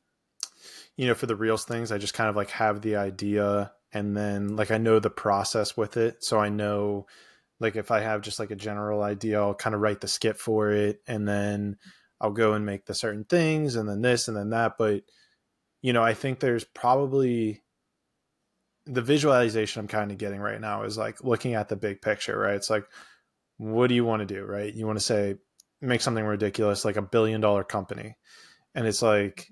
for the reels things, I just kind of like have the idea and then like I know the process with it. So I know like if I have just like a general idea, I'll kind of write the skit for it and then I'll go and make the certain things and then this and then that. But, I think there's probably the visualization I'm kind of getting right now is like looking at the big picture, right? It's like, what do you want to do, right? You want to say, make something ridiculous, like $1 billion company. And it's like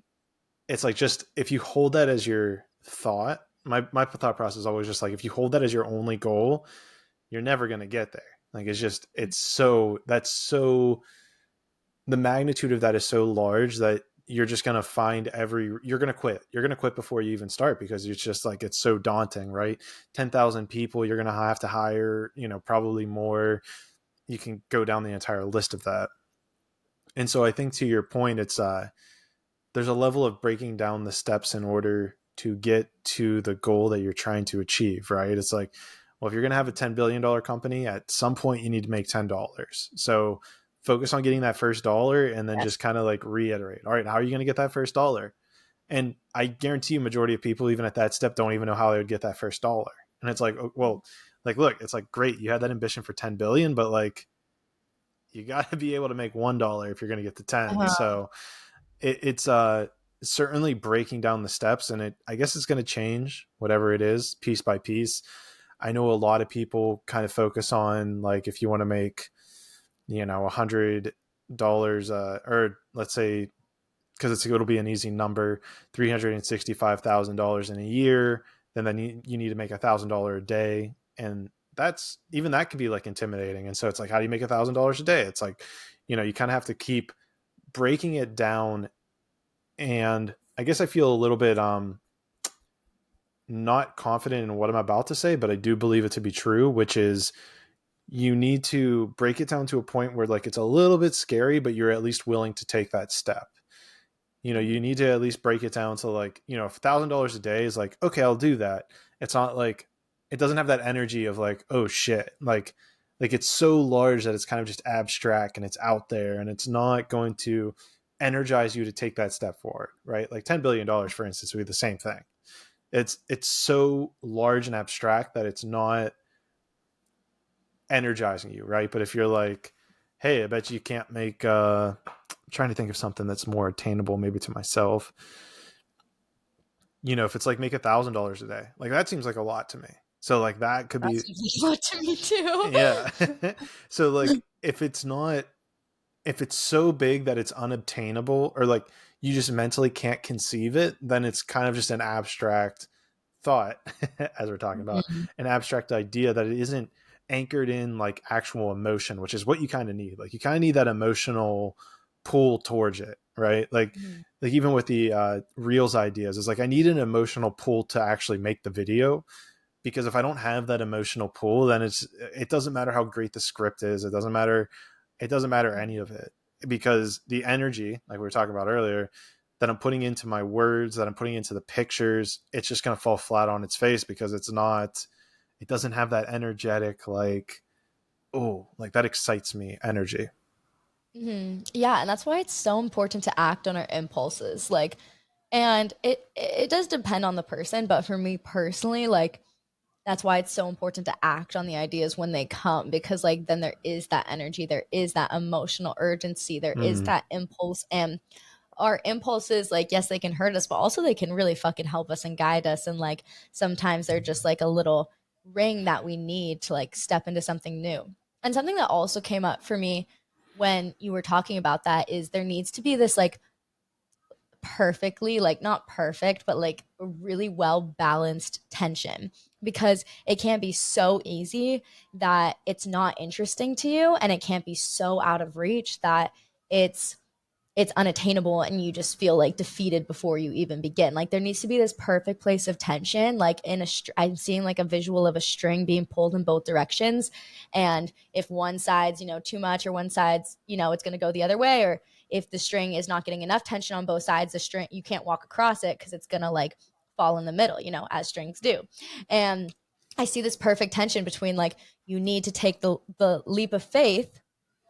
just if you hold that as your thought, my thought process is always just like if you hold that as your only goal, you're never going to get there. Like it's so that's so the magnitude of that is so large that you're just going to find you're going to quit. You're going to quit before you even start because it's just like it's so daunting, right? 10,000 people you're going to have to hire, probably more. You can go down the entire list of that. And so I think to your point, it's there's a level of breaking down the steps in order to get to the goal that you're trying to achieve, right? It's like, well, if you're going to have a $10 billion company, at some point you need to make $10. So focus on getting that first dollar and then just Yes. kind of like reiterate, all right, how are you going to get that first dollar? And I guarantee you, majority of people, even at that step, don't even know how they would get that first dollar. And it's like, oh, well, like, look, it's like, great, you had that ambition for 10 billion, but like, you got to be able to make $1 if you're going to get to 10. Uh-huh. So it's certainly breaking down the steps, and I guess it's going to change whatever it is piece by piece. I know a lot of people kind of focus on like if you want to make $100 or let's say because it'll be an easy number, $365,000 in a year, then you need to make $1,000 a day, and that's even that can be like intimidating. And so it's like, how do you make $1,000 a day? It's like, you kind of have to keep breaking it down. And I guess I feel a little bit not confident in what I'm about to say, but I do believe it to be true, which is you need to break it down to a point where like it's a little bit scary, but you're at least willing to take that step. You need to at least break it down to like, if $1,000 a day is like, okay, I'll do that. It's not like it doesn't have that energy of like, oh shit, like it's so large that it's kind of just abstract and it's out there and it's not going to energize you to take that step forward, right? Like $10 billion, for instance, would be the same thing. It's so large and abstract that it's not energizing you, right? But if you're like, hey, I bet you can't make I'm trying to think of something that's more attainable maybe to myself. If it's like make $1,000 a day, like that seems like a lot to me. So like that could That be, seems a lot to me too. yeah. So like if it's so big that it's unobtainable or like you just mentally can't conceive it, then it's kind of just an abstract thought, as we're talking about, Mhm. an abstract idea that it isn't anchored in like actual emotion, which is what you kind of need. Like you kind of need that emotional pull towards it, right? Mhm. Like even with the reels ideas, it's like I need an emotional pull to actually make the video, because if I don't have that emotional pull, then it doesn't matter how great the script is. It doesn't matter any of it, because the energy, like we were talking about earlier, that I'm putting into my words, that I'm putting into the pictures, it's just going to fall flat on its face because it doesn't have that energetic, like, oh, like that excites me energy. Yeah, and that's why it's so important to act on our impulses. Like, and it does depend on the person, but for me personally, like that's why it's so important to act on the ideas when they come, because like then there is that energy, there is that emotional urgency, there is Mm, that impulse. And our impulses, like, yes, they can hurt us, but also they can really fucking help us and guide us. And like sometimes they're just like a little ring that we need to like step into something new. And something that also came up for me when you were talking about that is there needs to be this like perfectly, like not perfect, but like a really well balanced tension, because it can't be so easy that it's not interesting to you, and it can't be so out of reach that it's it's unattainable and you just feel like defeated before you even begin. Like there needs to be this perfect place of tension, like I'm seeing like a visual of a string being pulled in both directions, and if one side's, too much, or one side's, it's going to go the other way, or if the string is not getting enough tension on both sides, the string, you can't walk across it because it's going to like fall in the middle, as strings do. And I see this perfect tension between like you need to take the leap of faith,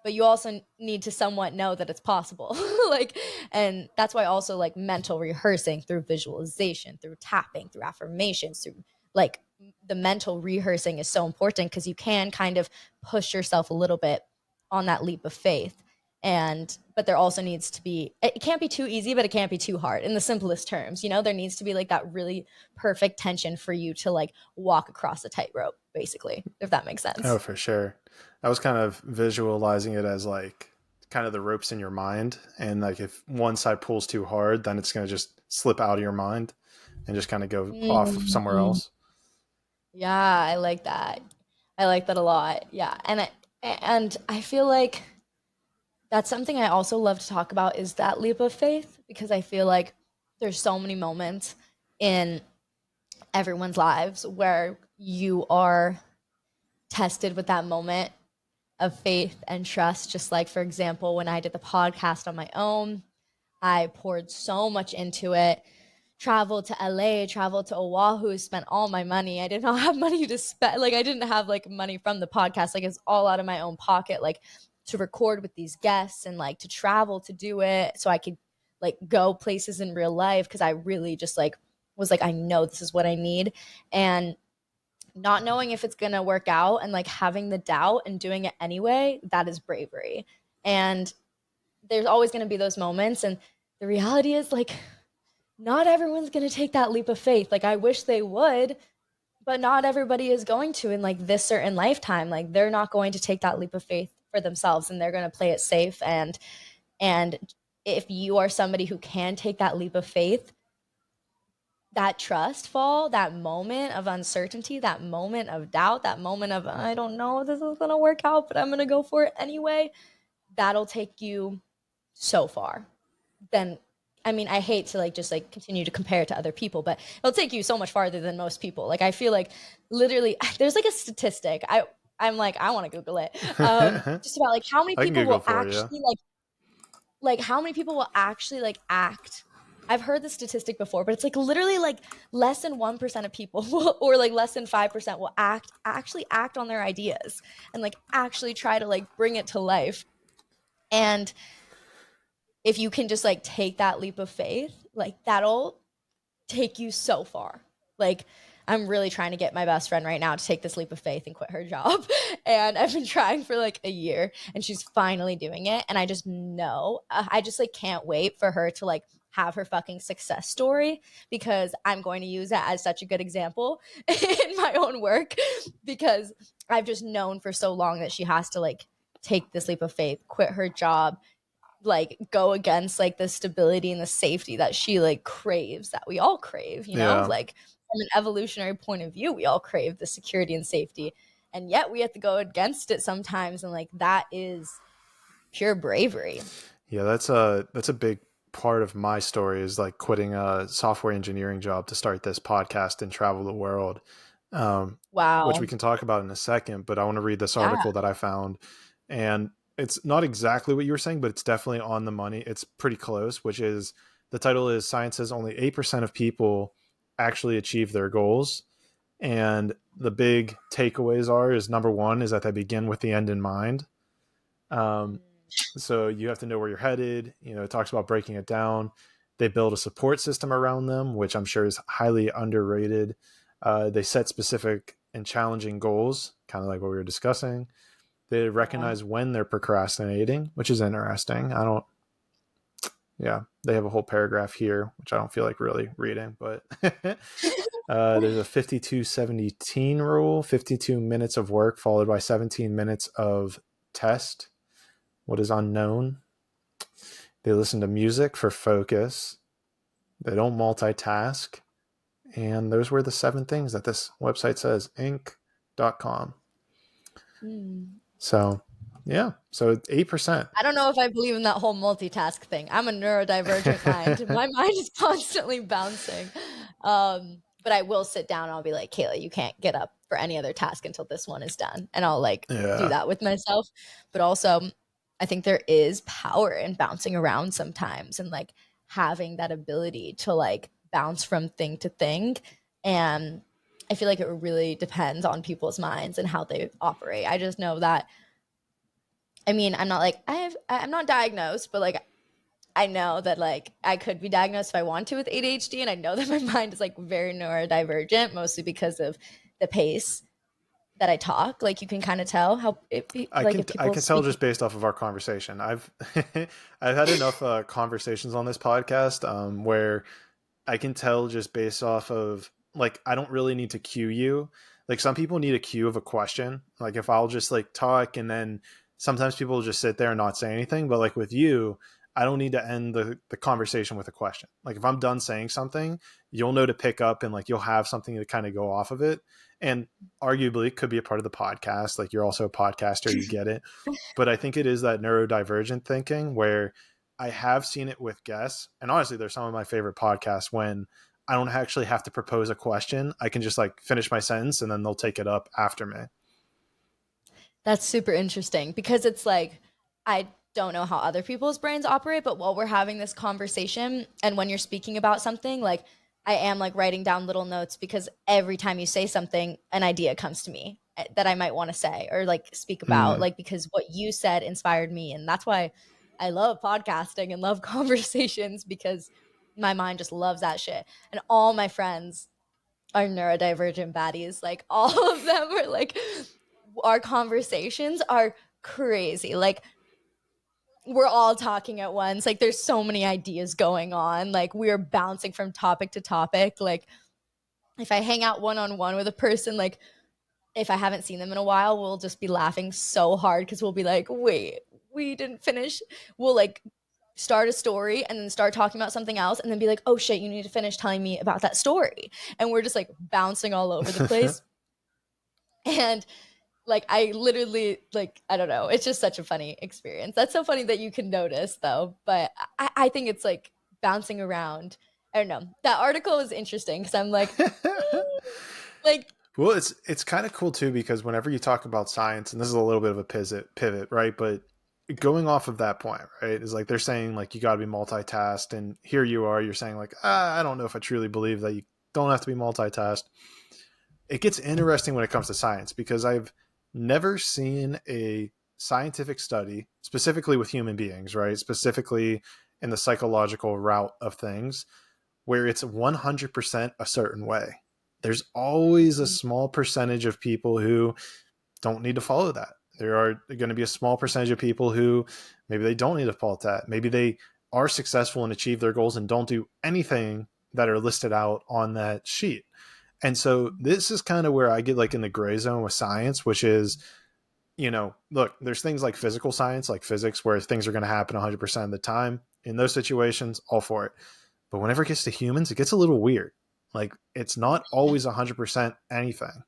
but you also need to somewhat know that it's possible. Like, and that's why also like mental rehearsing through visualization, through tapping, through affirmations, through like the mental rehearsing is so important, because you can kind of push yourself a little bit on that leap of faith. And but there also needs to be, it can't be too easy, but it can't be too hard, in the simplest terms. There needs to be like that really perfect tension for you to like walk across a tightrope, basically, if that makes Oh, sense. for sure. I was kind of visualizing it as like kind of the ropes in your mind. And like if one side pulls too hard, then it's going to just slip out of your mind and just kind of go off somewhere Mm-hmm. else. Yeah, I like that. I like that a lot. Yeah. And I feel like that's something I also love to talk about, is that leap of faith, because I feel like there's so many moments in everyone's lives where you are tested with that moment of faith and trust. Just like, for example, when I did the podcast on my own, I poured so much into it, traveled to LA, traveled to Oahu, spent all my money. I did not have money to spend. Like I didn't have like money from the podcast. Like it's all out of my own pocket, like to record with these guests and like to travel to do it so I could like go places in real life, because I really just like was like, I know this is what I need. And not knowing if it's going to work out and like having the doubt and doing it anyway, that is bravery. And there's always going to be those moments. And the reality is like not everyone's going to take that leap of faith. Like I wish they would, but not everybody is going to in like this certain lifetime. Like they're not going to take that leap of faith for themselves, and they're going to play it safe. And if you are somebody who can take that leap of faith, that trust fall, that moment of uncertainty, that moment of doubt, that moment of I don't know if this is going to work out, but I'm going to go for it anyway, that'll take you so far. Then I mean, I hate to like just like continue to compare it to other people, but it'll take you so much farther than most people. Like I feel like literally there's like a statistic. I'm like, I want to Google it. I Just about like how many can people Google will for you. actually like how many people will actually like act. I've heard the statistic before, but it's like literally like less than 1% of people will, or like less than 5% will actually act on their ideas and like actually try to like bring it to life. And if you can just like take that leap of faith, like that'll take you so far. Like I'm really trying to get my best friend right now to take this leap of faith and quit her job. And I've been trying for like a year, and she's finally doing it. And I just know, I just like can't wait for her to like have her fucking success story, because I'm going to use it as such a good example in my own work, because I've just known for so long that she has to like take this leap of faith, quit her job, like go against like the stability and the safety that she like craves, that we all crave, Yeah. like from an evolutionary point of view, we all crave the security and safety, and yet we have to go against it sometimes, and like that is pure bravery. Yeah, that's a big part of my story is like quitting a software engineering job to start this podcast and travel the world. Um, which we Wow. can talk about in a second, but I want to read this Yeah. article that I found, and it's not exactly what you were saying, but it's definitely on the money. It's pretty close, which is the title is Science says only 8% of people actually achieve their goals. And the big takeaways are is number one is that they begin with the end in mind. Um, so you have to know where you're headed. It talks about breaking it down. They build a support system around them, which I'm sure is highly underrated. They set specific and challenging goals, kind of like what we were discussing. They Yeah. recognize when they're procrastinating, which is interesting. Yeah, they have a whole paragraph here, which I don't feel like really reading, but there's a 52-17 rule, 52 minutes of work followed by 17 minutes of test. What is unknown? They listen to music for focus. They don't multitask. And those were the 7 things that this website says, inc.com. Hmm. So, yeah. So 8%. I don't know if I believe in that whole multitask thing. I'm a neurodivergent mind. My mind is constantly bouncing. But I will sit down and I'll be like, Kayla, you can't get up for any other task until this one is done. And I'll like do Yeah. that with myself. But also, I think there is power in bouncing around sometimes and like having that ability to like bounce from thing to thing. And I feel like it really depends on people's minds and how they operate. I just know that I mean, I'm not diagnosed, but like I know that like I could be diagnosed if I want to with ADHD, and I know that my mind is like very neurodivergent, mostly because of the pace that I talk. Like you can kind of tell how I like can if I people can tell speak. just based off of our conversation. I've I've had enough conversations on this podcast where I can tell just based off of like I don't really need to cue you. Like some people need a cue of a question. Like if I'll just like talk and then sometimes people will just sit there and not say anything. But like with you, I don't need to end the conversation with a question. Like if I'm done saying something, you'll know to pick up and like you'll have something to kind of go off of it. And arguably it could be a part of the podcast. Like you're also a podcaster, you get it. But I think it is that neurodivergent thinking where I have seen it with guests. And honestly, they're some of my favorite podcasts when I don't actually have to propose a question. I can just like finish my sentence and then they'll take it up after me. That's super interesting because it's like I don't know how other people's brains operate, but while we're having this conversation and when you're speaking about something, like I am like writing down little notes because every time you say something, an idea comes to me that I might want to say or like speak about, Mm. like because what you said inspired me. And that's why I love podcasting and love conversations because my mind just loves that shit. And all my friends are neurodivergent baddies. Like all of them are like our conversations are crazy. Like we're all talking at once. Like there's so many ideas going on. Like we're bouncing from topic to topic. Like if I hang out one on one with a person, like if I haven't seen them in a while, we'll just be laughing so hard because we'll be like, wait, we didn't finish. We'll like start a story and then start talking about something else and then be like, oh shit, you need to finish telling me about that story. And we're just like bouncing all over the place. And like I literally like I don't know. It's just such a funny experience. That's so funny that you can notice though. But I think it's like bouncing around. I don't know. That article is interesting because I'm like, like Well, it's kind of cool too because whenever you talk about science, and this is a little bit of a pivot, right? But going off of that point, right, is like they're saying like you got to be multitasked, and here you are, you're saying like I don't know if I truly believe that you don't have to be multitasked. It gets interesting when it comes to science because I've never seen a scientific study specifically with human beings, right? Specifically in the psychological route of things where it's 100% a certain way. There's always a small percentage of people who don't need to follow that. There are going to be a small percentage of people who maybe they don't need to follow that. Maybe they are successful and achieve their goals and don't do anything that are listed out on that sheet. And so this is kind of where I get like in the gray zone with science, which is, look, there's things like physical science, like physics, where things are going to happen 100% of the time. In those situations, all for it. But whenever it gets to humans, it gets a little weird. Like it's not always 100% anything.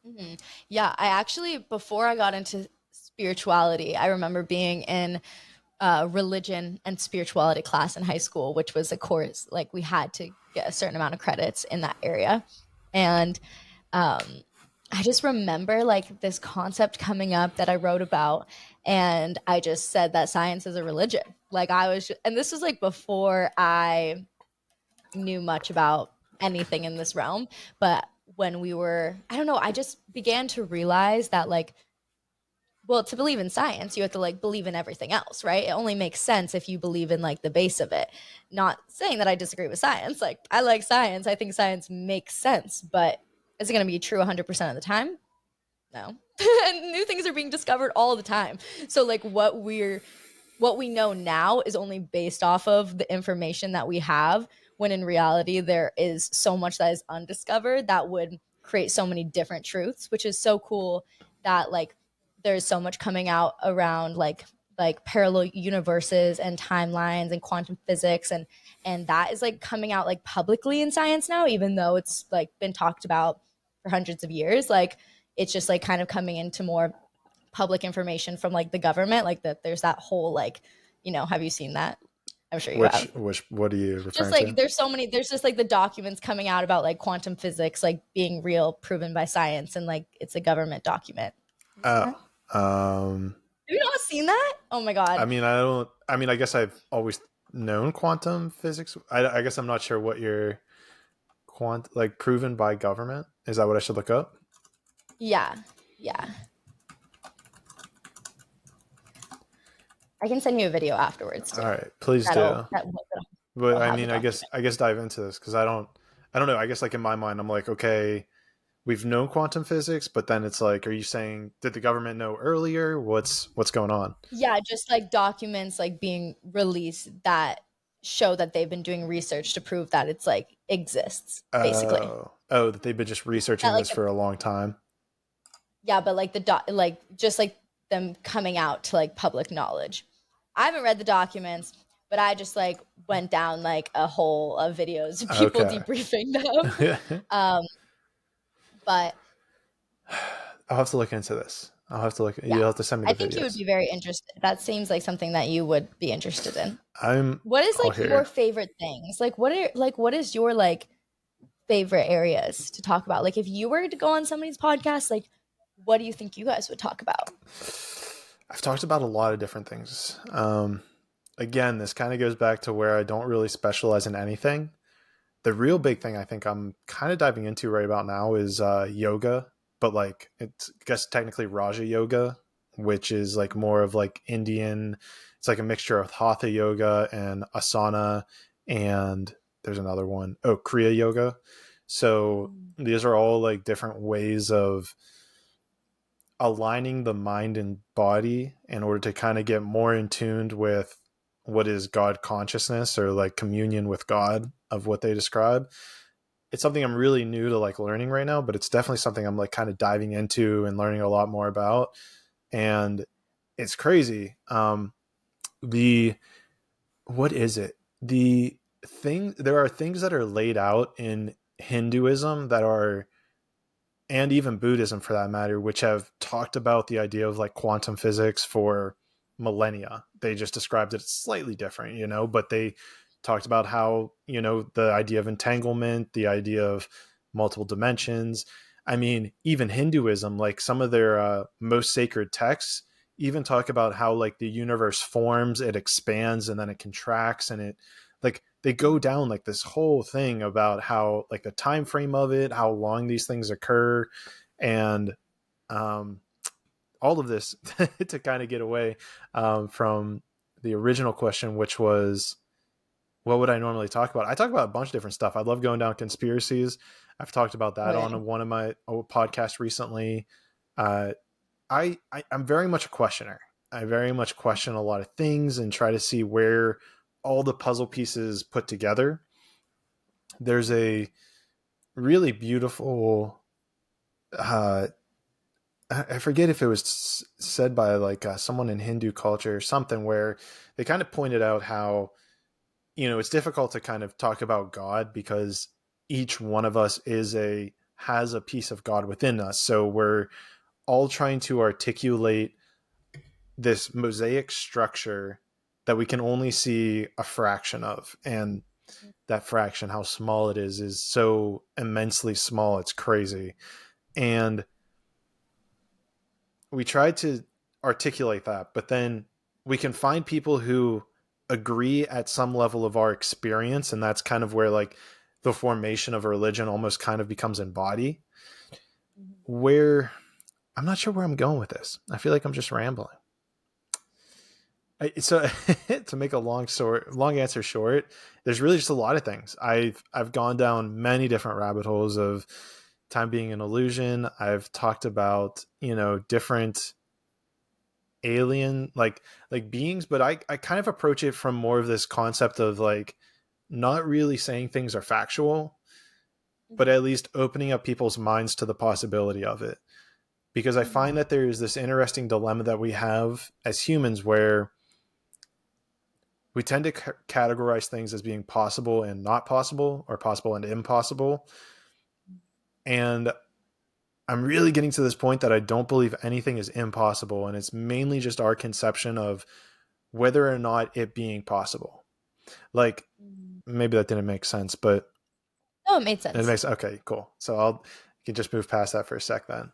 mm-hmm. Yeah, I actually before I got into spirituality, I remember being in religion and spirituality class in high school, which was a course like we had to get a certain amount of credits in that area. And um, I just remember like this concept coming up that I wrote about, and I just said that science is a religion. Like and this was like before I knew much about anything in this realm, but when we were, I don't know, I just began to realize that like well, to believe in science, you have to like believe in everything else, right? It only makes sense if you believe in like the base of it. Not saying that I disagree with science. Like I like science. I think science makes sense, but is it going to be true 100% of the time? No. And new things are being discovered all the time. So like what we know now is only based off of the information that we have when in reality there is so much that is undiscovered that would create so many different truths, which is so cool that like there's so much coming out around like parallel universes and timelines and quantum physics, and that is like coming out like publicly in science now, even though it's like been talked about for hundreds of years. Like it's just like kind of coming into more public information from like the government, like that there's that whole like, have you seen that? I'm sure you have. Which what are you Just referring like to? there's so many, there's just like the documents coming out about like quantum physics like being real, proven by science, and like it's a government document. Have you seen Oh, that? um, Have you not seen that? Oh my god. I mean, I don't. I mean, I guess I've always known quantum physics. I guess I'm not sure what your like proven by government. Is that what I should look up? Yeah. Yeah. I can send you a video afterwards All too. right, please do. But That'll I have the mean, document. I guess dive into this because I don't know. I guess like in my mind, I'm like, okay, we've known quantum physics, but then it's like, are you saying did the government know earlier? What's going on? Yeah, just like documents like being released that show that they've been doing research to prove that it's like exists, basically. Oh, that they've been just That researching like this for a long time. yeah, but like like just like them coming out to like public knowledge. I haven't read the documents, but I just like went down like a hole of videos of people Okay. debriefing them. Um, but I'll have to look into this. I'll have to look. yeah, You'll have to send me I the think you would videos. be very interested. That seems like something that you would be interested in. I'm What is all like your here. favorite things? Like what is your like favorite areas to talk about? Like if you were to go on somebody's podcast, like what do you think you guys would talk about? I've talked about a lot of different things. Again, this kind of goes back to where I don't really specialize in anything. The real big thing I think I'm kind of diving into right about now is yoga, but like it's I guess technically Raja yoga, which is like more of like Indian. It's like a mixture of hatha yoga and asana, and there's another one. Oh, Kriya yoga. So these are all like different ways of aligning the mind and body in order to kind of get more in tuned with what is God consciousness or like communion with God of what they describe. It's something I'm really new to like learning right now, but it's definitely something I'm like kind of diving into and learning a lot more about. And it's crazy. The what is it? The thing there are things that are laid out in Hinduism that are and even Buddhism for that matter, which have talked about the idea of like quantum physics for millennia. They just described it slightly different, you know, but they talked about how, you know, the idea of entanglement, the idea of multiple dimensions. I mean, even Hinduism, like some of their most sacred texts, even talk about how like the universe forms, it expands, and then it contracts, and it like they go down like this whole thing about how like the time frame of it, how long these things occur, and um, all of this to kind of get away from the original question, which was what would I normally talk about? I talk about a bunch of different stuff. I love going down conspiracies. I've talked about Oh that yeah. on one of my podcasts recently. Uh, I'm very much a questioner. I very much question a lot of things and try to see where all the puzzle pieces put together. There's a really beautiful uh I forget if it was said by like someone in Hindu culture or something where they kind of pointed out how you know it's difficult to kind of talk about God because each one of us is a has a piece of God within us, so we're all trying to articulate this mosaic structure that we can only see a fraction of, and that fraction, how small it is so immensely small, it's crazy. And we tried to articulate that, but then we can find people who agree at some level of our experience, and that's kind of where like the formation of a religion almost kind of becomes embodied. Where I'm not sure where I'm going with this. I feel like I'm just rambling. So to make a long answer short, there's really just a lot of things. I've gone down many different rabbit holes of time being an illusion. I've talked about, you know, different alien like beings, but I kind of approach it from more of this concept of like not really saying things are factual, but at least opening up people's minds to the possibility of it. because I find that there's this interesting dilemma that we have as humans where we tend to categorize things as being possible and not possible, or possible and impossible. And I'm really getting to this point that I don't believe anything is impossible. And it's mainly just our conception of whether or not it being possible. Like, Mm. maybe that didn't make sense, but No, it made it sense. makes, okay, cool. So you can just move past that for a sec then.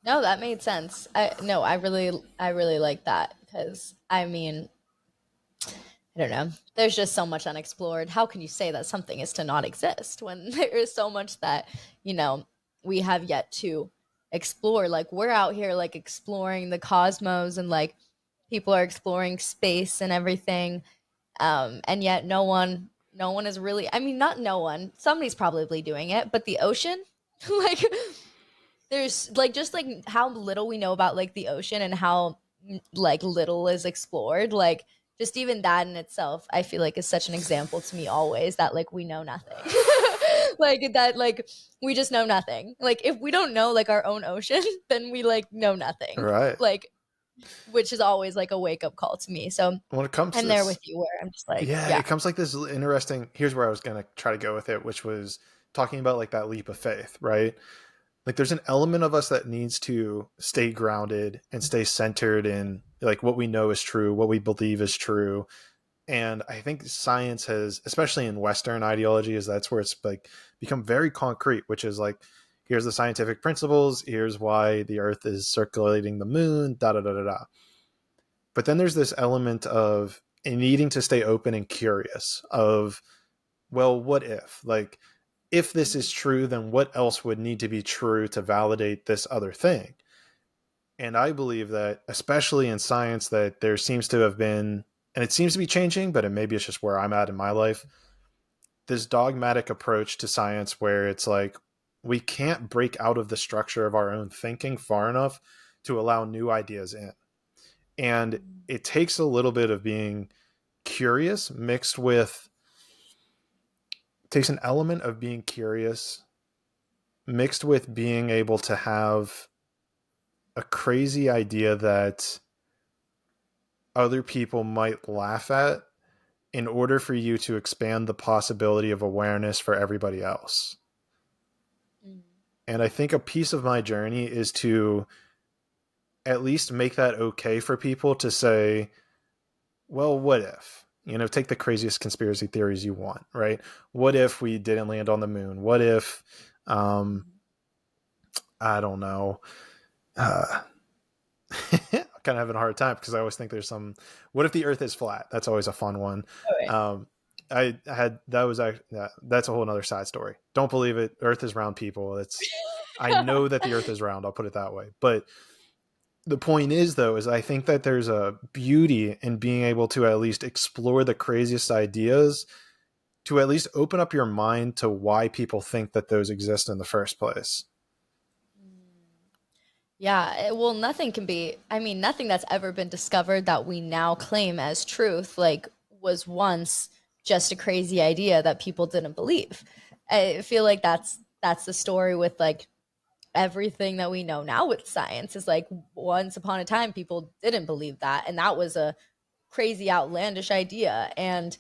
No, that made sense. I really like that because I mean, I don't know. There's just so much unexplored. How can you say that something is to not exist when there is so much that, you know, we have yet to explore? Like we're out here like exploring the cosmos and like people are exploring space and everything. And yet no one is really, I mean, not no one, somebody's probably doing it, but the ocean, like there's like just like how little we know about like the ocean and how like little is explored, like just even that in itself I feel like is such an example to me always that like we know nothing. Like that, like we just know nothing. Like if we don't know like our own ocean then we like know nothing, Right. like which is always like a wake up call to me. So When it comes to I'm there this, with you where I'm just like, yeah, yeah. it comes like this interesting. Here's where I was going to try to go with it, which was talking about like that leap of faith, right? Like there's an element of us that needs to stay grounded and stay centered in like what we know is true, what we believe is true. And I think science has, especially in Western ideology, is that's where it's like become very concrete, which is like, here's the scientific principles, here's why the earth is circulating the moon, da da da da da. But then there's this element of needing to stay open and curious of, well, what if? Like, if this is true, then what else would need to be true to validate this other thing? And I believe that, especially in science, that there seems to have been, and it seems to be changing, but maybe it's just where I'm at in my life, this dogmatic approach to science where it's like, we can't break out of the structure of our own thinking far enough to allow new ideas in. And it takes a little bit of being curious mixed with, takes an element of being curious mixed with being able to have a crazy idea that other people might laugh at in order for you to expand the possibility of awareness for everybody else. Mm. And I think a piece of my journey is to at least make that okay for people to say, well, what if? Take the craziest conspiracy theories you want, right? What if we didn't land on the moon? What if, I don't know, uh, I'm kind of having a hard time because I always think there's some. What if the Earth is flat? That's always a fun one. All right. Um, I had that was that's a whole other side story. Don't believe it. Earth is round, people. It's I know that the Earth is round. I'll put it that way. But the point is, though, is I think that there's a beauty in being able to at least explore the craziest ideas, to at least open up your mind to why people think that those exist in the first place. Yeah, well, nothing can be, I mean, nothing that's ever been discovered that we now claim as truth, like, was once just a crazy idea that people didn't believe. I feel like that's the story with like everything that we know now with science is like once upon a time people didn't believe that and that was a crazy outlandish idea, and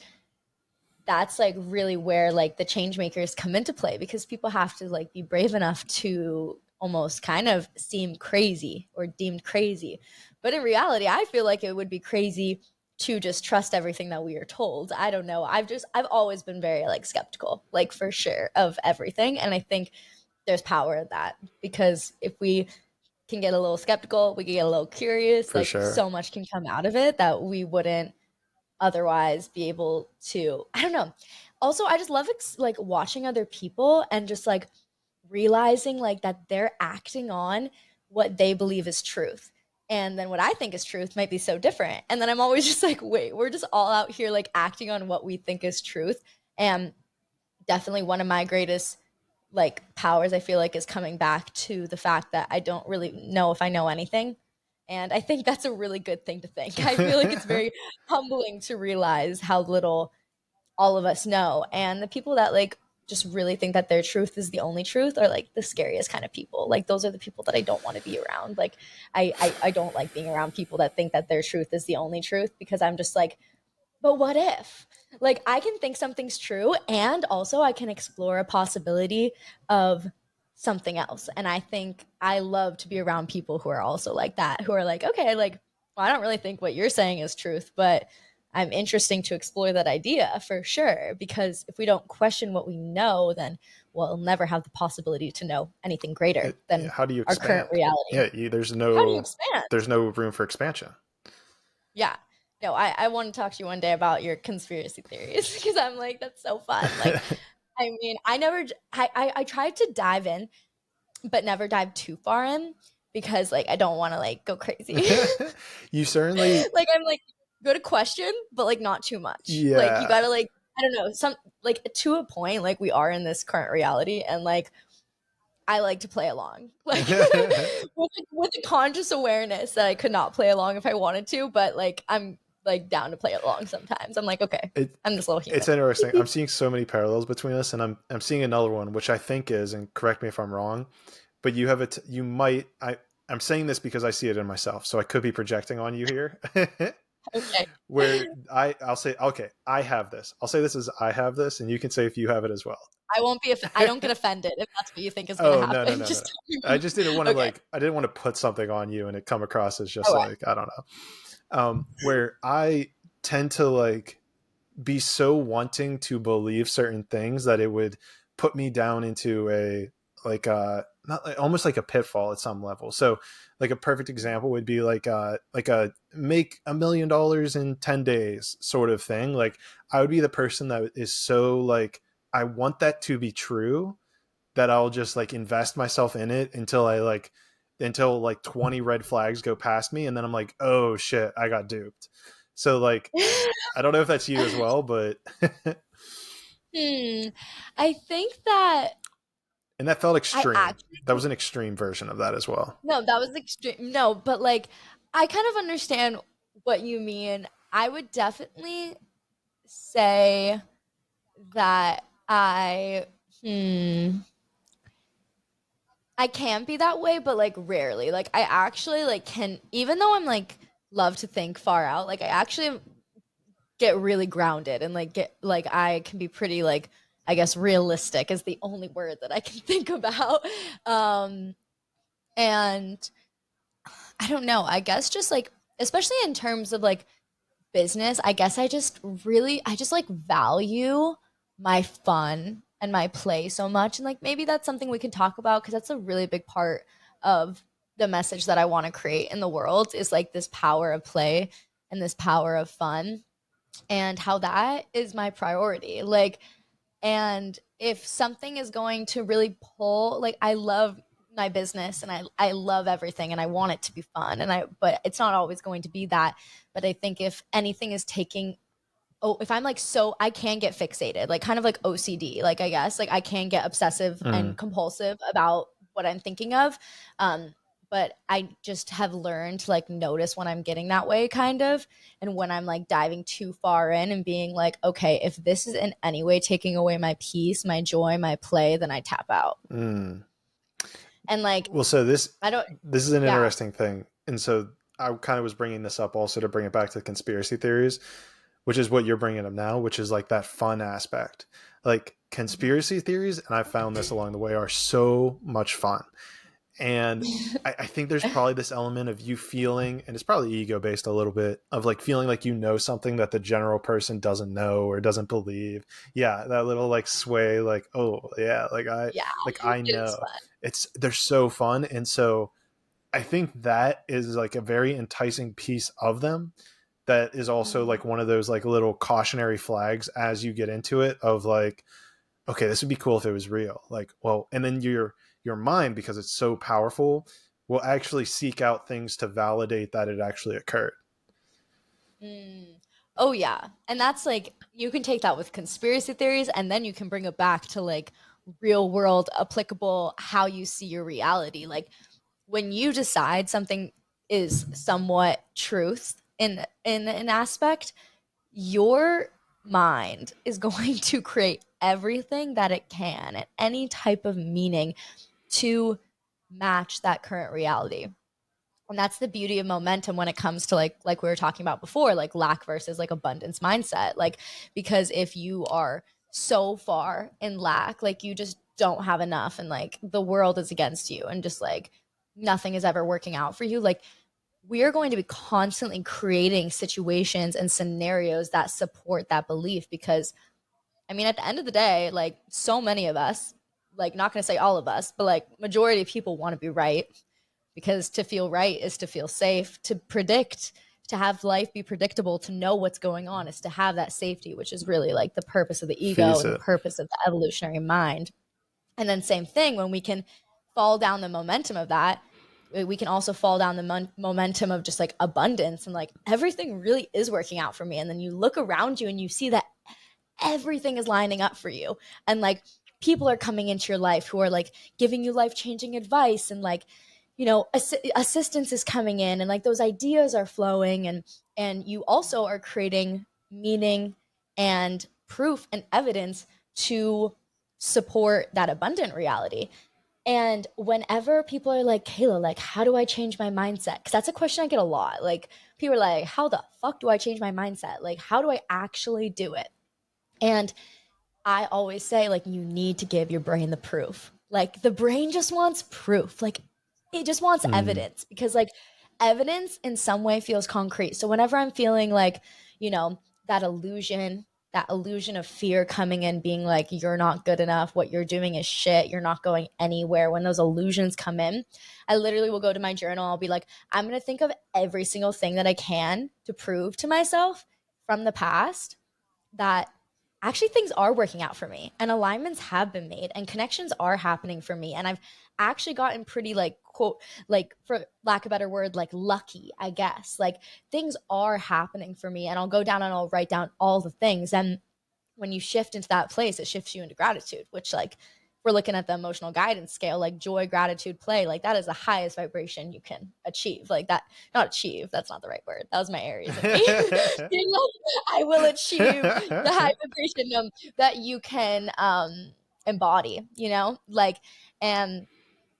that's like really where like the change makers come into play because people have to like be brave enough to almost kind of seem crazy or deemed crazy. But in reality, I feel like it would be crazy to just trust everything that we are told. I don't know. I've always been very like skeptical, like for sure, of everything. And I think there's power in that because if we can get a little skeptical, we can get a little curious, For like sure. so much can come out of it that we wouldn't otherwise be able to. I don't know. Also, I just love like watching other people and just like realizing like that they're acting on what they believe is truth. And then what I think is truth might be so different. And then I'm always just like, wait, we're just all out here like acting on what we think is truth. And definitely one of my greatest like powers I feel like is coming back to the fact that I don't really know if I know anything. And I think that's a really good thing to think. I feel like it's very humbling to realize how little all of us know. And the people that like just really think that their truth is the only truth are like the scariest kind of people. Like those are the people that I don't want to be around. Like I don't like being around people that think that their truth is the only truth, because I'm just like, but what if? Like I can think something's true and also I can explore a possibility of something else. And I think I love to be around people who are also like that, who are like, okay, like, well, I don't really think what you're saying is truth, but I'm interesting to explore that idea for sure. Because if we don't question what we know, then we'll never have the possibility to know anything greater than How do you our current expand? reality. Yeah, How do you expand? there's no room for expansion. Yeah. No, I want to talk to you one day about your conspiracy theories because I'm like, that's so fun. Like, I mean, I tried to dive in, but never dive too far in because like I don't want to like go crazy. You certainly, Like I'm like good to question, but like not too much. Like you yeah. gotta like I don't know, some like to a point, like we are in this current reality and like I like to play along. Like with a conscious awareness that I could not play along if I wanted to, but like I'm like down to play along sometimes. I'm like, okay, it, I'm this little it's human. interesting. I'm seeing so many parallels between us, and I'm seeing another one, which I think is, and correct me if I'm wrong, but you have it. You might. I'm saying this because I see it in myself, so I could be projecting on you here. Okay. Where I'll say, okay, I have this. I'll say this as I have this, and you can say if you have it as well. I won't be I don't get offended if that's what you think is gonna Oh, no, no, happen. no, no, Just no. tell I me. just didn't want to Okay. like I didn't want to put something on you and it come across as just Okay. like I don't know. Where I tend to like be so wanting to believe certain things that it would put me down into a like not like, almost like a pitfall at some level. So like a perfect example would be like a make $1 million in 10 days sort of thing. Like I would be the person that is so like I want that to be true that I'll just like invest myself in it until like 20 red flags go past me and then I'm like, "Oh shit, I got duped." So like I don't know if that's you as well, but Hmm. I think that and that felt I extreme. actually That was an extreme version of that as well. no, that was extreme. No, but like I kind of understand what you mean. I would definitely say that hmm I can be that way, but like rarely. Like I actually like can, even though I'm like love to think far out, like I actually get really grounded and like get like I can be pretty like I guess realistic is the only word that I can think about. Um and I don't know, I guess just like especially in terms of like business, I guess I just like value my fun and my play so much. And like maybe that's something we can talk about because that's a really big part of the message that I want to create in the world is like this power of play and this power of fun and how that is my priority. Like, and if something is going to really pull, like I love my business and I love everything and I want it to be fun and I but it's not always going to be that. But I think if anything is taking if I'm like so I can get fixated, like kind of like OCD, like I guess like I can get obsessive and Mm. compulsive about what I'm thinking of. Um, but I just have learned to like notice when I'm getting that way, kind of, and when I'm like diving too far in and being like, okay, if this is in any way taking away my peace, my joy, my play, then I tap out. Mm. And like, Well, so I don't, this is an yeah. interesting thing, and so I kind of was bringing this up also to bring it back to conspiracy theories, which is what you're bringing up now, which is like that fun aspect. Like conspiracy theories, and I found this along the way, are so much fun. And I think there's probably this element of you feeling, and it's probably ego based a little bit, of like feeling like you know something that the general person doesn't know or doesn't believe. Yeah, that little like sway, like, oh yeah, Yeah, like I it is know. fun. They're so fun. And so I think that is like a very enticing piece of them that is also Mm. like one of those like little cautionary flags as you get into it of like, okay, this would be cool if it was real. Like, well, and then your mind, because it's so powerful, will actually seek out things to validate that it actually occurred. Mm. Oh yeah. And that's like you can take that with conspiracy theories and then you can bring it back to like real world applicable how you see your reality. Like when you decide something is somewhat truth in an aspect, your mind is going to create everything that it can and any type of meaning to match that current reality. And that's the beauty of momentum when it comes to like we were talking about before, like lack versus like abundance mindset. Like, because if you are so far in lack, like you just don't have enough and like the world is against you and just like nothing is ever working out for you, like we are going to be constantly creating situations and scenarios that support that belief. Because I mean, at the end of the day, like so many of us, like not going to say all of us, but like majority of people want to be right, because to feel right is to feel safe, to predict, to have life be predictable, to know what's going on is to have that safety, which is really like the purpose of the ego Face and the it. purpose of the evolutionary mind. And then same thing, when we can fall down the momentum of that, we can also fall down the momentum of just like abundance and like everything really is working out for me. And then you look around you and you see that everything is lining up for you, and like people are coming into your life who are like giving you life-changing advice, and like assistance is coming in, and like those ideas are flowing, and you also are creating meaning and proof and evidence to support that abundant reality. And whenever people are like, Kayla, like, how do I change my mindset? Because that's a question I get a lot. Like, people are like, how the fuck do I change my mindset? Like, how do I actually do it? And I always say, like, you need to give your brain the proof. Like, the brain just wants proof. Like, it just wants Mm. evidence, because, like, evidence in some way feels concrete. So, whenever I'm feeling like, you know, that illusion of fear coming in, being like, you're not good enough, what you're doing is shit, you're not going anywhere, when those illusions come in, I literally will go to my journal. I'll be like, I'm going to think of every single thing that I can to prove to myself from the past that actually things are working out for me and alignments have been made and connections are happening for me. And I've actually gotten pretty, like, quote, like, for lack of a better word, like lucky, I guess. Like, things are happening for me, and I'll go down and I'll write down all the things. And when you shift into that place, it shifts you into gratitude, which, like, we're looking at the emotional guidance scale, like joy, gratitude, play, like that is the highest vibration you can achieve. Like that, not achieve, that's not the right word. That was my Aries in me. Being like, I will achieve the high vibration that you can embody, you know? Like, and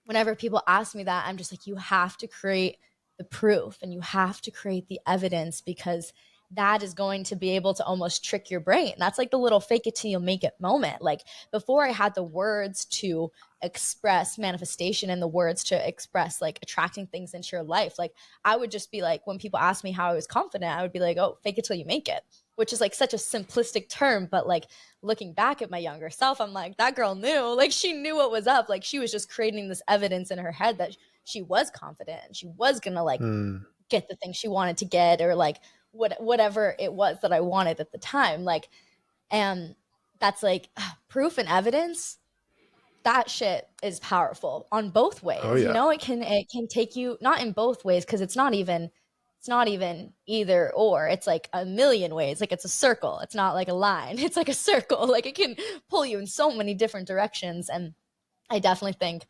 whenever people ask me that, I'm just like, you have to create the proof and you have to create the evidence, because that is going to be able to almost trick your brain. That's like the little fake it till you make it moment. Like, before I had the words to express manifestation and the words to express like attracting things into your life, like I would just be like, when people ask me how I was confident, I would be like, oh, fake it till you make it, which is like such a simplistic term. But like, looking back at my younger self, I'm like, that girl knew, like she knew what was up. Like, she was just creating this evidence in her head that she was confident and she was gonna like Mm. get the thing she wanted to get, or like whatever it was that I wanted at the time. Like, and that's like proof and evidence. That shit is powerful on both Oh ways. You yeah. know, it can take you, not in both ways, because it's not even either or. It's like a million ways. Like, it's a circle. It's not like a line. It's like a circle. Like, it can pull you in so many different directions. And I definitely think,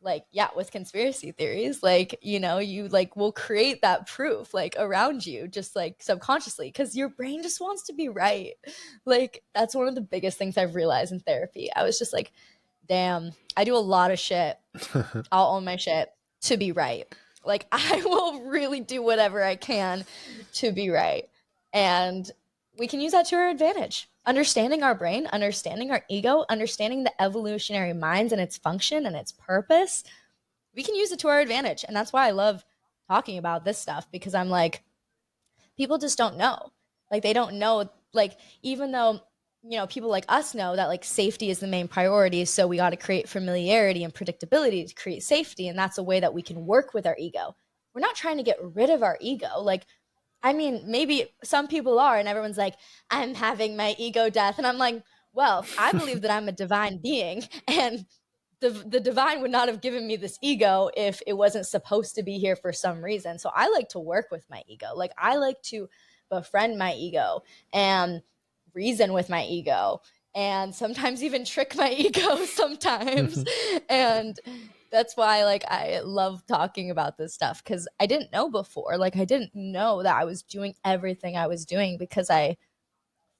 like, yeah, with conspiracy theories, like, you like will create that proof like around you, just like subconsciously, because your brain just wants to be right. Like, that's one of the biggest things I've realized in therapy. I was just like, damn, I do a lot of shit, I'll own my shit, to be right. Like, I will really do whatever I can to be right. And we can use that to our advantage. Understanding our brain, understanding our ego, understanding the evolutionary minds and its function and its purpose, we can use it to our advantage. And that's why I love talking about this stuff, because I'm like, people just don't know. Like, they don't know, like, even though, people like us know that like safety is the main priority. So we got to create familiarity and predictability to create safety. And that's a way that we can work with our ego. We're not trying to get rid of our ego. Like, I mean, maybe some people are, and everyone's like, I'm having my ego death. And I'm like, well, I believe that I'm a divine being, and the divine would not have given me this ego if it wasn't supposed to be here for some reason. So I like to work with my ego. Like, I like to befriend my ego and reason with my ego, and sometimes even trick my ego sometimes. And that's why, like, I love talking about this stuff, because I didn't know before. Like, I didn't know that I was doing everything I was doing because I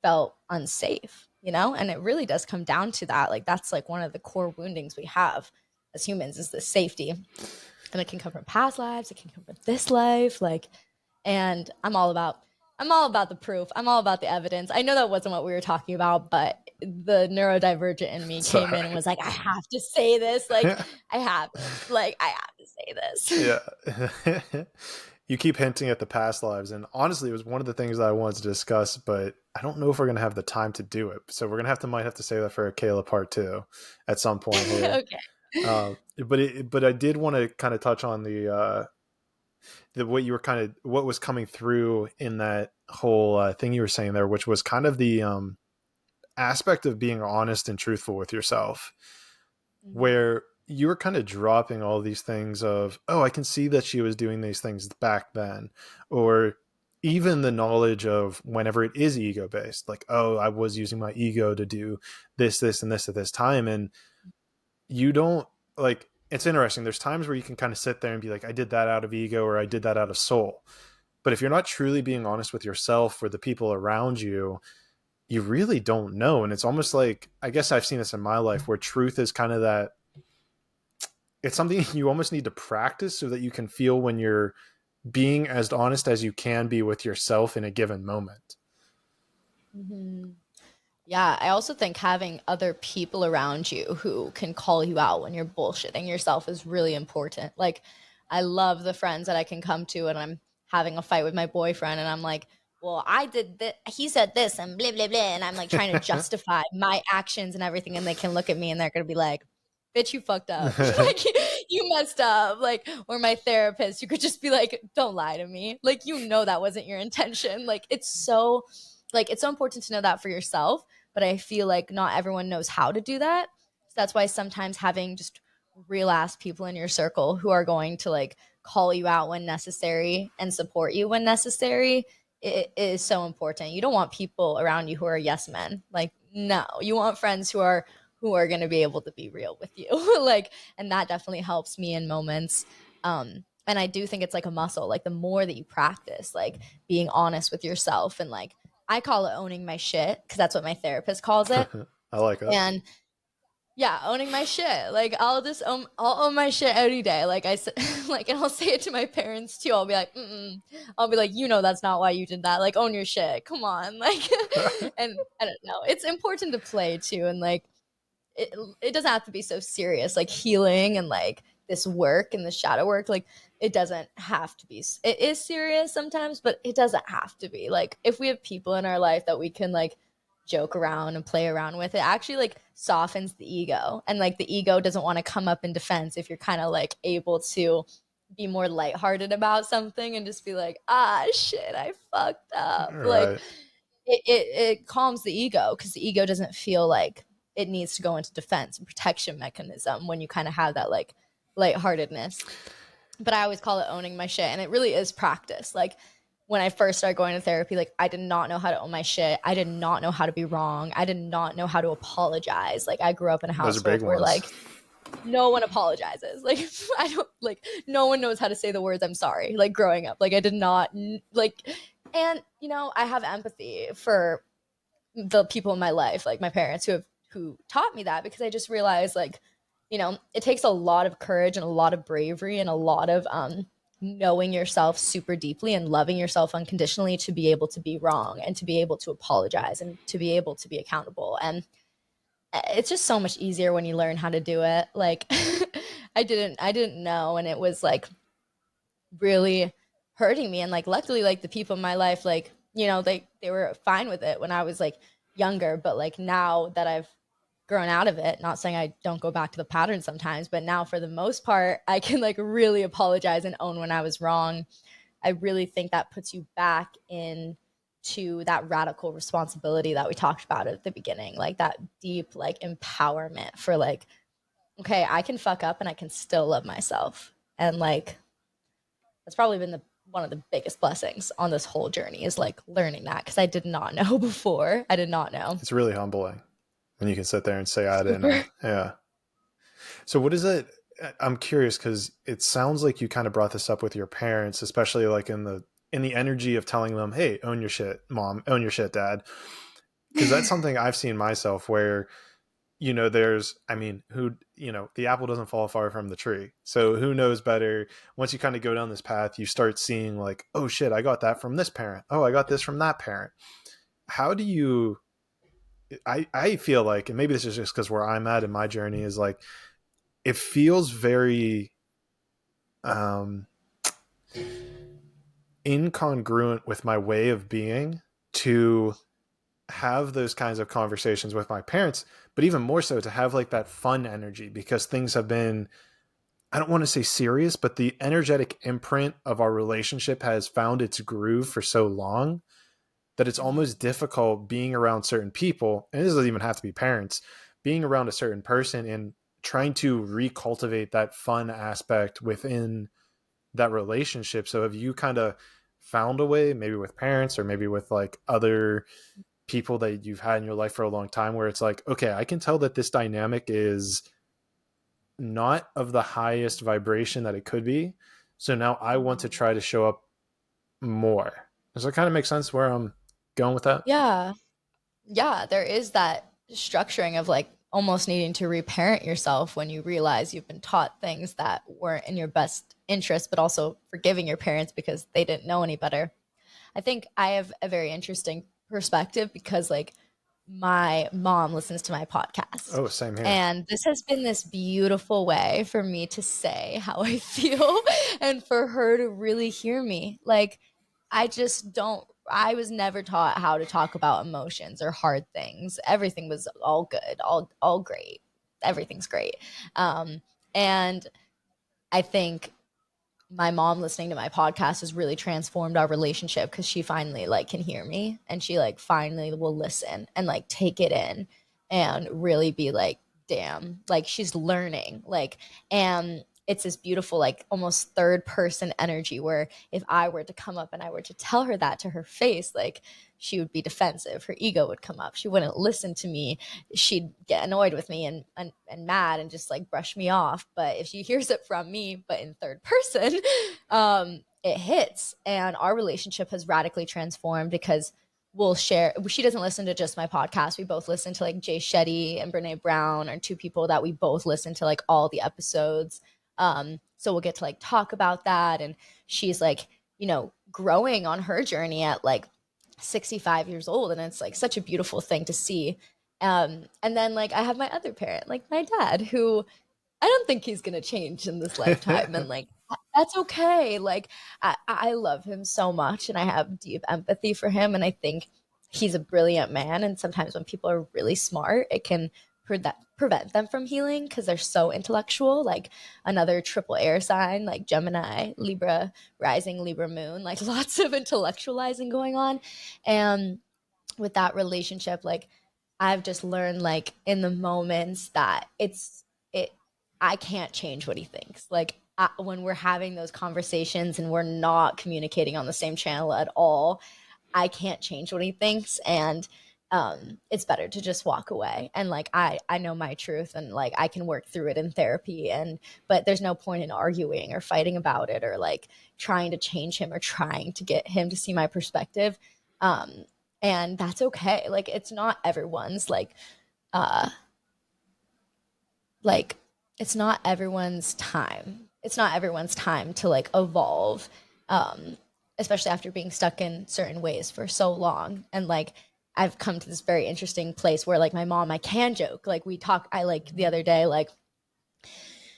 felt unsafe. you know? And it really does come down to that. Like, that's like one of the core woundings we have as humans is the safety. And it can come from past lives, it can come from this life. Like, and I'm all about the proof. I'm all about the evidence. I know that wasn't what we were talking about, but the neurodivergent in me Sorry. came in and was like, I have to say this. Like, I have it. Like, I have to say this. Yeah. You keep hinting at the past lives, and honestly, it was one of the things that I wanted to discuss, but I don't know if we're going to have the time to do it. So we're going to might have to say that for a Kayla part 2 at some point here. Okay. But I did want to kind of touch on what you were what was coming through in that whole thing you were saying there, which was kind of the aspect of being honest and truthful with yourself, Mm-hmm. where you were kind of dropping all these things of, oh, I can see that she was doing these things back then, or even the knowledge of whenever it is ego based, like, oh, I was using my ego to do this and this at this time. And you don't, like, it's interesting, there's times where you can kind of sit there and be like, I did that out of ego, or I did that out of soul. But if you're not truly being honest with yourself or the people around you, you really don't know. And it's almost like, I guess I've seen this in my life, where truth is kind of that, it's something you almost need to practice so that you can feel when you're being as honest as you can be with yourself in a given moment. Mm-hmm. Yeah, I also think having other people around you who can call you out when you're bullshitting yourself is really important. Like, I love the friends that I can come to and I'm having a fight with my boyfriend and I'm like, well, I did this, he said this and blah, blah, blah. And I'm like trying to justify my actions and everything. And they can look at me and they're going to be like, bitch, you fucked up. Like, you messed up. Like, or my therapist, you could just be like, don't lie to me. Like, you know, that wasn't your intention. Like, it's so important to know that for yourself, but I feel like not everyone knows how to do that. So that's why sometimes having just real ass people in your circle who are going to like call you out when necessary and support you when necessary, it is so important. You don't want people around you who are yes men. Like, no, you want friends who are going to be able to be real with you. Like, and that definitely helps me in moments. And I do think it's like a muscle. Like, the more that you practice, like being honest with yourself and like, I call it owning my shit because that's what my therapist calls it. I like it. And yeah, owning my shit. Like, I'll own my shit every day. Like, I said, like, and I'll say it to my parents too. I'll be like, mm-mm. I'll be like, you know, that's not why you did that. Like, own your shit. Come on. Like, and I don't know. It's important to play too. And like, it doesn't have to be so serious. Like, healing and like this work and the shadow work, like, it doesn't have to be. It is serious sometimes, but it doesn't have to be. Like, if we have people in our life that we can like joke around and play around with, it actually like softens the ego, and like the ego doesn't want to come up in defense if you're kind of like able to be more lighthearted about something and just be like, ah, shit, I fucked up. Like, Right. it calms the ego because the ego doesn't feel like it needs to go into defense and protection mechanism when you kind of have that like lightheartedness. But I always call it owning my shit, and it really is practice. Like, when I first started going to therapy, like, I did not know how to own my shit. I did not know how to be wrong. I did not know how to apologize. Like, I grew up in a Those are big household where ones. like no one apologizes. Like, I don't like, no one knows how to say the words I'm sorry. Like, growing up, like, I did not like, and you know, I have empathy for the people in my life, like my parents who taught me that, because I just realized, like, you know, it takes a lot of courage and a lot of bravery and a lot of knowing yourself super deeply and loving yourself unconditionally to be able to be wrong and to be able to apologize and to be able to be accountable. And it's just so much easier when you learn how to do it. Like, I didn't know, and it was like really hurting me. And like, luckily, like the people in my life, like, you know, they were fine with it when I was like younger. But like, now that I've grown out of it, not saying I don't go back to the pattern sometimes, but now for the most part I can like really apologize and own when I was wrong. I really think that puts you back in to that radical responsibility that we talked about at the beginning, like that deep like empowerment for like, okay, I can fuck up and I can still love myself. And like, that's probably been the one of the biggest blessings on this whole journey, is like learning that, because I did not know before. I did not know. It's really humbling when you can sit there and say, I didn't know. Super. Yeah. So what is it? I'm curious because it sounds like you kind of brought this up with your parents, especially like in the energy of telling them, "Hey, own your shit, mom, own your shit, dad." because that's something I've seen myself where, there's, I mean, who, the apple doesn't fall far from the tree. So who knows better? Once you kind of go down this path, you start seeing like, oh shit, I got that from this parent. Oh, I got this from that parent. How do you, I feel like, and maybe this is just because where I'm at in my journey is like, it feels very, um, incongruent with my way of being to have those kinds of conversations with my parents, but even more so to have like that fun energy because things have been, I don't want to say serious, but the energetic imprint of our relationship has found its groove for so long that it's almost difficult being around certain people. And this doesn't even have to be parents, being around a certain person and trying to recultivate that fun aspect within that relationship. So have you kind of found a way, maybe with parents or maybe with like other people that you've had in your life for a long time, where it's like, okay, I can tell that this dynamic is not of the highest vibration that it could be. So now I want to try to show up more. Does that kind of make sense where I'm going with that? Yeah. Yeah, there is that structuring of like almost needing to reparent yourself when you realize you've been taught things that weren't in your best interest, but also forgiving your parents because they didn't know any better. I think I have a very interesting perspective because like my mom listens to my podcast. Oh, same here. And this has been this beautiful way for me to say how I feel and for her to really hear me. Like, I just don't, I was never taught how to talk about emotions or hard things. Everything was all good, all great. Everything's great. And I think my mom listening to my podcast has really transformed our relationship because she finally like can hear me and she like finally will listen and like take it in and really be like, damn, like she's learning, like, and it's this beautiful like almost third person energy where if I were to come up and I were to tell her that to her face, like she would be defensive, her ego would come up, she wouldn't listen to me, she'd get annoyed with me and mad and just like brush me off. But if she hears it from me but in third person, it hits. And our relationship has radically transformed because we'll share, she doesn't listen to just my podcast, we both listen to like Jay Shetty and Brene Brown are two people that we both listen to like all the episodes. So we'll get to like talk about that, and she's like, growing on her journey at like 65 years old, and it's like such a beautiful thing to see. And then like I have my other parent, like my dad, who I don't think he's gonna change in this lifetime, and like that's okay. Like I love him so much, and I have deep empathy for him, and I think he's a brilliant man. And sometimes when people are really smart, it can prevent them from healing because they're so intellectual. Like another triple air sign, like Gemini, Libra rising, Libra moon, like lots of intellectualizing going on, and with that relationship, like I've just learned like in the moments that it I can't change what he thinks. Like when we're having those conversations and we're not communicating on the same channel at all, I can't change what he thinks, and it's better to just walk away. And like I know my truth, and like I can work through it in therapy, and but there's no point in arguing or fighting about it or like trying to change him or trying to get him to see my perspective. Um, and that's okay. Like it's not everyone's uh like it's not everyone's time. It's not everyone's time to like evolve, um, especially after being stuck in certain ways for so long. And like I've come to this very interesting place where like my mom, I can joke. Like we talk, I like the other day, like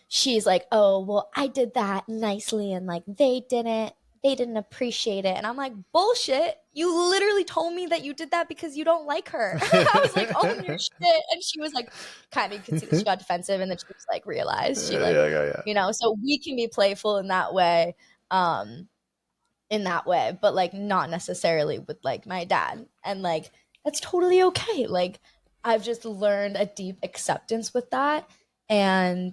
she's like, "Oh, well, I did that nicely and like they didn't appreciate it." And I'm like, "Bullshit. You literally told me that you did that because you don't like her." I was like, "Own your shit." And she was like, kind of, you could see that she got defensive, and then she was like realized she like, Yeah, yeah, yeah. so we can be playful um in that way, but like not necessarily with like my dad. And like that's totally okay. Like I've just learned a deep acceptance with that. And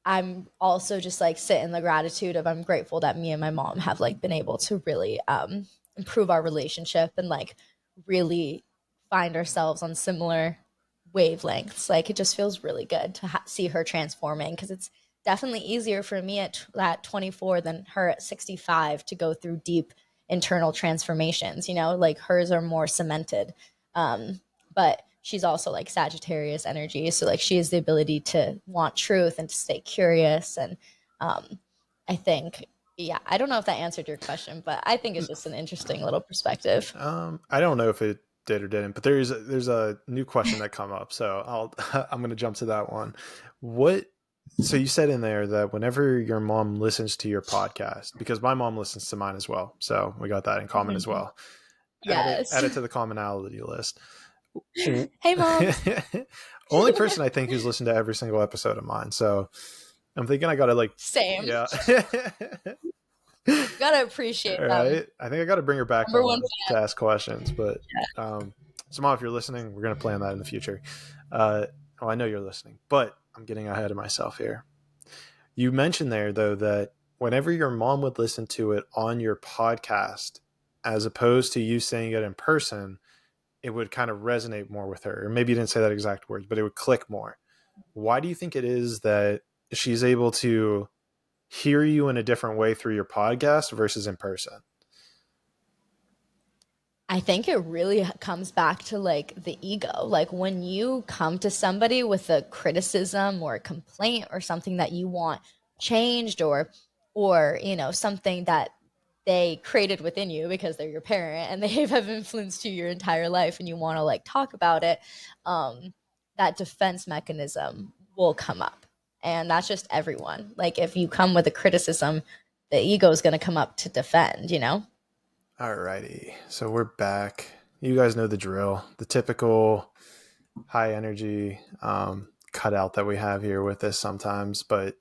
I'm also just like sit in the gratitude of I'm grateful that me and my mom have like been able to really improve our relationship and like really find ourselves on similar wavelengths. Like it just feels really good to see her transforming because it's definitely easier for me at 24 than her at 65 to go through deep internal transformations. Like hers are more cemented. but she's also like Sagittarius energy. So like she has the ability to want truth and to stay curious. And um, I think, yeah, I don't know if that answered your question, but I think it's just an interesting little perspective. I don't know if it did or didn't, but there's a new question that come up, so I'm going to jump to that one. What? So you said in there that whenever your mom listens to your podcast, because my mom listens to mine as well, so we got that in common as Mhm. well. Yes. Add it to the commonality list. Hey, moms. Only person I think who's listened to every single episode of mine. So I'm thinking I gotta like, Same. yeah. Gotta appreciate All them. right. I think I got to bring her back Number one on to fan. ask questions, but Yeah. so mom, if you're listening, we're gonna plan that in the future. Uh, oh, I know you're listening, but I'm getting ahead of myself here. You mentioned there though that whenever your mom would listen to it on your podcast, as opposed to you saying it in person, it would kind of resonate more with her. Or maybe you didn't say that exact word, but it would click more. Why do you think it is that she's able to hear you in a different way through your podcast versus in person? I think it really comes back to like the ego. Like when you come to somebody with a criticism or a complaint or something that you want changed, or you know, something that they created within you because they're your parent and they have influenced you your entire life and you want to like talk about it, that defense mechanism will come up. And that's just everyone. Like if you come with a criticism, the ego is going to come up to defend, you know? Alrighty, so we're back. You guys know the drill. The typical high energy cutout that we have here with this sometimes, but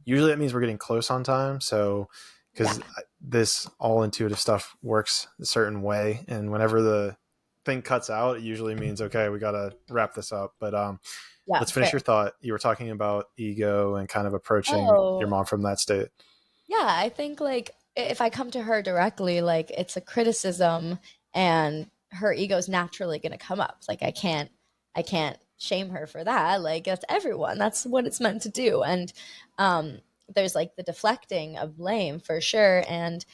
usually that means we're getting close on time. So, Yeah. because this all intuitive stuff works a certain way, and whenever the thing cuts out, it usually means okay, we gotta wrap this up. But Yeah, let's finish fair. your thought. You were talking about ego and kind of approaching your Oh, mom from that state. yeah, I think like if I come to her directly, like it's a criticism and her ego's naturally going to come up. Like I can't shame her for that. Like that's everyone. That's what it's meant to do. And um there's like the deflecting of blame for sure. And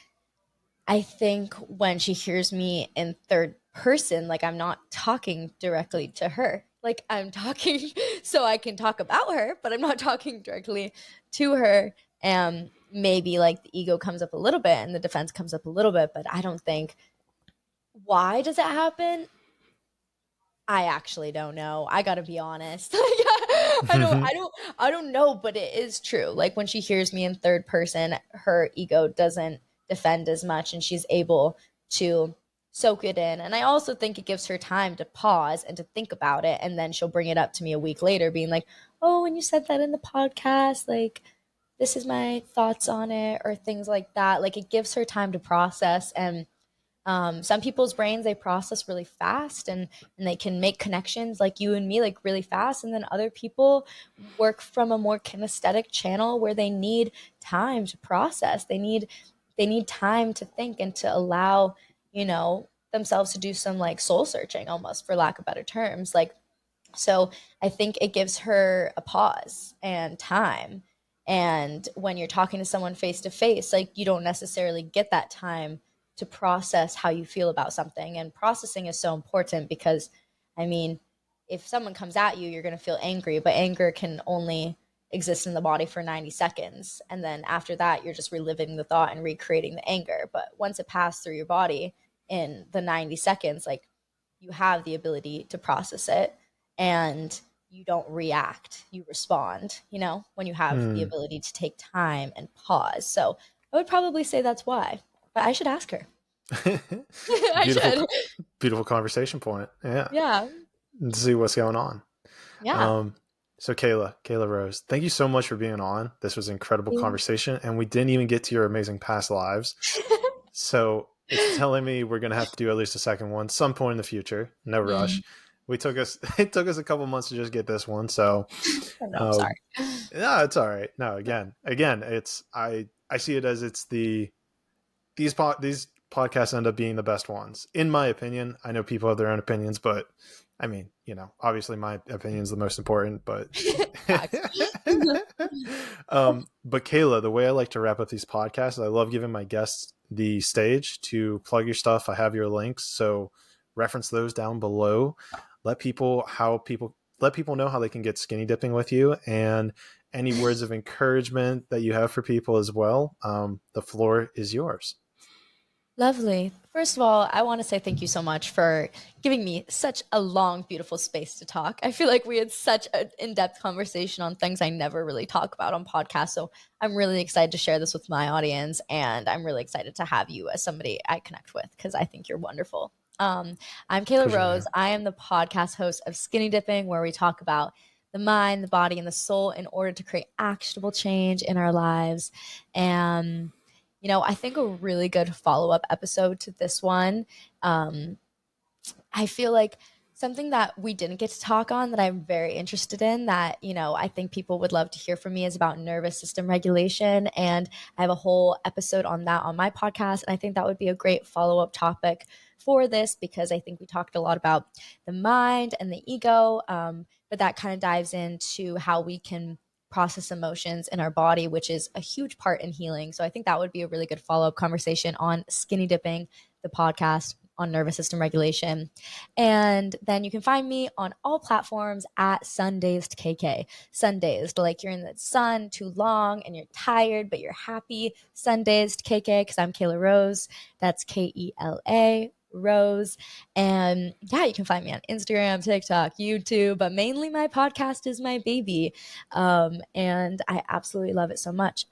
I think when she hears me in third person, like I'm not talking directly to her. Like I'm talking so I can talk about her, but I'm not talking directly to her. And maybe like the ego comes up a little bit and the defense comes up a little bit, but I don't think, why does that happen? I actually don't know. I gotta be honest. I don't know, but it is true. Like when she hears me in third person, her ego doesn't defend as much and she's able to soak it in. And I also think it gives her time to pause and to think about it. And then she'll bring it up to me a week later, being like, oh, when you said that in the podcast, like this is my thoughts on it, or things like that. Like it gives her time to process. And some people's brains, they process really fast, and they can make connections like you and me like really fast, and then other people work from a more kinesthetic channel where they need time to process. They need time to think and to allow, themselves to do some like soul searching, almost for lack of better terms. Like so I think it gives her a pause and time. And when you're talking to someone face to face, like you don't necessarily get that time to process how you feel about something. And processing is so important because, I mean, if someone comes at you, you're going to feel angry, but anger can only exist in the body for 90 seconds. And then after that, you're just reliving the thought and recreating the anger. But once it passed through your body in the 90 seconds, like you have the ability to process it, and you don't react, you respond, when you have the Hmm. ability to take time and pause. So I would probably say that's why, but I should ask her. I Beautiful, should. beautiful conversation point. Yeah, Yeah. to see what's going on. Yeah. Um, so Kela Rose, thank you so much for being on. This was an incredible conversation, and we didn't even get to your amazing past lives. So it's telling me we're gonna have to do at least a second one some point in the future. No rush. Mm. It took us a couple months to just get this one. So Oh, no, I'm uh, sorry. no, it's all right. No, again, it's I see it as it's these podcasts end up being the best ones, in my opinion. I know people have their own opinions, but I mean, obviously my opinion is the most important. But Facts. but Kela, the way I like to wrap up these podcasts, I love giving my guests the stage to plug your stuff. I have your links, so reference those down below. let people know how they can get skinny dipping with you, and any words of encouragement that you have for people as well. The floor is yours. Lovely. First of all, I want to say thank you so much for giving me such a long, beautiful space to talk. I feel like we had such an in depth conversation on things I never really talk about on podcasts. So I'm really excited to share this with my audience. And I'm really excited to have you as somebody I connect with because I think you're wonderful. I'm Kayla Pleasure Rose. here. I am the podcast host of Skinny Dipping, where we talk about the mind, the body, and the soul in order to create actionable change in our lives. And I think a really good follow up episode to this one. Um, I feel like something that we didn't get to talk on that I'm very interested in that, I think people would love to hear from me is about nervous system regulation. And I have a whole episode on that on my podcast. And I think that would be a great follow up topic for this because I think we talked a lot about the mind and the ego. But that kind of dives into how we can process emotions in our body, which is a huge part in healing. So I think that would be a really good follow up conversation on skinny dipping, the podcast on nervous system regulation. And then you can find me on all platforms at Sundazed KK. Sundazed, like you're in the sun too long and you're tired, but you're happy. Sundazed KK, because I'm Kayla Rose. That's Kela Rose. And yeah, you can find me on Instagram, TikTok, YouTube, but mainly my podcast is my baby. And I absolutely love it so much.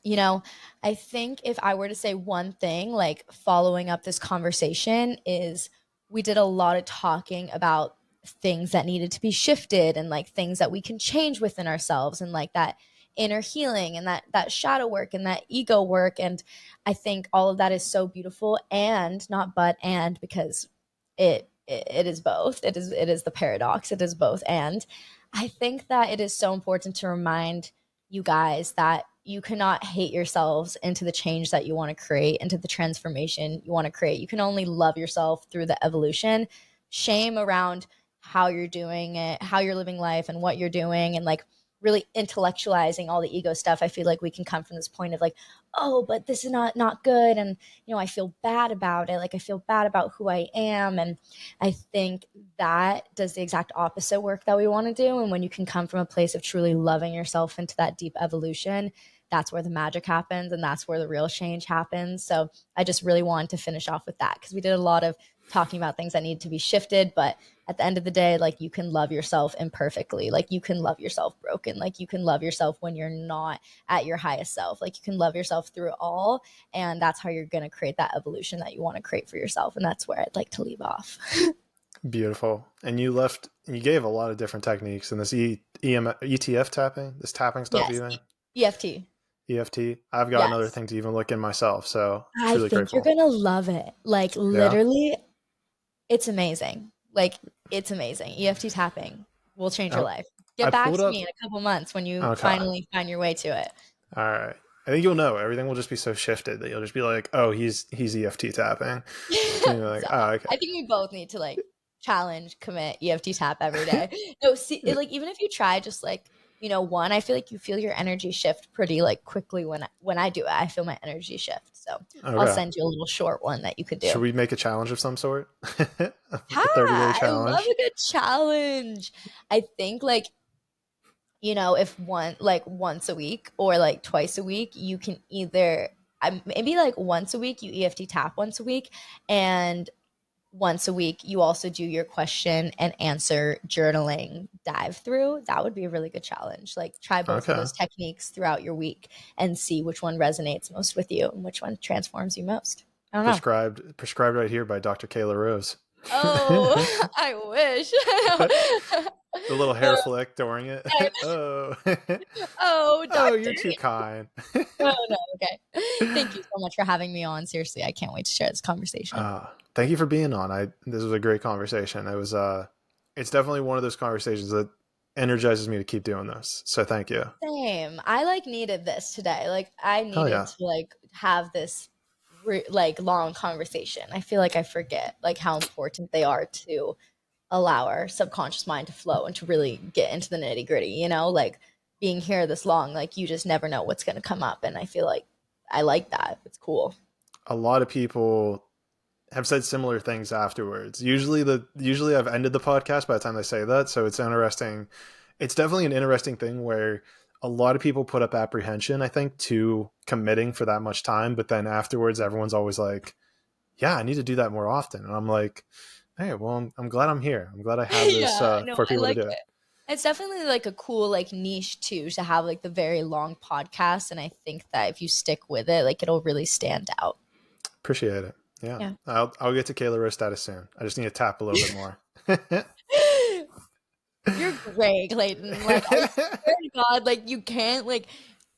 You know, I think if I were to say one thing, like following up this conversation, is we did a lot of talking about things that needed to be shifted and like things that we can change within ourselves and like that inner healing and that shadow work and that ego work. And I think all of that is so beautiful and not but and because it is both. It is the paradox. It is both. And I think that it is so important to remind you guys that you cannot hate yourselves into the change that you want to create, into the transformation you want to create. You can only love yourself through the evolution. Shame around how you're doing it, how you're living life, and what you're doing, and like really intellectualizing all the ego stuff. I feel like we can come from this point of like, oh, but this is not good, and I feel bad about it. Like I feel bad about who I am, and I think that does the exact opposite work that we want to do. And when you can come from a place of truly loving yourself into that deep evolution, that's where the magic happens and that's where the real change happens. So I just really wanted to finish off with that because we did a lot of talking about things that need to be shifted. But at the end of the day, like you can love yourself imperfectly. Like you can love yourself broken. Like you can love yourself when you're not at your highest self. Like you can love yourself through it all. And that's how you're going to create that evolution that you want to create for yourself. And that's where I'd like to leave off. Beautiful. And you gave a lot of different techniques in this ETF tapping, this tapping stuff Yes. even. EFT. EFT. I've got another Yes. thing to even look in myself, so I truly think you're grateful. going to love it. Like Yeah. literally, it's amazing. Like it's amazing. EFT tapping will change your I, life. I Get back pulled to up. me in a couple months when you Okay. finally find your way to it. All right. I think you'll know everything will just be so shifted that you'll just be like, "Oh, he's EFT tapping," and you're like, Stop. "Oh, okay." I think we both need to like challenge, commit, EFT tap every day. No, see, like even if you try just like, one, I feel like you feel your energy shift pretty like quickly when I do it. I feel my energy shift. So I'll Okay. send you a little short one that you could do. Should we make a challenge of some sort? Yeah, Like a 30-day I love challenge. a good challenge. I think like if once a week or like twice a week, you can either maybe like once a week you EFT tap once a week, and once a week you also do your question and answer journaling dive through. That would be a really good challenge. Like try both of Okay. those techniques throughout your week and see which one resonates most with you and which one transforms you most. I don't know. Prescribed right here by Dr. Kayla Rose. Oh, I wish. The little hair flick during it. Oh. Oh, Oh, doctor. you're too kind. Oh no, okay. Thank you so much for having me on. Seriously, I can't wait to share this conversation. Thank you for being on. This was a great conversation. It's definitely one of those conversations that energizes me to keep doing this. So thank you. Same. I like needed this today. Like I Hell needed yeah. to like have this like long conversation. I feel like I forget like how important they are to allow our subconscious mind to flow and to really get into the nitty gritty, like being here this long, like you just never know what's going to come up. And I feel like I like that. It's cool. A lot of people have said similar things afterwards. Usually I've ended the podcast by the time they say that, so it's interesting. It's definitely an interesting thing where a lot of people put up apprehension, I think, to committing for that much time, but then afterwards everyone's always like, yeah, I need to do that more often. And I'm like, hey, well, I'm glad I'm here. I'm glad I have this Yeah, no, for I people to like do it. it. It's definitely like a cool like niche too to have like the very long podcast, and I think that if you stick with it, like it'll really stand out. Appreciate it. Yeah. Yeah. I'll get to Kela Rose status soon. I just need to tap a little bit more. You're great, Clayton. Like I swear to God, like you can't like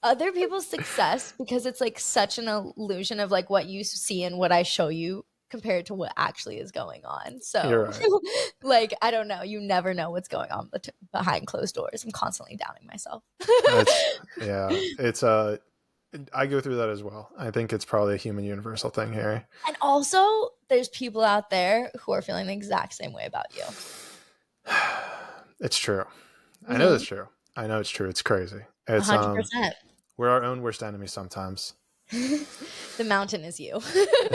other people's success because it's like such an illusion of like what you see and what I show you compared to what actually is going on. You're So, right. like I don't know, you never know what's going on behind closed doors. I'm constantly doubting myself. It's yeah. It's I go through that as well. I think it's probably a human universal thing here. And also, there's people out there who are feeling the exact same way about you. It's true. I know it's Mm-hmm. true. I know it's true. It's crazy. It's 100%. we're our own worst enemy sometimes. The mountain is you.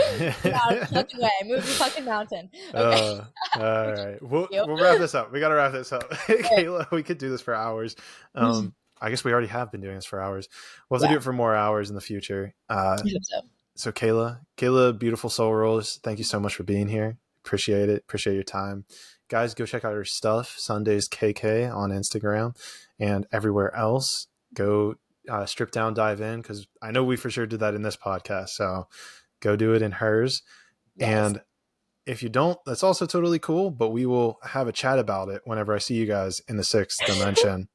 Get out of the fucking way. Move the fucking mountain. Okay. All right. You. We'll wrap this up. We got to wrap this up. Right. Kayla, we could do this for hours. I guess we already have been doing this for hours. We'll have to Yeah, do it for more hours in the future. I hope so. So Kayla, beautiful soul rolls. Thank you so much for being here. Appreciate it. Appreciate your time. Guys, go check out her stuff. Sundays KK on Instagram and everywhere else. Go strip down, dive in, because I know we for sure did that in this podcast. So go do it in hers. Yes. And if you don't, that's also totally cool. But we will have a chat about it whenever I see you guys in the sixth dimension.